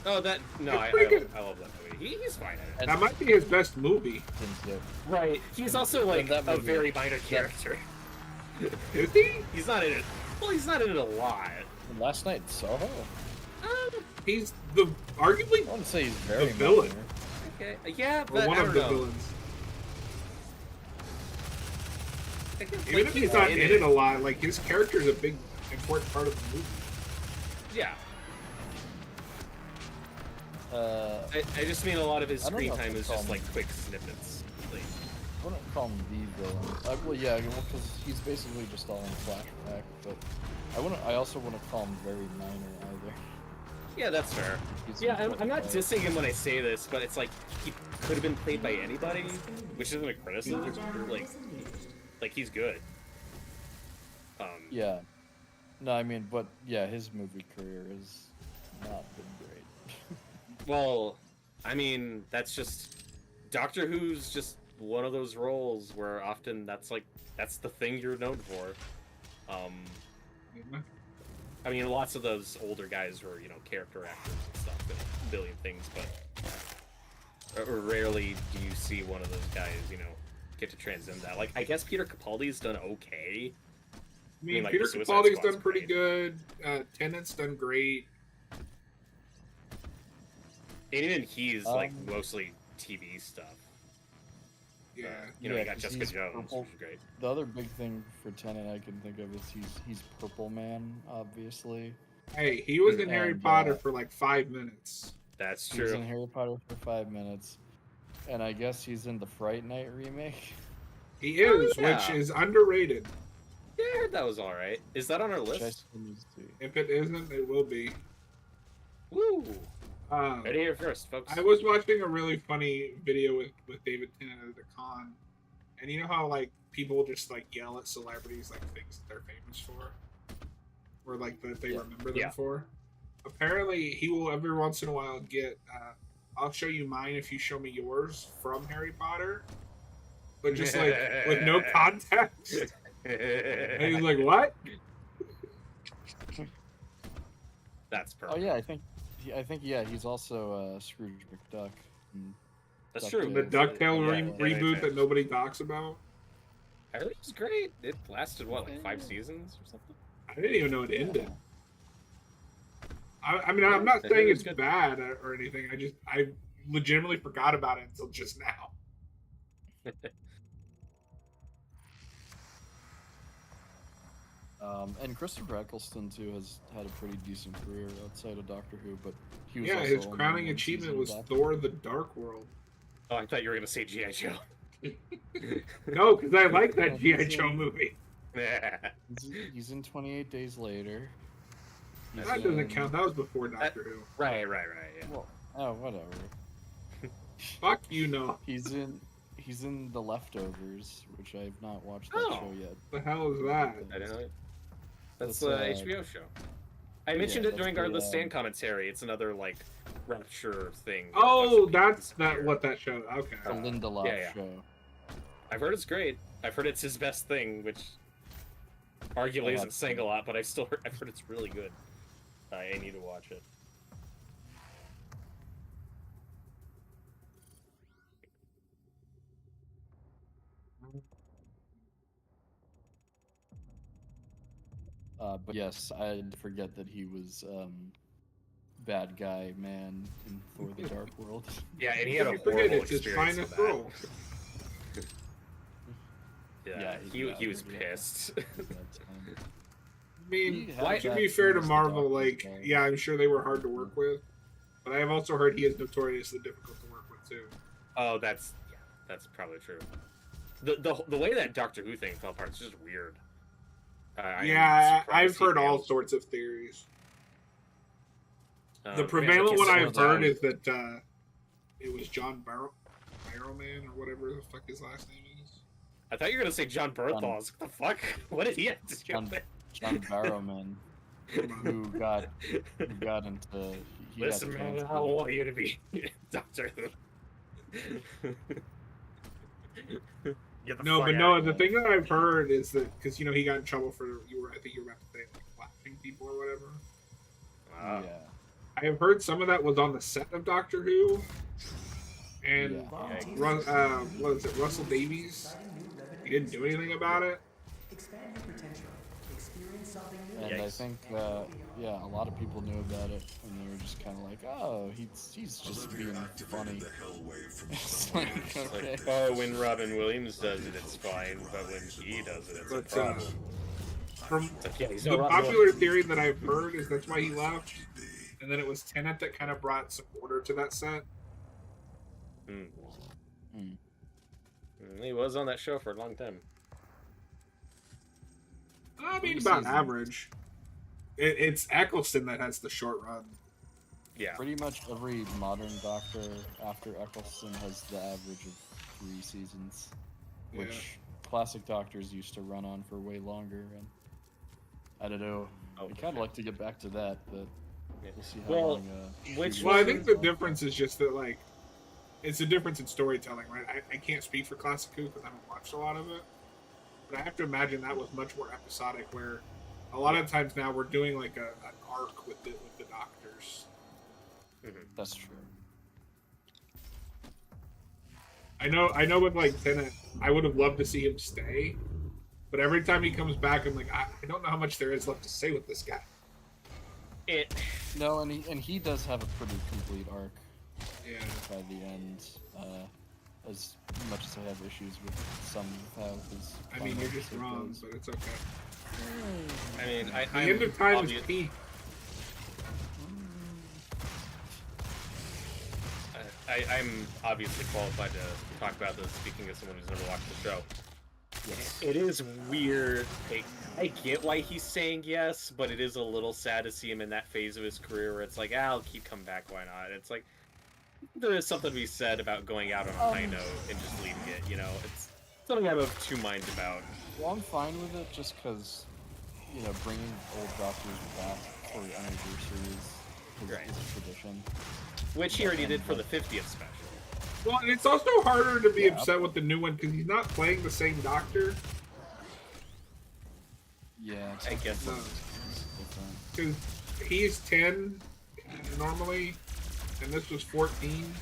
Oh, that no, It's I pretty good. love that movie. He's fine in it. And That might be his best movie. things that- Right. He's also like that a movie- very minor character. Is he? He's not in it. Well, he's not in it a lot. Last Night in Soho? He's the arguably I wouldn't say he's very The villain. minor. Okay. Yeah, or but one I of don't the know. villains. Like, Even if he's not in it a lot, like his character is a big important part of the movie. Yeah. I just mean a lot of his I don't screen know if time I'd is call just him- like quick snippets. Like, I wouldn't call him the villain. Well, yeah, because he's basically just all in flashback, but I also wouldn't call him very minor either. yeah, that's fair. He's Yeah, I'm important not part. dissing him when I say this, but it's like he could have been played by anybody, which isn't a criticism. Like he's good. Yeah. No, I mean, but yeah, his movie career has not been great. Well, I mean, that's just Doctor Who's just one of those roles where often that's the thing you're known for. I mean, lots of those older guys were, character actors and stuff in a billion things, but rarely do you see one of those guys, get to transcend that. Like, I guess Peter Capaldi's done okay. I mean, like, Peter the Suicide Capaldi's Squad's done pretty great. good. Tennant's done great. And even he's, like, Um, mostly TV stuff. Yeah. You Yeah, got 'cause Jessica he's Jones, purple. which is great. The other big thing for Tennant I can think of is he's Purple Man, obviously. Hey, he was in Harry And, Potter for like 5 minutes. That's He was true. in Harry Potter for 5 minutes. And I guess he's in the Fright Night remake. He is, yeah. which is underrated. Yeah, I heard that was alright. Is that on our Which I list? still need to see. If it isn't, it will be. Woo! Um, Ready here first, folks. I was watching a really funny video with David Tennant at the con, and you know how like people just like yell at celebrities like things that they're famous for, or like that they Yeah. remember them Yeah. for. apparently he will every once in a while get. I'll show you mine if you show me yours from Harry Potter, but just like with no context. And he's like, "What?" That's Oh perfect. yeah, I think yeah, he's also Scrooge McDuck. in That's DuckTales. true. The DuckTales Yeah, reboot yeah. that nobody talks about. I heard it was great. It lasted what, like 5 seasons or something? I didn't even know it ended. I mean, Yeah, I'm not I heard saying it was it's good. bad or anything. I legitimately forgot about it until just now. And Christopher Eccleston too has had a pretty decent career outside of Doctor Who, but he was Yeah, also his only crowning in one achievement season of was Doctor Thor: The Dark World. Oh, I thought you were gonna say G.I. Joe. No, because I like Yeah, that GI he's Joe in- movie. He's in 28 Days Later. He's That doesn't in- count. That was before Doctor Who. right, yeah. Well, oh, whatever. Fuck you, no. He's in The Leftovers, which I've not watched that Oh. show yet. The hell is that? I didn't know. That's That's, the uh, HBO show. I mentioned yeah, it during that's our the, The Stand commentary. It's another like Rapture thing. where a Oh, bunch of that's people that. disappear. What that show? Okay. The Lindelof yeah. show. I've heard it's great. I've heard it's his best thing, which arguably isn't saying a lot, but I've heard it's really good. I need to watch it. But yes, I forget that he was bad guy man in Thor: The Dark World. Yeah, and he had a You forget horrible it's his experience finest with that. role. Yeah, he was pissed. At that time. I mean, He had to that be fair to series, The Marvel, Doctor like, Strange. yeah, I'm sure they were hard to work with, but I have also heard he is notoriously difficult to work with too. Oh, that's probably true. The way that Doctor Who thing fell apart is just weird. I'm Yeah, surprised I've he heard all failed. sorts of theories. The Man, prevalent look, one it's I've so heard down. is that it was John Barrowman or whatever the fuck his last name is. I thought you were gonna say John Bernthal. I was like, what the fuck? What did he have to do with it? John Barrowman, who got into. He got Listen, man, I transferred. don't want you to be Doctor Who. Get the No, fuck but out no, of the here. thing that I've heard is that because he got in trouble for I think you were about to say like flashing people or whatever. Wow. Yeah. I have heard some of that was on the set of Doctor Who, and Yeah. what is it, Russell Davies? He didn't do anything about it. Expand your potential. Experience something new. And I Yikes. think, yeah, a lot of people knew about it, and they were just kind of like, "Oh, he's just being funny." The hell wave from It's like, It's okay. like, oh, when Robin Williams does it, it's fine, but when he does it, it's a But problem. from It's like, yeah, he's the no Robin popular Williams. theory that I've heard is that's why he left, and then it was Tenet that kind of brought some order to that set. Hmm. Hmm. He was on that show for a long time. I mean, 3 about seasons. average. It's Eccleston that has the short run. Yeah. Pretty much every modern Doctor after Eccleston has the average of 3 seasons, Yeah. which classic Doctors used to run on for way longer. And I don't know. Oh, I'd kind of like to get back to that, but Yeah. we'll see how Well, long. which she Well, I was think on. the difference is just that, like, it's a difference in storytelling, right? I can't speak for Classic Who because I haven't watched a lot of it, but I have to imagine that was much more episodic. Where a lot of times now we're doing like an arc with the Doctors. That's true. I know with like Tenet, I would have loved to see him stay, but every time he comes back, I'm like, I don't know how much there is left to say with this guy. It. No, and he does have a pretty complete arc Yeah. by the end. As much as I have issues with some of how his. I mean, final you're just episode wrong, goes. but it's okay. I mean, The end of time is peak. I'm obviously qualified to talk about this, speaking as someone who's never watched the show. Yes. It is weird. I get why he's saying yes, but it is a little sad to see him in that phase of his career where it's like, I'll keep coming back, why not? It's like, there is something to be said about going out on a high note and just leaving it, you know? It's something I'm of two minds about. Well, I'm fine with it just because, bringing old Doctors back for anniversaries because Right. it's a tradition. Which he already did for the 50th special. Well, and it's also harder to be Yeah. upset with the new one because he's not playing the same Doctor. Yeah, it's I guess so. it's different. Because he's 10 normally, and this was 14.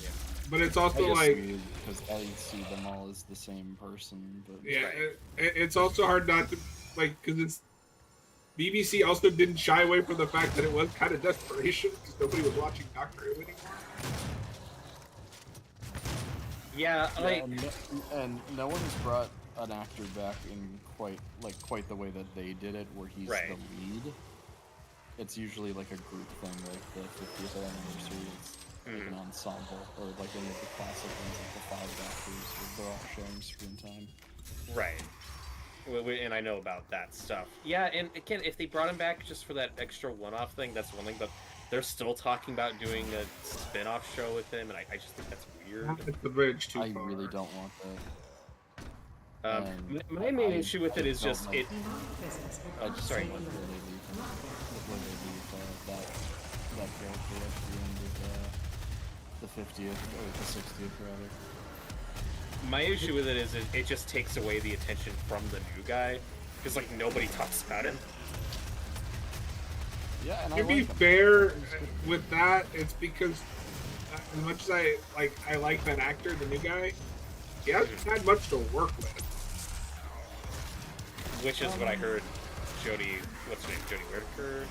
Yeah. But it's also It's like, weird because I see them all as the same person, but yeah, Right. it's also hard not to, like, because it's. BBC also didn't shy away from the fact that it was kind of desperation because nobody was watching Doctor Who anymore. Yeah, Yeah, like, and no one's brought an actor back in quite the way that they did it, where he's Right. the lead. It's usually like a group thing, like the 50th anniversary. It's like an ensemble, or like any of the classic ones, like the 5 Doctors, where they're all sharing screen time. right. And I know about that stuff. Yeah, and again, if they brought him back just for that extra one-off thing, that's one thing, but they're still talking about doing a spin-off show with him, and I just think that's weird. It's the bridge too I far. really don't want that. My main I- issue with it I is don't just like- it. I just Sorry. don't like where they leave that character at the end of the 50th or the 60th rather. My issue with it is it just takes away the attention from the new guy, because like nobody talks about him. Yeah, and I To be like him. fair with that, it's because as much as I like that actor, the new guy, he hasn't had much to work with. Which is what I heard. Jodie, what's her name? Jodie Whittaker.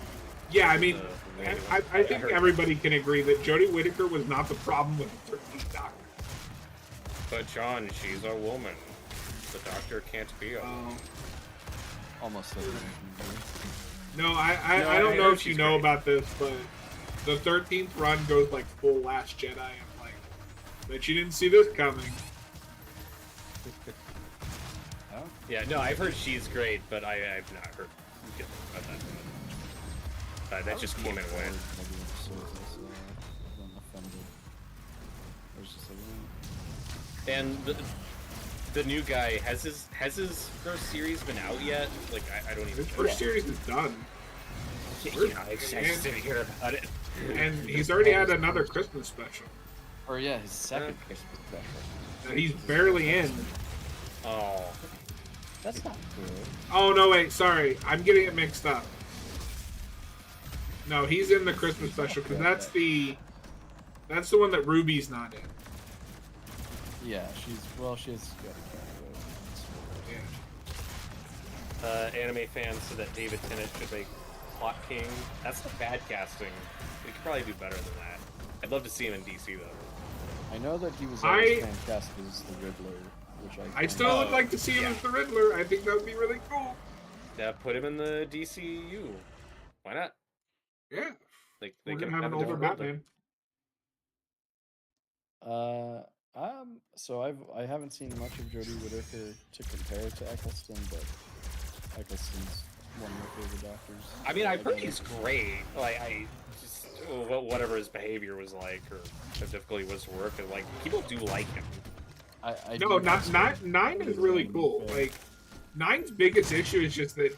Yeah, I mean, The lady I one. think heard everybody can agree that Jodie Whittaker was not the problem with the 13th Doctor. But John, she's a woman. The Doctor can't be a woman. Almost everyone can agree. No, I No, don't I know heard if you she's know great. about this, but the 13th run goes like full Last Jedi. I'm like, bet you didn't see this coming. Oh, Yeah, no, I've heard she's great, but I've not heard good about that. That just came and went. Maybe episodes I saw, then offended. I was just like, And the new guy has his first series been out yet? Like I don't even His know. first series is done, Yeah, I just didn't hear about it. and he's already had another Christmas special or yeah, his second Christmas special. that he's barely in. Oh, That's not good. Oh no, wait, sorry, I'm getting it mixed up. No, he's in the Christmas special because that's the one that Ruby's not in. Yeah, she has got a Yeah. anime fans said that David Tennant should make Plot King. That's not bad casting. We could probably do better than that. I'd love to see him in DC though. I know that he was I- always fantastic as the Riddler, which I I still would like to see him yeah. as the Riddler. I think that would be really cool. Yeah, put him in the DCU. Why not? Yeah, Like they we're can gonna have an a older different Batman. So I haven't seen much of Jodie Whittaker to compare to Eccleston, but Eccleston's one of my favorite doctors. I mean, I've heard he's great. Like, I just whatever his behavior was like, or how difficult he was to work, and like people do like him. I No, do not respect nine is his really own cool. fair. Like Nine's biggest issue is just that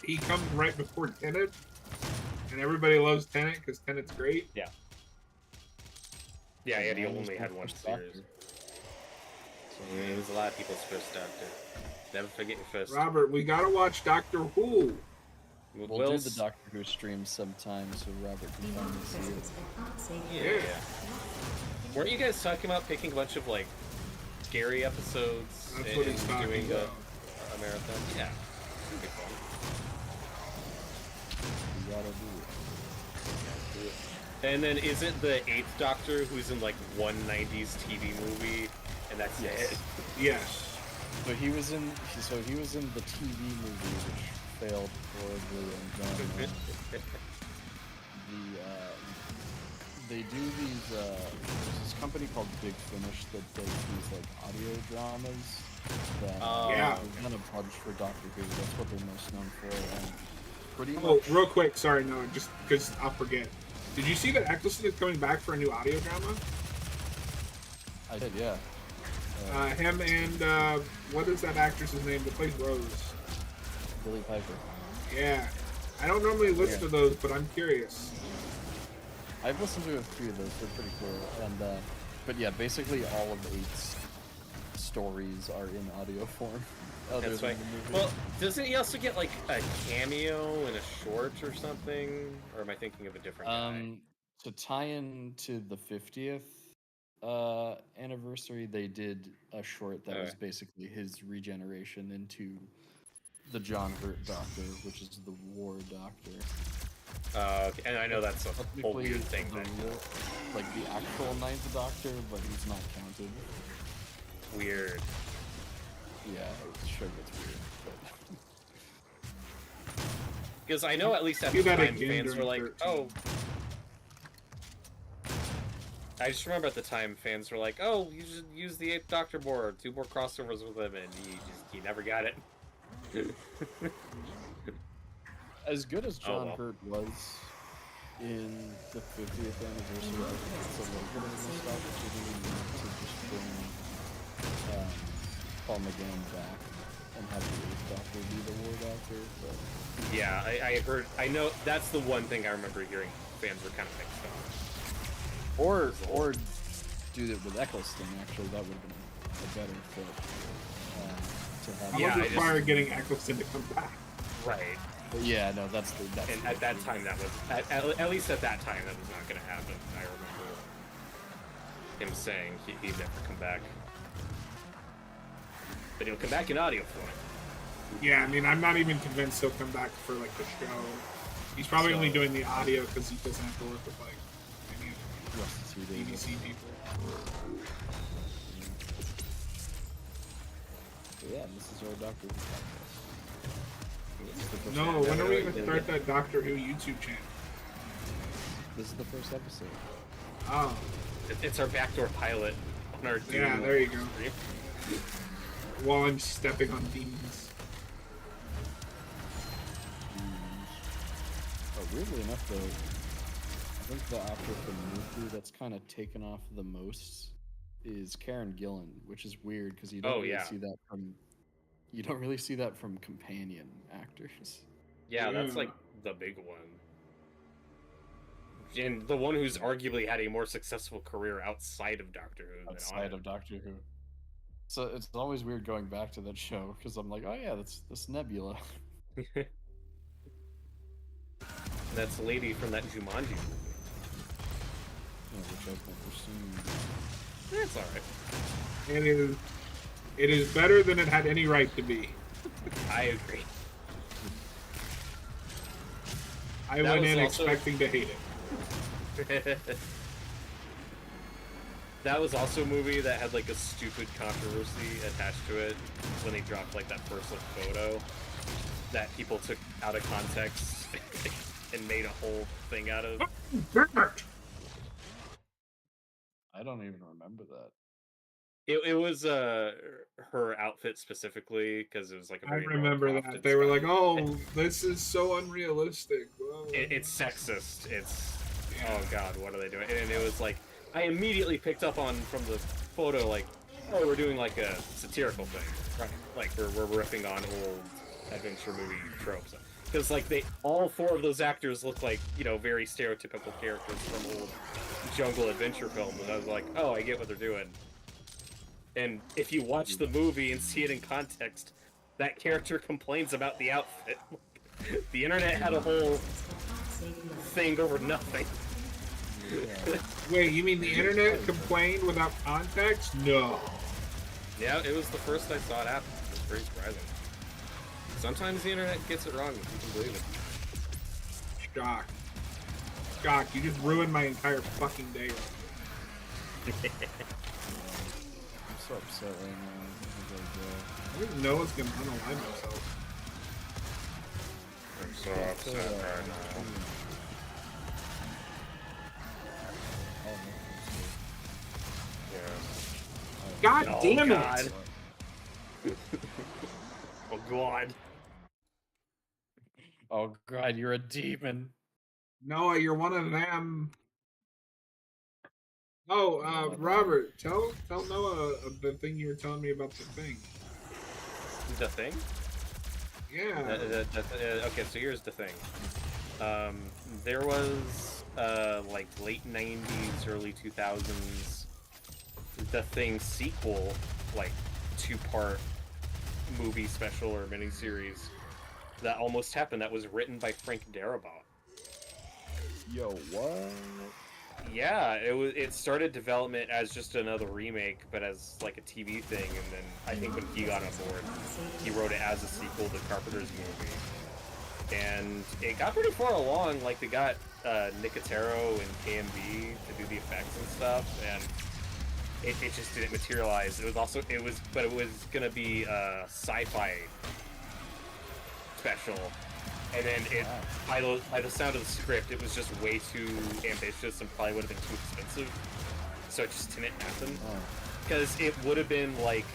he comes right before Tenet, and everybody loves Tenet because Tenet's great. Yeah, and he Nine was only my had one first series. Doctor. So it was a lot of people's first Doctor. Never forget your first. Robert, we gotta watch Doctor Who. We'll do the Doctor Who stream sometime so Robert can finally see it. Yeah. Weren't you guys talking about picking a bunch of like scary episodes That's and what he's talking doing about. a marathon? Yeah. It'd be fun. We gotta do it. And then is it the 8th Doctor who's in like one 90s TV movie and that's it? Yes. So he was in the TV movie which failed horribly, and then they do these there's this company called Big Finish that does these like audio dramas that Yeah. they've done a bunch for Doctor Who. That's what they're most known for, and pretty Oh, much real quick, sorry, no, just because I'll forget. Did you see that Eccleston is coming back for a new audio drama? I did, yeah. Him and what is that actress's name that plays Rose? Billy Piper. Yeah, I don't normally listen to those, but I'm curious. I've listened to a few of those. They're pretty cool. And but yeah, basically all of 8's stories are in audio form. Other That's than right. the movie. Well, doesn't he also get like a cameo in a short or something? Or am I thinking of a different guy? To tie in to the 50th anniversary, they did a short that was Okay. basically his regeneration into the John Hurt Doctor, which is the War Doctor. Okay, and I know that's a whole Technically, weird thing. the That real- like the actual Ninth Doctor, but he's not counted. weird. Yeah, the show gets weird. But Because I know at least at Do the that time again fans were during like, 13. oh. I just remember at the time fans were like, oh, you should use the 8th Doctor more, 2 more crossovers with him, and you never got it. as good as John well. Hurt was in the 50th anniversary, I think it's a little bit of a missed opportunity to just bring Paul McGann back and have the 8th Doctor be the War Doctor. But Yeah, I heard. I know that's the one thing I remember hearing. Fans were kind of mixed on. or do it with Eccleston. Actually, that would have been a better fit to have. I Yeah, would I just- require getting Eccleston to come back. Right. But yeah, no, that's And at that time, that was at least at that time that was not going to happen. I remember him saying he'd never come back, but he'll come back in audio form. Yeah, I mean, I'm not even convinced he'll come back for like the show. He's probably So- only doing the audio because he doesn't have to work with like any of Rusty the Davis. BBC people. But yeah, this is our Doctor Who podcast. This is the first No, episode. when are we gonna start that Doctor Who YouTube channel? This is the first episode. Oh, It's our backdoor pilot on our Doom yeah, there you go. stream. While I'm stepping on demons. Oh, weirdly enough, though, I think the actor from Nuku that's kind of taken off the most is Karen Gillan, which is weird because you don't Oh, really yeah. see that from companion actors. Yeah, that's Yeah. like the big one. And the one who's arguably had a more successful career outside of Doctor Who than Outside on of Doctor Who. So it's always weird going back to that show because I'm like, oh yeah, that's Nebula. it. That's the lady from that Jumanji movie. Which I've never seen. That's alright. It is better than it had any right to be. I agree. I That went was in also- expecting to hate it. That was also a movie that had like a stupid controversy attached to it when they dropped like that first look photo that people took out of context and made a whole thing out of. I don't even remember that. It was her outfit specifically because it was like a I very remember Lara that. Croft They were like, style. oh, this is so unrealistic. Whoa. It's sexist. It's oh god, what are they doing? And it was like I immediately picked up on from the photo like, oh, we're doing like a satirical thing, right? Like we're riffing on old adventure movie tropes. Because like all 4 of those actors look like very stereotypical characters from old jungle adventure films, and I was like, oh, I get what they're doing. And if you watch the movie and see it in context, that character complains about the outfit. The internet had a whole thing over nothing. Wait, you mean the internet complained without context? No. Yeah, it was the first I saw it happen. It was pretty surprising. Sometimes the internet gets it wrong, if you can believe it. Shock. Shock, you just ruined my entire fucking day. I'm so upset right now. I didn't know I was gonna unalive myself. I'm so upset right now. God Oh, damn God. it! Oh god. Oh god, you're a demon. Noah, you're one of them. Oh, Robert, tell Noah the thing you were telling me about the thing. The thing? Yeah. Okay, so here's the thing. There was like late 90s, early 2000s, The Thing sequel, like 2-part movie special or miniseries that almost happened. That was written by Frank Darabont. Yo, what? Yeah, it started development as just another remake, but as like a TV thing, and then I think when he got on board, he wrote it as a sequel to Carpenter's movie. And it got pretty far along, like they got Nicotero and KMB to do the effects and stuff, and it just didn't materialize. It was gonna be a sci-fi special. And then by the sound of the script, it was just way too ambitious and probably would have been too expensive. So it just didn't happen. Because it would have been like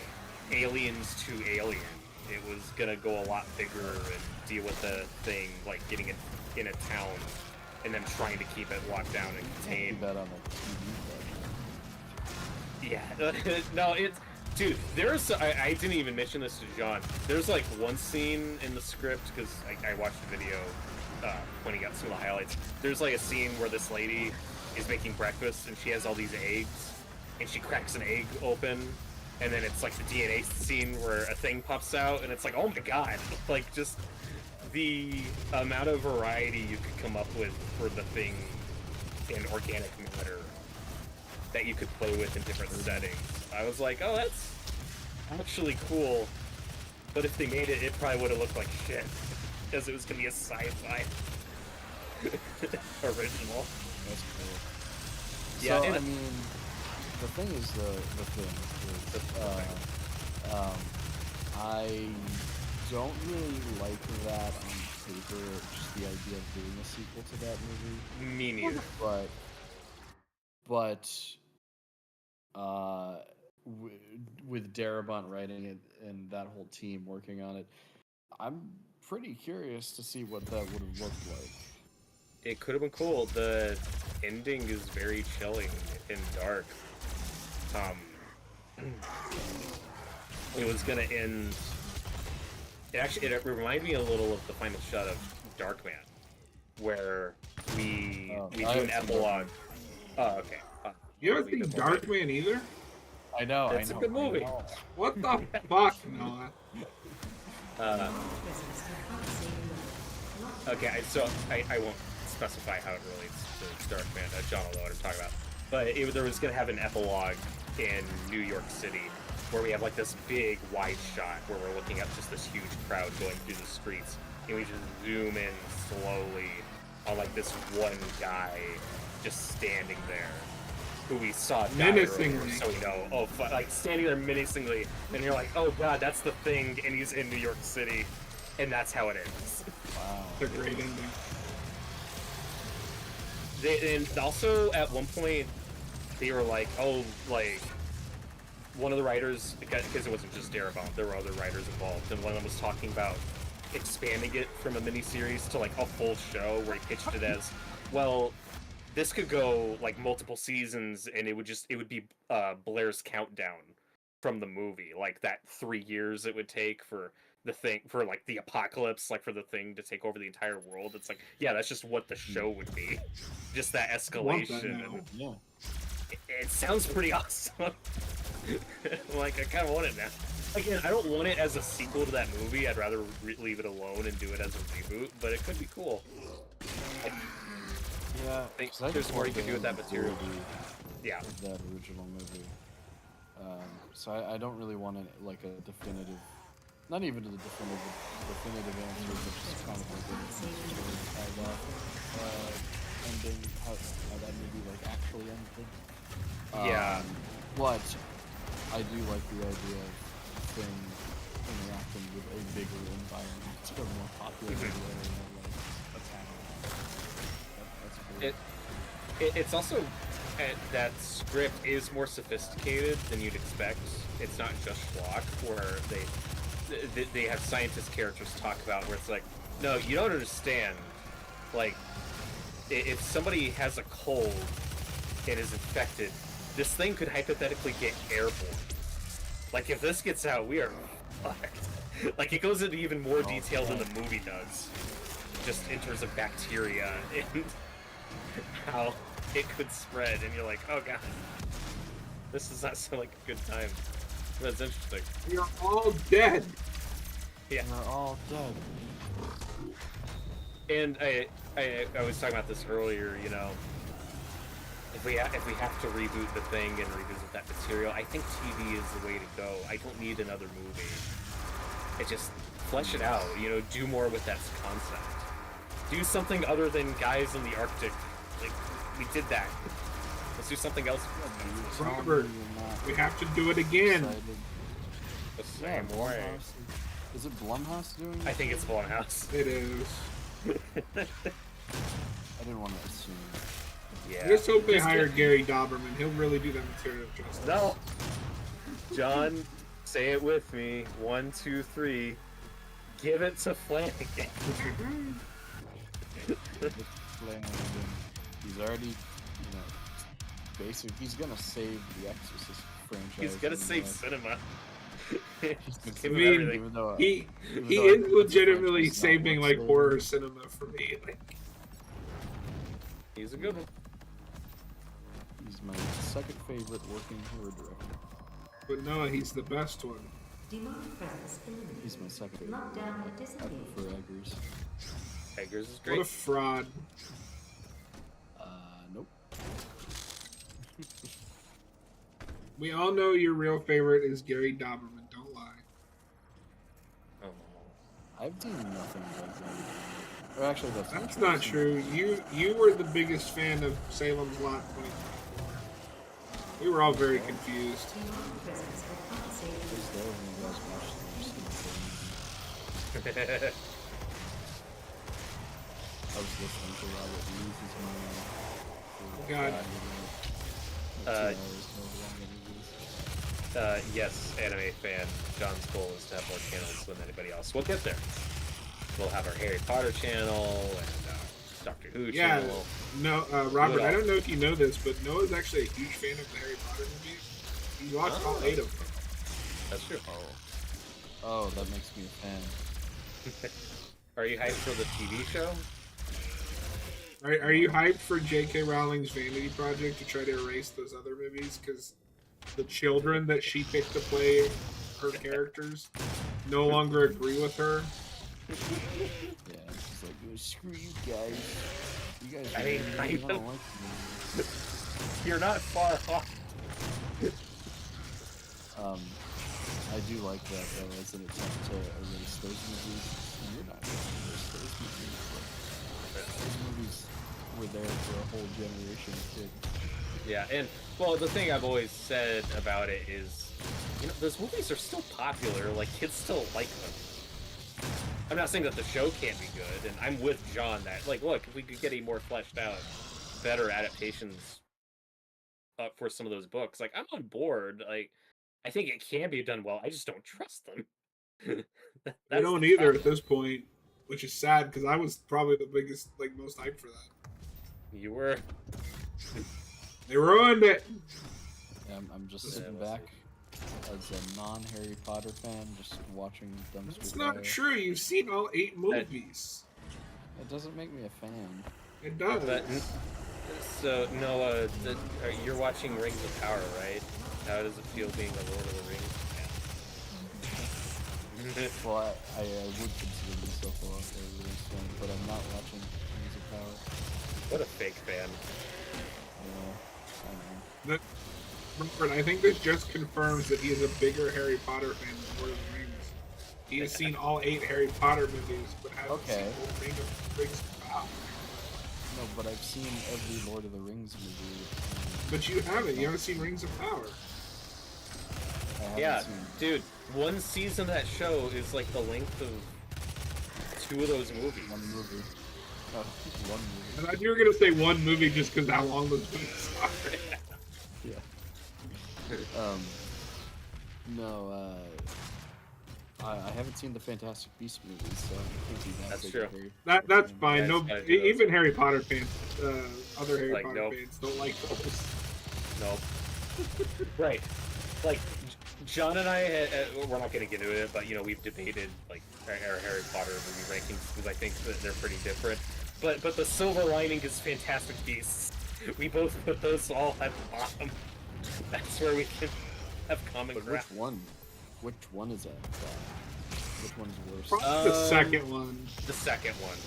Aliens to Alien. It was gonna go a lot bigger and deal with the thing, like getting it in a town and then trying to keep it locked down and contained. That on the TV. Yeah. No, it's... Dude, there's... I didn't even mention this to John. There's, like, one scene in the script, because I watched the video pointing out some of the highlights. There's, like, a scene where this lady is making breakfast, and she has all these eggs, and she cracks an egg open, and then it's, like, the DNA scene where a thing pops out, and it's like, oh my god! Like, just the amount of variety you could come up with for the thing in organic matter that you could play with in different settings. I was like, oh, that's actually cool. But if they made it, it probably would have looked like shit. Because it was going to be a sci-fi original. That's cool. Yeah, so, and I mean, the thing is the thing. I don't really like that on paper, just the idea of doing a sequel to that movie. me neither. But with Darabont writing it and that whole team working on it, I'm pretty curious to see what that would have looked like. It could have been cool. The ending is very chilling and dark. It was gonna end... It reminded me a little of the final shot of Darkman, where we do an epilogue. Oh, okay. You ever seen Darkman either? I know. It's a good movie. What the fuck, Noah? Okay, so I won't specify how it relates to Darkman. John will know what I'm talking about. But there was going to have an epilogue in New York City where we have like this big wide shot where we're looking at just this huge crowd going through the streets, and we just zoom in slowly on like this one guy just standing there who we saw die menacingly. earlier, so we know, like standing there menacingly, and you're like, oh god, that's the thing, and he's in New York City, and that's how it ends. Wow. It's a great ending. And also at one point they were like, oh, like one of the writers, because it wasn't just Darabont, there were other writers involved, and one of them was talking about expanding it from a miniseries to like a full show, where he pitched it as, well, this could go like multiple seasons, and it would be Blair's countdown from the movie, like that 3 years it would take for the thing, for like the apocalypse, like for the thing to take over the entire world. It's like, yeah, that's just what the show would be, just that escalation. Yeah. It sounds pretty awesome. Like, I kind of want it now. Again, I don't want it as a sequel to that movie. I'd rather leave it alone and do it as a reboot, but it could be cool. Yeah, I think 'cause I there's just more you like can do with that the material. movie Yeah. of that original movie. So I don't really want like a definitive, not even a definitive answer, but just kind of like how that ending, how that movie like actually ended. Yeah. But I do like the idea of Finn interacting with a bigger environment, a more popular area, like a town. That's cool. It's also that script is more sophisticated than you'd expect. It's not just schlock, where they have scientist characters talk about where it's like, no, you don't understand. Like, if somebody has a cold and is infected, this thing could hypothetically get airborne. Like, if this gets out, we are fucked. Like, it goes into even more detail than the movie does. Just in terms of bacteria and how it could spread, and you're like, oh god. This does not sound like a good time. That's interesting. You're all dead. Yeah. We're all dead. And I was talking about this earlier, you know, if we have to reboot the thing and revisit that material, I think TV is the way to go. I don't need another movie. It just flesh it out, you know, do more with that concept. Do something other than guys in the Arctic. Like, we did that. Let's do something else. Robert, we have to do it again. The same way. Blumhouse. Is it Blumhouse doing it? I think it's Blumhouse. It is. I didn't want to assume. Yeah. I just hope they hire Gary Doberman. He'll really do that material justice. No. John, say it with me. 1, 2, 3. Give it to Flanagan. Flanagan. He's already, you know, basic. He's gonna save the Exorcist franchise. He's gonna save cinema. He's Give gonna him I mean, everything. even though, He even he though is I think the legitimately franchise is not saving worth like saving. horror cinema for me. Like, He's a good one. He's my second favorite working horror director. but no, he's the best one. Demonic presence eliminated. He's my second favorite. Lockdown I disengaged. prefer Eggers. Eggers is What great. a fraud. Nope. We all know your real favorite is Gary Doberman. Don't lie. Oh. I've seen nothing like that. Or actually, That's not true. You were the biggest fan of Salem's Lot 2024. We were all very confused. Demonic presence I unsaved. was there when you guys watched the first season. I was listening to Robert lose his mind. God. Yes, anime fan. John's goal is to have more channels than anybody else. We'll get there. We'll have our Harry Potter channel and Doctor Who Yeah, channel. no, Robert, I don't know if you know this, but Noah's actually a huge fan of the Harry Potter movies. He watched all 8 of them. That's true. Oh, that makes me a fan. Are you hyped for the TV show? Are you hyped for J.K. Rowling's Vanity Project to try to erase those other movies? Because the children that she picked to play her characters no longer agree with her. Yeah, it's like, "Oh, screw you guys. You guys I are mean, really I don't don't- like me." You're not far off. I do like that though, as an attempt to erase those movies. You're not going to erase those movies. But those movies were there for a whole generation of kids. Yeah, and well, the thing I've always said about it is, you know, those movies are still popular. Like, kids still like them. I'm not saying that the show can't be good, and I'm with John that, like, look, if we could get a more fleshed out, better adaptations for some of those books, like, I'm on board. Like, I think it can be done well. I just don't trust them. I don't either at this point, which is sad because I was probably the biggest, like, most hyped for that. You were. They ruined it. Yeah, I'm just Yeah, sitting we'll back as a non-Harry Potter fan, just watching dumpster That's not fire. true. You've seen all 8 movies. It doesn't make me a fan. It does. But, so, Noah, you're watching Rings of Power, right? How does it feel being a Lord of the Rings fan? Well, I would consider myself a Lord of the Rings fan, but I'm not watching Rings of Power. What a fake fan. Yeah, I know. That, Robert, I think this just confirms that he is a bigger Harry Potter fan than Lord of the Rings. He has seen all 8 Harry Potter movies, but hasn't Okay. seen the Ring of Rings of Power. No, but I've seen every Lord of the Rings movie. But you haven't. You haven't seen Rings of Power. I haven't Yeah, seen. dude, one season of that show is like the length of 2 of those movies. One movie. Oh, one movie. I thought you were going to say one movie just because how long those movies are. Yeah. No, I haven't seen the Fantastic Beasts movies, so I can't be that That's big true. of Harry That's Potter fan. fine. Yeah, No, it's gotta do those. even Harry Potter fans, other Harry Like, Potter nope. fans don't like those. No. Right. Like, John and I, we're not going to get into it, but we've debated like our Harry Potter movie rankings because I think that they're pretty different. But the silver lining is Fantastic Beasts. We both put those all at the bottom. That's where we can have common But ground. which one is that? Which one's worse? Probably the second one. The second one.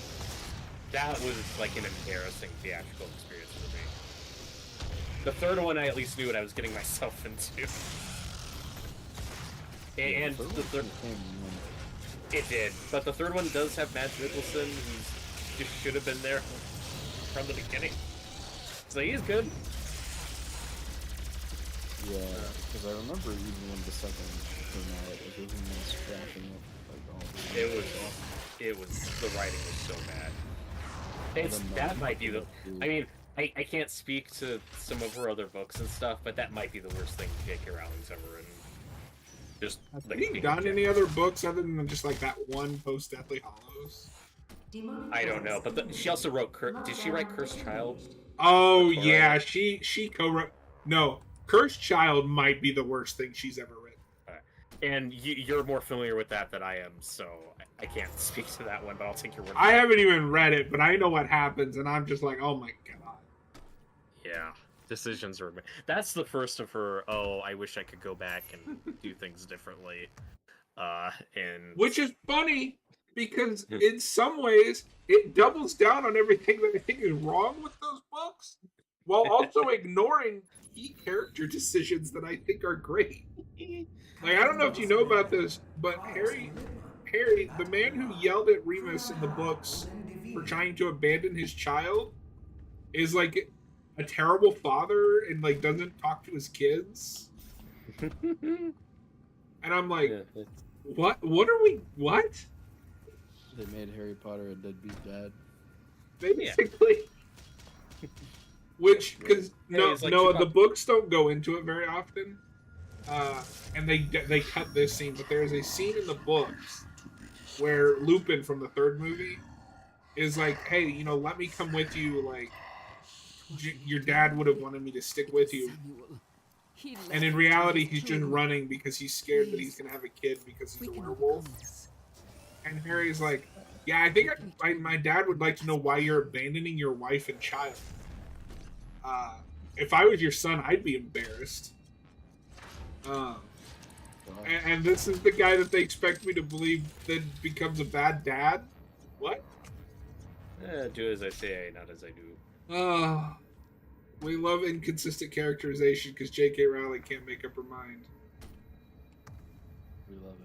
That was like an embarrassing theatrical experience for me. The third one, I at least knew what I was getting myself into. And the third, it did, but the third one does have Matt Nicholson, who just should have been there from the beginning. So he's good. Yeah, because I remember even when the second one came out, everyone was cracking up like all the It was the writing was so bad. That might be the. I mean, I can't speak to some of her other books and stuff, but that might be the worst thing J.K. Rowling's ever written. Just Have you done any other books other than just like that one post Deathly Hollows? I don't know, but she also wrote. Did she write Cursed Child? Oh yeah, she co-wrote. No, Cursed Child might be the worst thing she's ever written. And you're more familiar with that than I am, so I can't speak to that one. But I'll take your word. I haven't even read it, but I know what happens, and I'm just like, oh my god. Yeah. Decisions were made. That's the first of her. Oh, I wish I could go back and do things differently. And Which is funny because in some ways it doubles down on everything that I think is wrong with those books, while also ignoring key character decisions that I think are great. Like, I don't know if you know about this, but Harry, the man who yelled at Remus in the books for trying to abandon his child, is like a terrible father and like doesn't talk to his kids. And I'm like, what are we, what? They made Harry Potter a deadbeat dad. Basically. Which, because the books don't go into it very often. And they cut this scene, but there is a scene in the books where Lupin from the third movie is like, hey, let me come with you, like, your dad would have wanted me to stick with you. And in reality, he's just running because he's scared that he's going to have a kid because he's a werewolf. And Harry's like, yeah, I think my dad would like to know why you're abandoning your wife and child. If I was your son, I'd be embarrassed. And this is the guy that they expect me to believe then becomes a bad dad? What? Do as I say, not as I do. We love inconsistent characterization because J.K. Rowling can't make up her mind. We love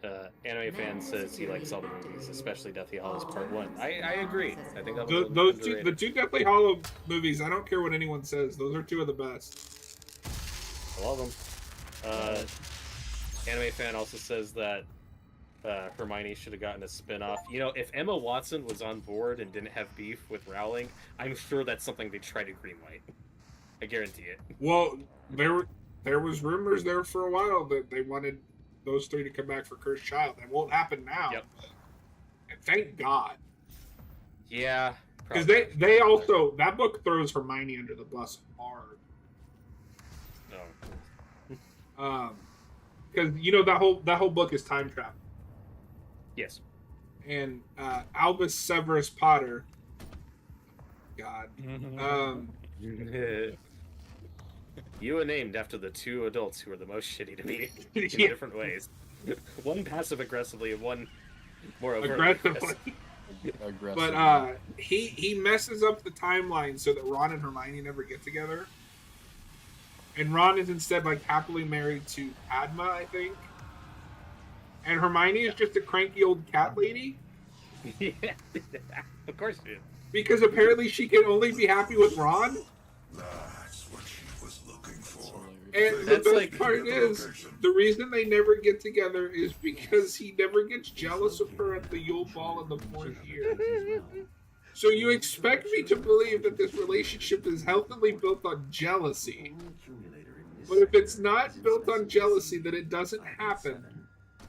it. Anime Fan says he likes all the movies, especially Deathly Hallows Part 1. I agree. I think that was the two Deathly Hallow movies, I don't care what anyone says. Those are two of the best. I love them. Anime Fan also says that Hermione should have gotten a spin-off. If Emma Watson was on board and didn't have beef with Rowling, I'm sure that's something they'd try to greenlight. I guarantee it. Well, there was rumors there for a while that they wanted those three to come back for Cursed Child. That won't happen now. Yep. And thank God. Yeah. Because they also, that book throws Hermione under the bus hard. Oh. Because that whole book is time travel. Yes. And Albus Severus Potter, God, you were named after the two adults who were the most shitty to me in Yeah. different ways. One passive aggressively and one more aggressively. But he messes up the timeline so that Ron and Hermione never get together. And Ron is instead like happily married to Padma, I think. And Hermione is just a cranky old cat lady. Yeah, of course she is. Because apparently she can only be happy with Ron. That's what she was looking for. And That's the like- best part is, the reason they never get together is because he never gets jealous of her at the Yule Ball in the 4th year. So you expect me to believe that this relationship is healthily built on jealousy. But if it's not built on jealousy, then it doesn't happen.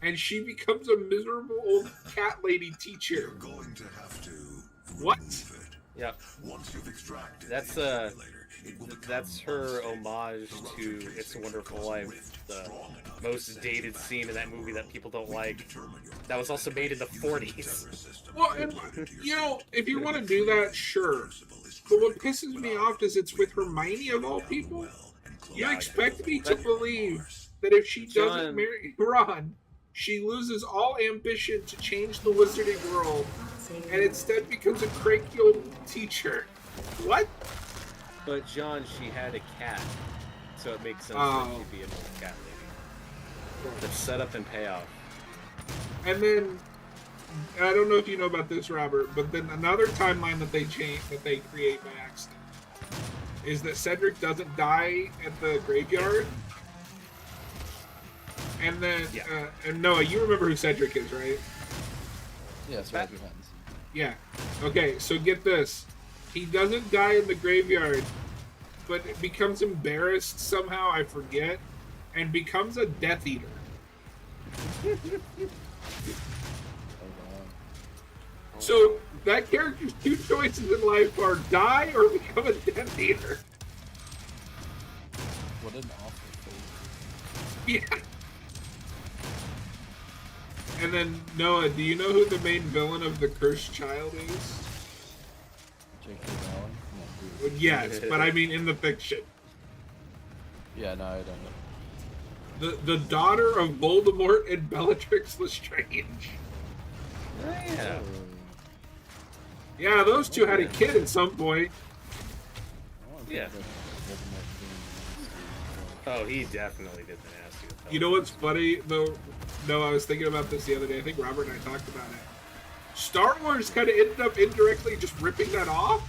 And she becomes a miserable old cat lady teacher. You're going to have to What? remove it. Yeah. Once you've extracted That's the accumulator, That's her homage to It's a Wonderful Life, the most dated scene in that movie that people don't like. That was also made in the 40s. Well, and, if you want to do that, sure. But what pisses me off is it's with Hermione of all people. You expect me to believe that if she doesn't marry Ron, she loses all ambition to change the wizarding world and instead becomes a cranky old teacher. What? But John, she had a cat, so it makes sense that she'd be an old cat lady. The setup and payoff. And then, I don't know if you know about this, Robert, but then another timeline that they create by accident is that Cedric doesn't die at the graveyard. And then, and Noah, you remember who Cedric is, right? Yes, right behind. Yeah. Okay, so get this. He doesn't die in the graveyard, but becomes embarrassed somehow, I forget, and becomes a Death Eater. So that character's two choices in life are die or become a Death Eater. What an awful thing. Yeah. And then, Noah, do you know who the main villain of The Cursed Child is? J.K. Rowling? Well, yes, but I mean in the fiction. Yeah, no, I don't know. The daughter of Voldemort and Bellatrix Lestrange. Yeah. Yeah, those two had a kid at some point. Yeah. Oh, he definitely did the nasty. You know what's funny, though? No, I was thinking about this the other day. I think Robert and I talked about it. Star Wars kind of ended up indirectly just ripping that off.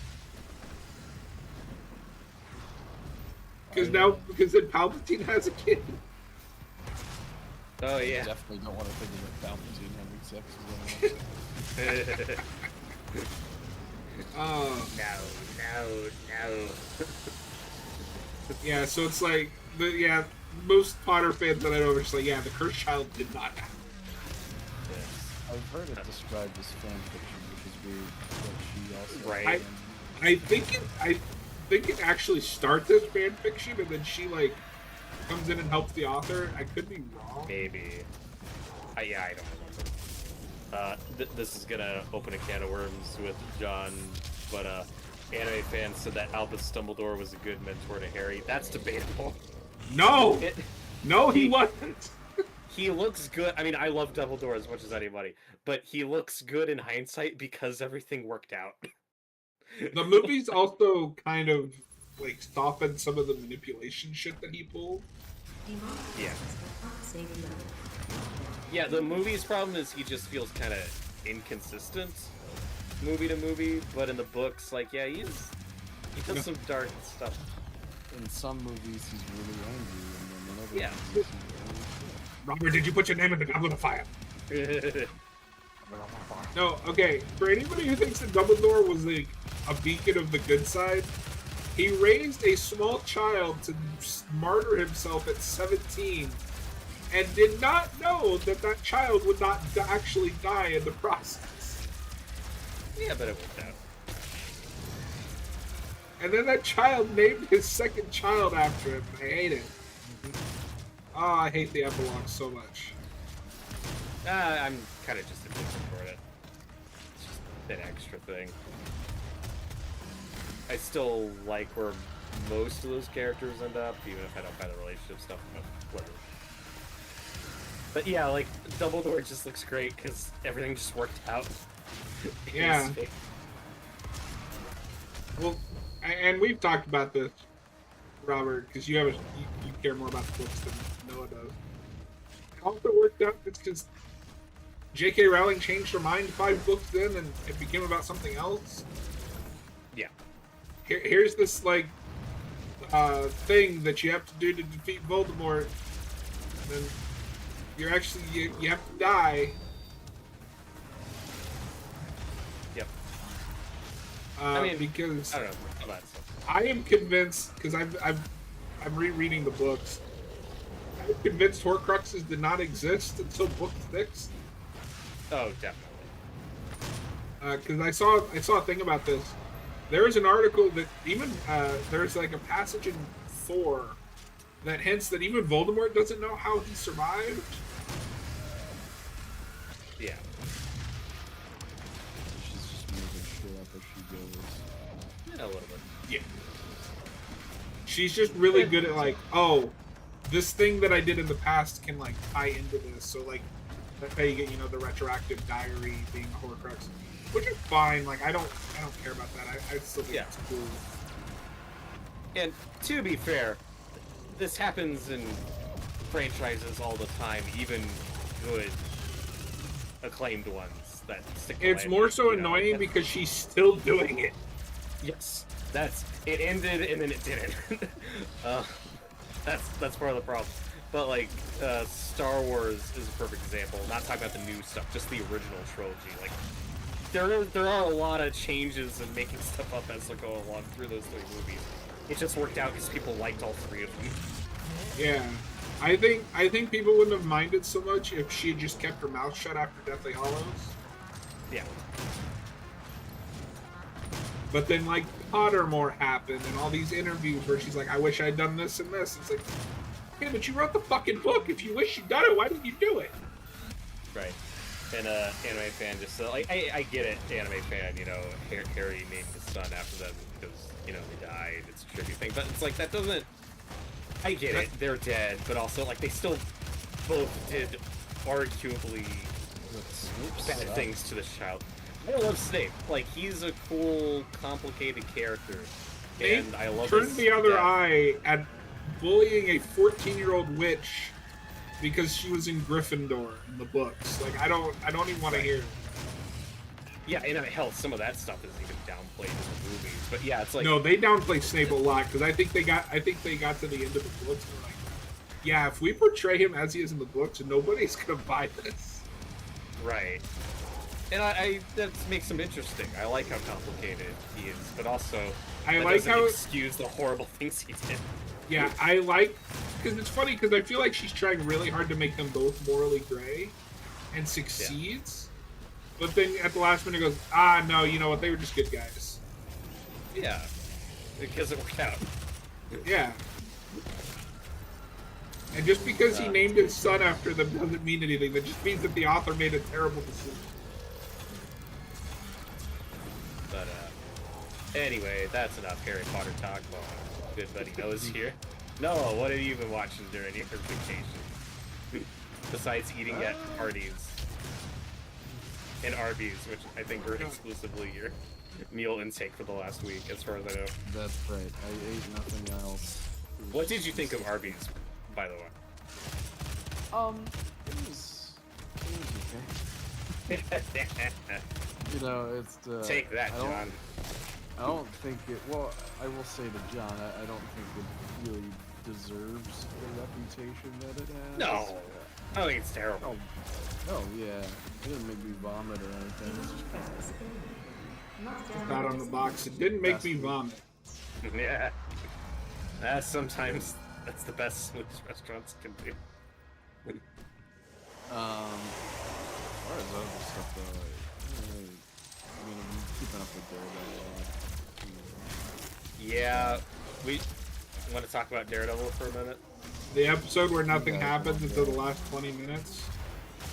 Because then Palpatine has a kid. Oh, yeah. I definitely don't want to think about Palpatine having sex with No. Yeah, so it's like, most Potter fans that I know are just like, yeah, the Cursed Child did not happen. I've heard it described as fan fiction, which is weird, but she also... Right. I think it actually starts as fan fiction, and then she, comes in and helps the author. I could be wrong. Maybe. Yeah, I don't remember. This is gonna open a can of worms with John, but anime fans said that Albus Dumbledore was a good mentor to Harry. That's debatable. No! He wasn't! He looks good. I mean, I love Dumbledore as much as anybody, but he looks good in hindsight because everything worked out. The movies also kind of, softened some of the manipulation shit that he pulled. Yeah. Yeah, the movie's problem is he just feels kind of inconsistent movie to movie, but in the books, he does some dark stuff. In some movies, he's really angry, and then in other Yeah. movies, he's really Robert, did you put your name in the Goblet of Fire? No, okay. For anybody who thinks that Dumbledore was a beacon of the good side, he raised a small child to martyr himself at 17 and did not know that child would not actually die in the process. Yeah, but it worked out. And then that child named his second child after him. I hate it. Oh, I hate the epilogue so much. I'm kind of just indifferent for it. It's just an extra thing. I still like where most of those characters end up, even if I don't find the relationship stuff, but whatever. But yeah, Dumbledore just looks great because everything just worked out. Yeah. Well, and we've talked about this, Robert, because you care more about the books than Noah does. It also worked out because J.K. Rowling changed her mind 5 books in, and it became about something else. Yeah. Here's this thing that you have to do to defeat Voldemort, and then you're actually you have to die. Yep. Because I don't know about that stuff. I am convinced, because I'm rereading the books. I'm convinced Horcruxes did not exist until book 6. Oh, definitely. Because I saw a thing about this. there is an article that even there's like a passage in 4 that hints that even Voldemort doesn't know how he survived. Yeah. She's just making shit up as she goes. Yeah, a little bit. Yeah. She's just really good at like, oh, this thing that I did in the past can like tie into this. So like that's how you get, you know, the retroactive diary being a Horcrux. Which is fine, like I don't care about that. I still think it's cool. And to be fair, this happens in franchises all the time, even good acclaimed ones that stick to It's land, more so you know, annoying like because she's still doing it. yes, it ended and then it didn't. That's part of the problem. But like Star Wars is a perfect example. Not talking about the new stuff, just the original trilogy. Like there are a lot of changes and making stuff up as they go along through those 3 movies. It just worked out because people liked all 3 of them. Yeah. I think people wouldn't have minded so much if she had just kept her mouth shut after Deathly Hallows. Yeah. But then like Pottermore happened and all these interviews where she's like, I wish I'd done this and this. It's like, okay, but you wrote the fucking book. If you wish you'd done it, why didn't you do it? Right. And anime fan just like I get it, anime fan, you know, Harry named his son after them because, you know, they died. It's a tribute thing. But it's like that doesn't I get it, they're dead, but also like they still both did arguably bad things to the child. I love Snape. Like he's a cool, complicated character. And I love turned his the other death. eye at bullying a 14-year-old witch because she was in Gryffindor in the books. Like I don't even want to hear it. Yeah, and hell, some of that stuff is even downplayed in the movies. But yeah, it's like No, they downplay Snape a lot because I think they got to the end of the books and they're like, yeah, if we portray him as he is in the books, nobody's gonna buy this. right. And I that makes him interesting. I like how complicated he is, but also I that like doesn't how excuse the horrible things he did. Yeah, I like because it's funny because I feel like she's trying really hard to make them both morally gray, and succeeds. But then at the last minute goes, no, you know what? They were just good guys. Yeah, because it worked out. Yeah. And just because he named his son after them doesn't mean anything. That just means that the author made a terrible decision. But anyway, that's enough Harry Potter talk while good buddy Noah's here. Noah, what have you been watching during your vacation? Besides eating at parties and Arby's, which I think were exclusively your meal intake for the last week, as far as I know. That's right. I ate nothing else. What did you think of Arby's, by the way? It was okay. You know, it's Take that, John. I don't think it. Well, I will say to John, I don't think it really deserves the reputation that it has. No, I don't think it's terrible. Oh yeah, it didn't make me vomit or anything. It's just kind of Not on the box. It didn't make me vomit. Yeah, sometimes that's the best Swedish restaurants can do. As far as other stuff though, I mean, I'm keeping up with Daredevil a lot. Yeah, we want to talk about Daredevil for a minute. The episode where nothing happens until the last 20 minutes.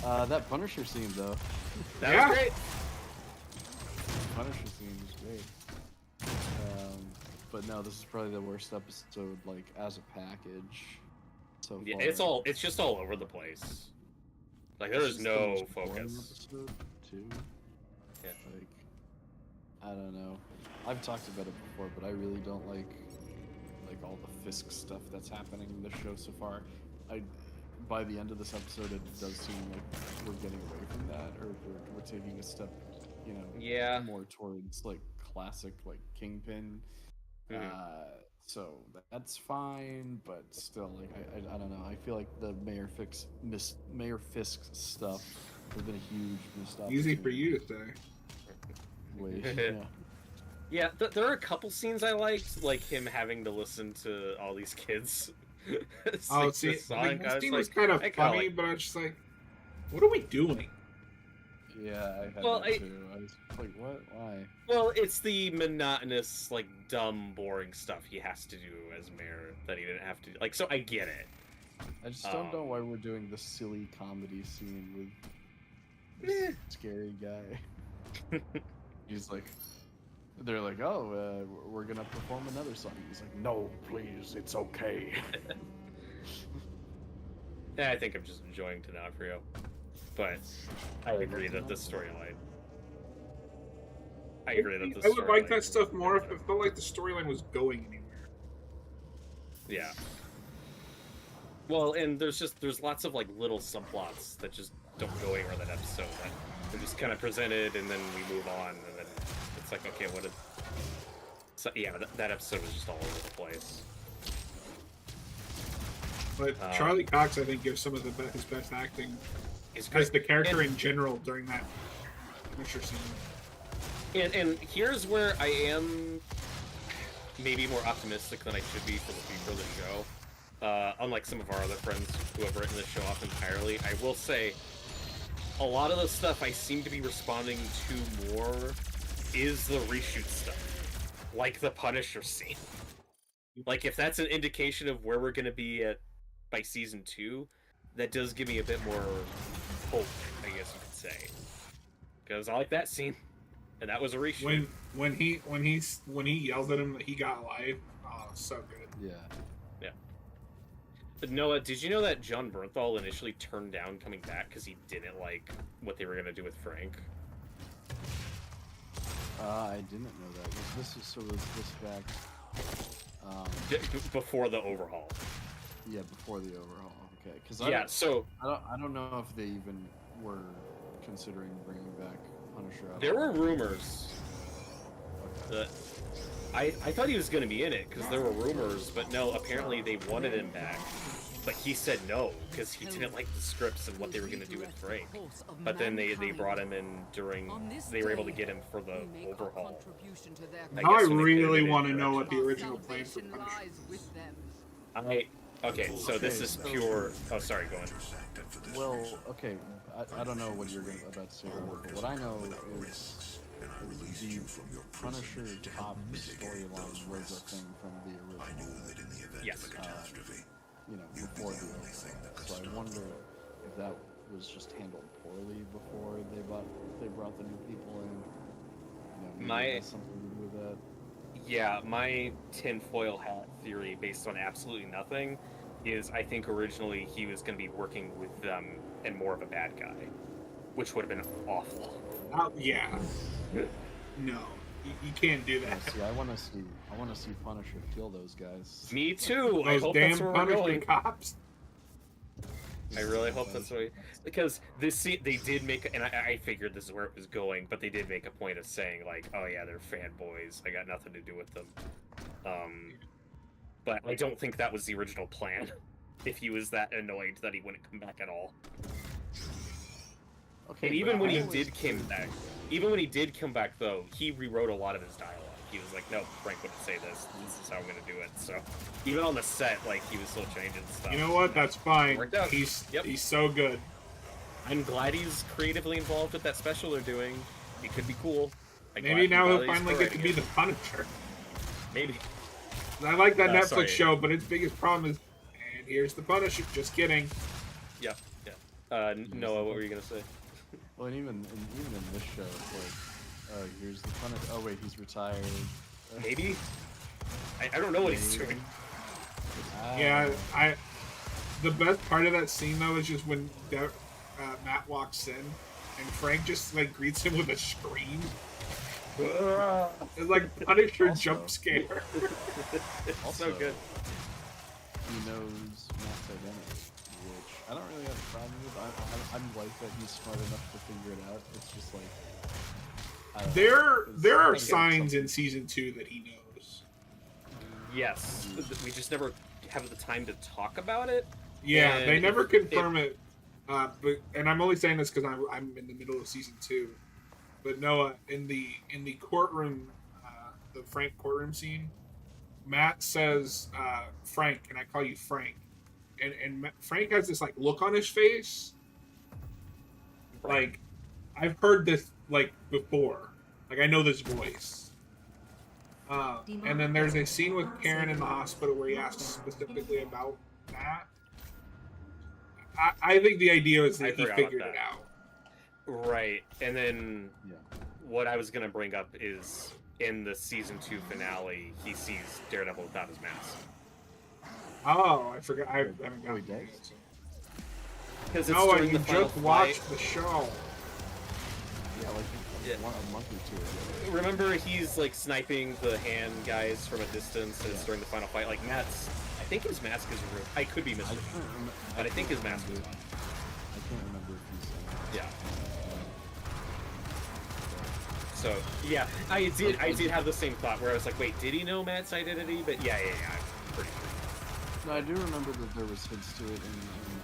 That Punisher scene though. That was great. Punisher scene was great. But no, this is probably the worst episode, like as a package. So Yeah, far. it's just all over the place. Like there is It's just the no most boring focus. episode, too. Yeah. Like, I don't know. I've talked about it before, but I really don't like all the Fisk stuff that's happening in the show so far. By the end of this episode, it does seem like we're getting away from that, or we're taking a step, Yeah. more towards like classic like Kingpin. So that's fine, but still, like I don't know. I feel like the Mayor Fisk stuff has been a huge missed opportunity. Easy for you to say. Yeah. Yeah, there are a couple scenes I liked, like him having to listen to all these kids. Oh, sing see, the song. like, I this was scene like, was kind of I kinda funny, like- but I was just like, what are we doing? Yeah, I had Well, that too. Like what? Why? Well, it's the monotonous, like dumb, boring stuff he has to do as mayor that he didn't have to. Like, so I get it. I just don't know why we're doing the silly comedy scene with this scary guy. He's like, they're like, oh, we're gonna perform another song. He's like, no, please, it's okay. Yeah, I think I'm just enjoying D'Onofrio, but I agree that the storyline. I agree that the I would like storyline- that stuff more if it felt like the storyline was going anywhere. Yeah. Well, and there's lots of like little subplots that just don't go anywhere that episode. That they're just kind of presented, and then we move on, and then it's like, okay, what did? So yeah, that episode was just all over the place. But Charlie Cox, I think, gives some of his best acting It's as the great. character And- in general during that Punisher scene. And here's where I am maybe more optimistic than I should be for the future of the show. Unlike some of our other friends who have written the show off entirely, I will say a lot of the stuff I seem to be responding to more is the reshoot stuff, like the Punisher scene. Like, if that's an indication of where we're going to be at by season 2, that does give me a bit more hope, I guess you could say. Because I like that scene. And that was a reshoot. When he yells at him that he got life, oh, so good. Yeah. Yeah. But Noah, did you know that John Bernthal initially turned down coming back because he didn't like what they were gonna do with Frank? I didn't know that. Was this back? Before the overhaul. Yeah, before the overhaul. Okay, because Yeah. So I don't know if they even were considering bringing back Punisher. there were rumors that I thought he was gonna be in it because there were rumors, but no. Apparently they wanted him back, but he said no because he didn't like the scripts and what they were gonna do with Frank. But then they brought him in during. They were able to get him for the overhaul. Now I guess when they really did it want to in know direction. what the original plan for Punisher is. Okay, so this is pure. Oh, sorry, go on. Well, okay, I don't know what you're about to say, but what I know is the Punisher top storyline was a thing from the original. Yes. Before the overhaul. So I wonder if that was just handled poorly before they brought the new people in. Maybe it has something to do with that. Yeah, my tinfoil hat theory, based on absolutely nothing, is I think originally he was going to be working with them and more of a bad guy, which would have been awful. Yeah. No, you can't do that. See, I want to see Punisher kill those guys. Me too. I Those hope damn that's where we're Punisher going. cops. I really hope that's what because this scene they did make, and I figured this is where it was going, but they did make a point of saying like, oh yeah, they're fanboys. I got nothing to do with them. But I don't think that was the original plan. If he was that annoyed that he wouldn't come back at all. Okay, And even but when I he always- did come back though, he rewrote a lot of his dialogue. He was like, no, Frank wouldn't say this. This is how I'm gonna do it. So even on the set, like he was still changing stuff. You know what? That's fine. Worked out. He's Yep. he's so good. I'm glad he's creatively involved with that special they're doing. It could be cool. Maybe now he'll finally get to be the Punisher. Maybe. I like that Netflix sorry. show, but its biggest problem is, and here's the Punisher. Just kidding. Yep. Yeah. Noah, what were you gonna say? Well, and even in this show, it's like, here's the Punisher. Oh wait, he's retired. Maybe. I don't know what he's doing. Yeah, the best part of that scene though is just when Matt walks in and Frank just like greets him with a scream. It's like Punisher Also- jump scare. Also, So good. He knows Matt's identity, which I don't really have a problem with. I'm like that he's smart enough to figure it out. It's just like I don't know, There are it's- signs in season 2 that he knows. Yes. We just never have the time to talk about it. Yeah, And they never confirm it. But I'm only saying this because I'm in the middle of season 2. But Noah, in the courtroom, the Frank courtroom scene, Matt says, "Frank, can I call you Frank?" And Frank has this like look on his face, like I've heard this like before, Like, I know this voice. And then there's a scene with Karen in the hospital where he asks specifically about that. I think the idea is that he forgot figured about it that. out. Right, and then Yeah. what I was gonna bring up is in the season 2 finale, he sees Daredevil without his mask. Oh, I forgot. I haven't Oh, he gotten to does? it, so. Because it's No, during you the final just fight. watched the show. Yeah, like Yeah. a month or two ago. Remember, he's like sniping the hand guys from a distance, and it's Yeah. during the final fight. Like Matt's, I think his mask is removed. I could be I mistaken, can't remember. but I think his mask is on. I can't remember if he's. Yeah. So yeah, I did have the same thought where I was like, wait, did he know Matt's identity? But yeah, I'm pretty sure. No, I do remember that there was hints to it in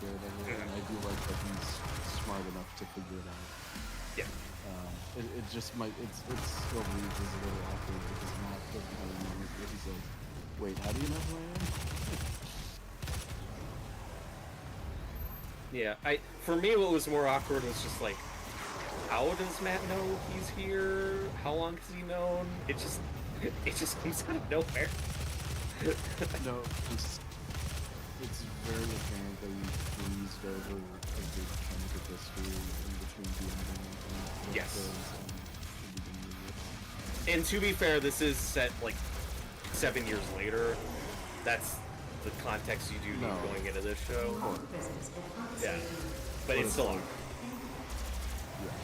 Daredevil, and I do like that he's smart enough to figure it out. Yeah. It just might it still reads as a little awkward because Matt doesn't have a moment where he's like, wait, how do you know who I am? Yeah, for me, what was more awkward was just like, how does Matt know he's here? How long has he known? It just comes out of nowhere. No, it's very apparent that we breezed over a big chunk of history in between the ending and Yes. the beginning of it. And to be fair, this is set like 7 years later. That's the context you do need No. going into this show. Presence of Fox Yeah, Station. but it's still awkward. Yeah.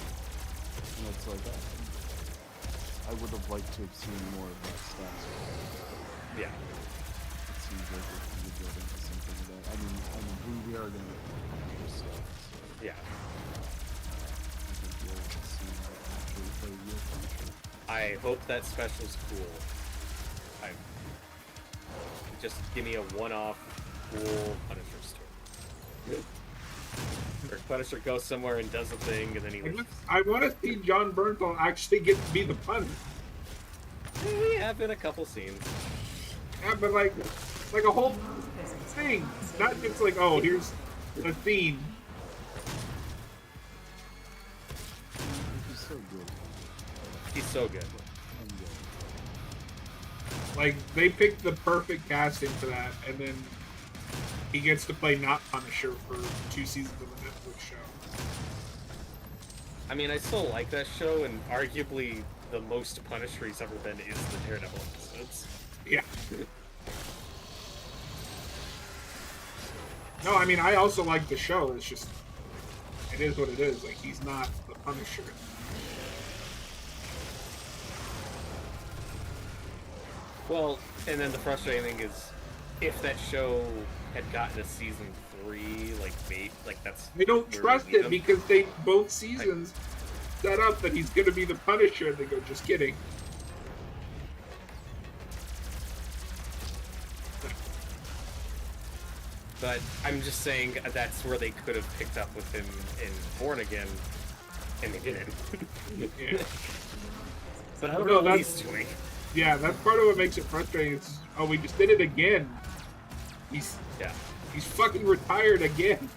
And it's like, I would have liked to have seen more of that stuff. Yeah. It seems like it could build into something that, I mean, we are going to get more Punisher stuff, so Yeah. I think we'll see that actually play real Punisher. I hope that special's cool. Just give me a one-off cool Punisher story. Or Punisher goes somewhere and does a thing, and then he leaves. I want to see John Bernthal actually get to be the Punisher. We have been a couple scenes. Yeah, but like a whole thing, not just like, oh, here's the theme. He's so good. He's so good. I'm good. Like, they picked the perfect casting for that, and then he gets to play not Punisher for 2 seasons of a Netflix show. I mean, I still like that show, and arguably the most Punisher he's ever been is the Daredevil episodes. Yeah. No, I mean, I also like the show. It's just, it is what it is. Like, he's not the Punisher. Well, and then the frustrating thing is, if that show had gotten a season 3, like that's They don't where we trust leave it him. because they both seasons set up that he's going to be the Punisher, and they go, just kidding. But I'm just saying that's where they could have picked up with him in Born Again, and they didn't. Yeah. But I don't No, know what that's- he's doing. Yeah, that's part of what makes it frustrating. It's, oh, we just did it again. He's Yeah. fucking retired again.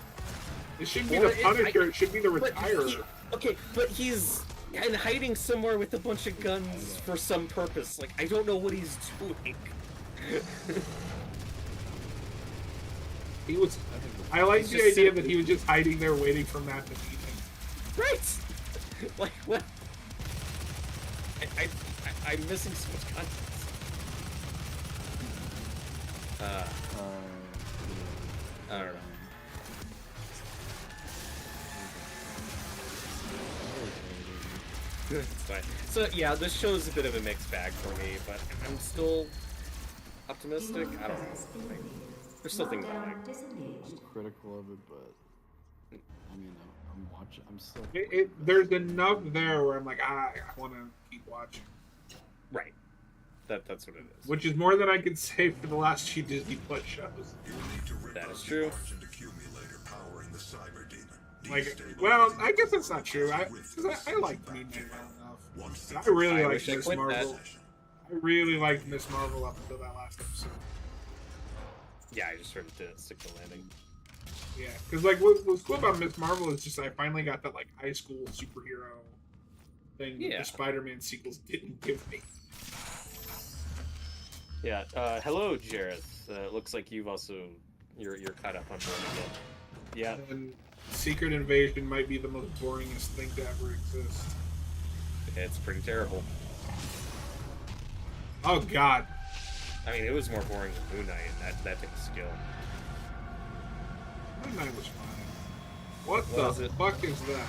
It shouldn't be Well, the Punisher. It should be the But retirer. okay, but he's and hiding somewhere with a bunch of guns for some purpose. Like, I don't know what he's doing. He was. I like He's the just idea sitting- that he was just hiding there waiting for Matt to meet him. Right? Like, what? I'm missing so much context. I don't know. It's fine. So yeah, this show's a bit of a mixed bag for me, but I'm still optimistic. I don't know. There's still things I like. I'm Disengaged. critical of it, but I mean, I'm watching. I'm still. There's enough there where I'm like, I want to keep watching. Right. That's what it is. Which is more than I could say for the last 2 Disney Plus shows. You will need to rip That out is the true. Argent accumulator powering the cyber demon. Like, Destabilize well, the I guess that's not true. I like Moon Knight well enough. And I really I like wish I Miss quit Marvel. that. I really liked Miss Marvel up until that last episode. Yeah, I just sort of didn't stick the landing. Yeah, because like what's cool about Miss Marvel is just I finally got that like high school superhero thing that Yeah. the Spider-Man sequels didn't give me. Yeah. Hello, Jareth. Looks like you've also you're caught up on board again. Yeah. And Secret Invasion might be the most boringest thing to ever exist. It's pretty terrible. Oh God. I mean, it was more boring than Moon Knight, and that takes skill. Moon Knight was fine. What Was the it? fuck is that?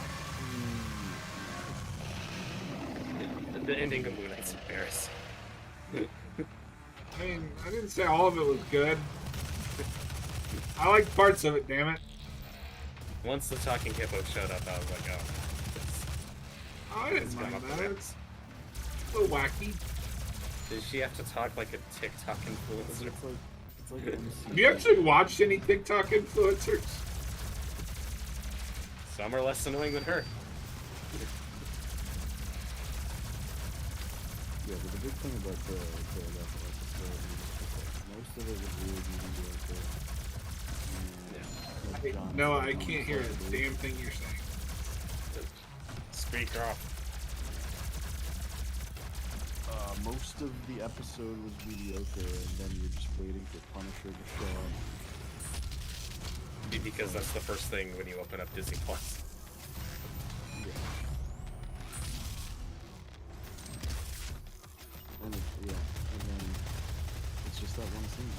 The ending of Moon Knight's embarrassing. I mean, I didn't say all of it was good. I liked parts of it, damn it. Once the talking hippo showed up, I was like, oh. Oh, I didn't It's mind gone up that. the It's a little wacky. Does she have to talk like a TikTok influencer? It's like MC. Have you actually watched any TikTok influencers? Some are less annoying than her. Yeah, but the big thing about the episode is just like most of it was really mediocre. And, like, John No, said, I on can't hear a Saturday, damn thing you're saying. Speak up. Most of the episode was mediocre, and then you're just waiting for Punisher to show up. Because that's the first thing when you open up Disney Plus. Yeah. And then it's just that one scene.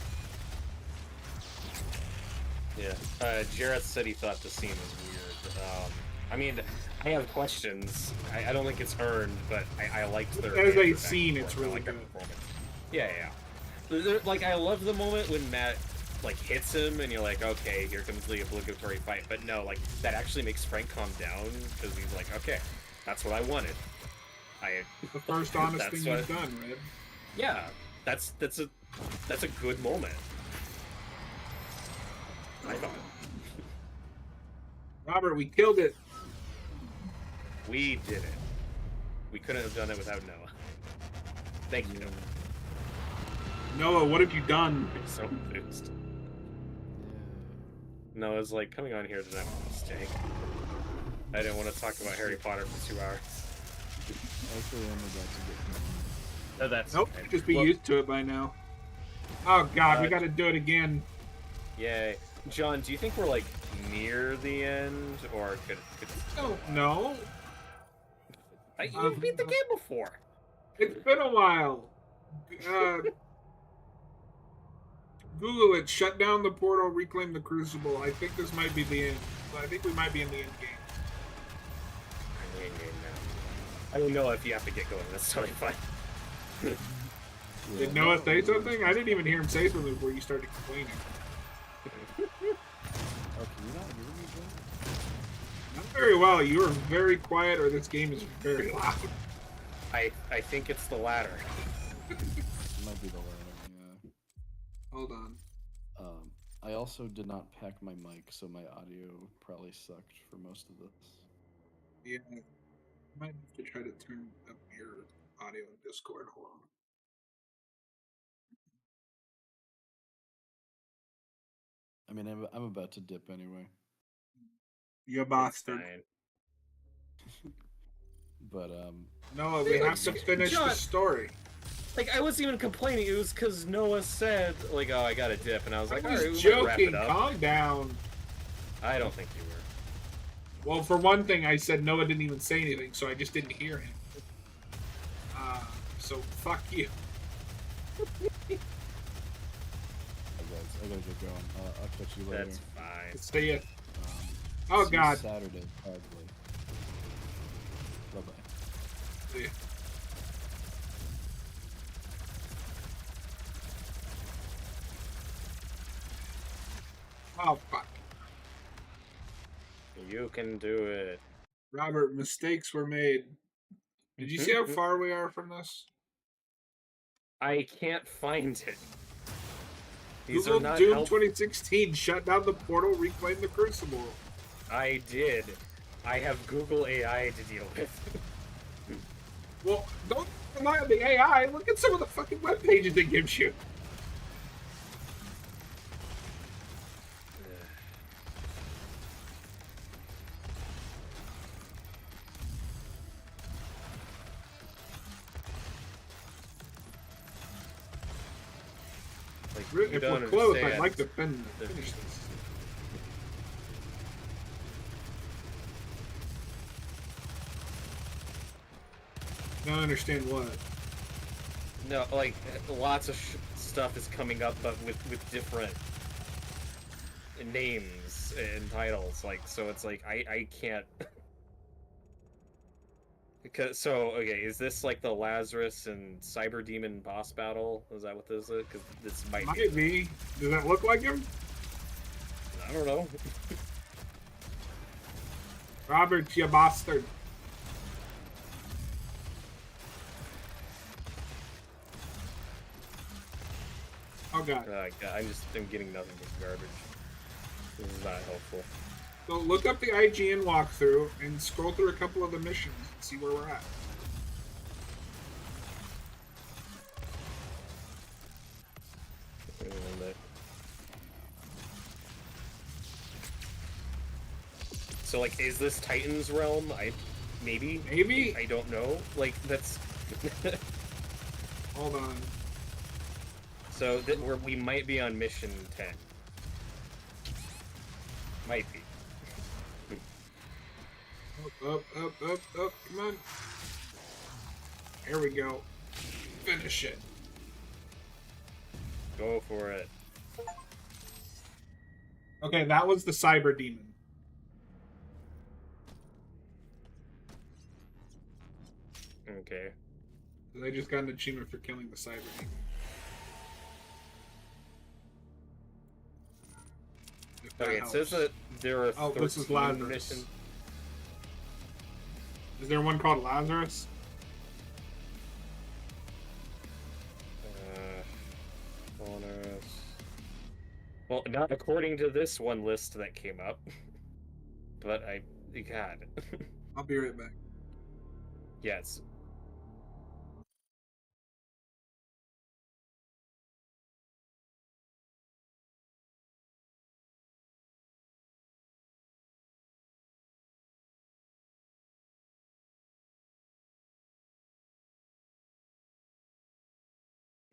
Yeah. Jareth said he thought the scene was weird. I mean, I have questions. I don't think it's earned, but I liked their... As a banter back scene, and it's forth. I really like their good. performance. Yeah. Like, I love the moment when Matt, like, hits him, and you're like, okay, here comes the obligatory fight. But no, like, that actually makes Frank calm down, because he's like, okay, that's what I wanted. The first honest That's thing what- you've done, Red. Yeah, that's a good moment. I thought. Robert, we killed it. We did it. We couldn't have done it without Noah. Thank you, Noah. Noah, what have you done? I'm so enthused. Noah's like, coming on here tonight was a mistake. I didn't want to talk about Harry Potter for 2 hours. Actually, I'm about to get No, that's Nope, okay. just be Well, used to it by now. Oh God, we Uh, gotta do it again. Yay. John, do you think we're like near the end, or could Oh, no. you beat the game before? It's been a while. Google it. Shut down the portal. Reclaim the crucible. I think this might be the end. I think we might be in the end game. I don't know if you have to get going. That's totally fine. Did Noah say something? I didn't even hear him say something before you started complaining. Oh, can you not hear me, John? Not very well. You are very quiet, or this game is very loud. I think it's the latter. It might be the latter, yeah. Hold on. I also did not pack my mic, so my audio probably sucked for most of this. Yeah, I might have to try to turn up your audio in Discord. Hold on. I mean, I'm about to dip anyway. You It's bastard. fine. But, Noah, we have to finish the John. story. Like, I wasn't even complaining. It was because Noah said, like, oh, I got a dip. And I was I like, all right, was we might wrap joking. it up. Calm down. I don't think you were. Well, for one thing, I said Noah didn't even say anything, so I just didn't hear him. So fuck you. I gotta get going. I'll catch you later. That's fine. See ya. Um, Oh see you God. Saturday, probably. Bye-bye. See ya. Oh fuck. You can do it. Robert, mistakes were made. Did you see how far we are from this? I can't find it. These Google are not Doom help- 2016 shut down the portal, reclaim the crucible. I did. I have Google AI to deal with. Well, don't rely on the AI. Look at some of the fucking web pages it gives you. Like, If you don't we're close, I'd understand like to the- finish this. Don't understand what. No, like lots of stuff is coming up, but with different names and titles. Like, so it's like I can't. Because okay, is this like the Lazarus and Cyber Demon boss battle? Is that what this is? Because this might be. Does that look like him? I don't know. Robert, you bastard. Oh god. I'm getting nothing but garbage. This is not helpful. So look up the IGN walkthrough and scroll through a couple of the missions and see where we're at. So like, is this Titan's realm? Maybe. I don't know. Like that's. Hold on. So we might be on mission 10. Might be. Up, come on. Here we go. Finish it. Go for it. Okay, that was the Cyber Demon. Okay. I just got an achievement for killing the Cyber Demon. Okay, it says that there are 13 this is Lazarus. missions. Is there one called Lazarus? Bonus. Well, not according to this one list that came up. But God. I'll be right back. Yes.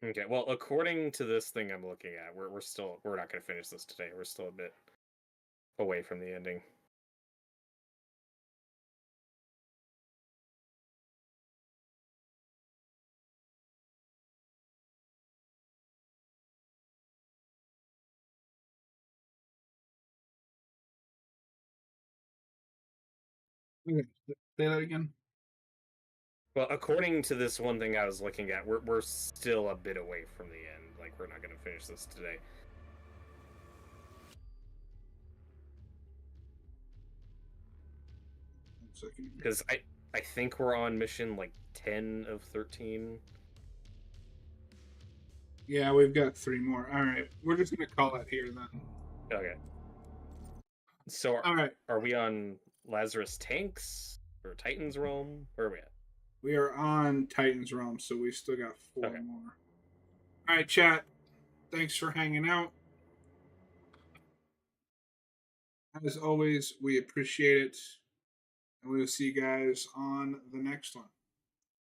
Okay, well, according to this thing I'm looking at, we're not going to finish this today. We're still a bit away from the ending. Okay, say that again. Well, according to this one thing I was looking at, we're still a bit away from the end. Like, we're not going to finish this today. Because I think we're on mission like 10 of 13. Yeah, we've got 3 more. All right, we're just gonna call it here then. Okay. So all right, are we on Lazarus Tanks or Titan's Realm? Where are we at? We are on Titan's Realm, so we've still got 4 Okay. more. All right, chat. Thanks for hanging out. As always, we appreciate it. And we will see you guys on the next one.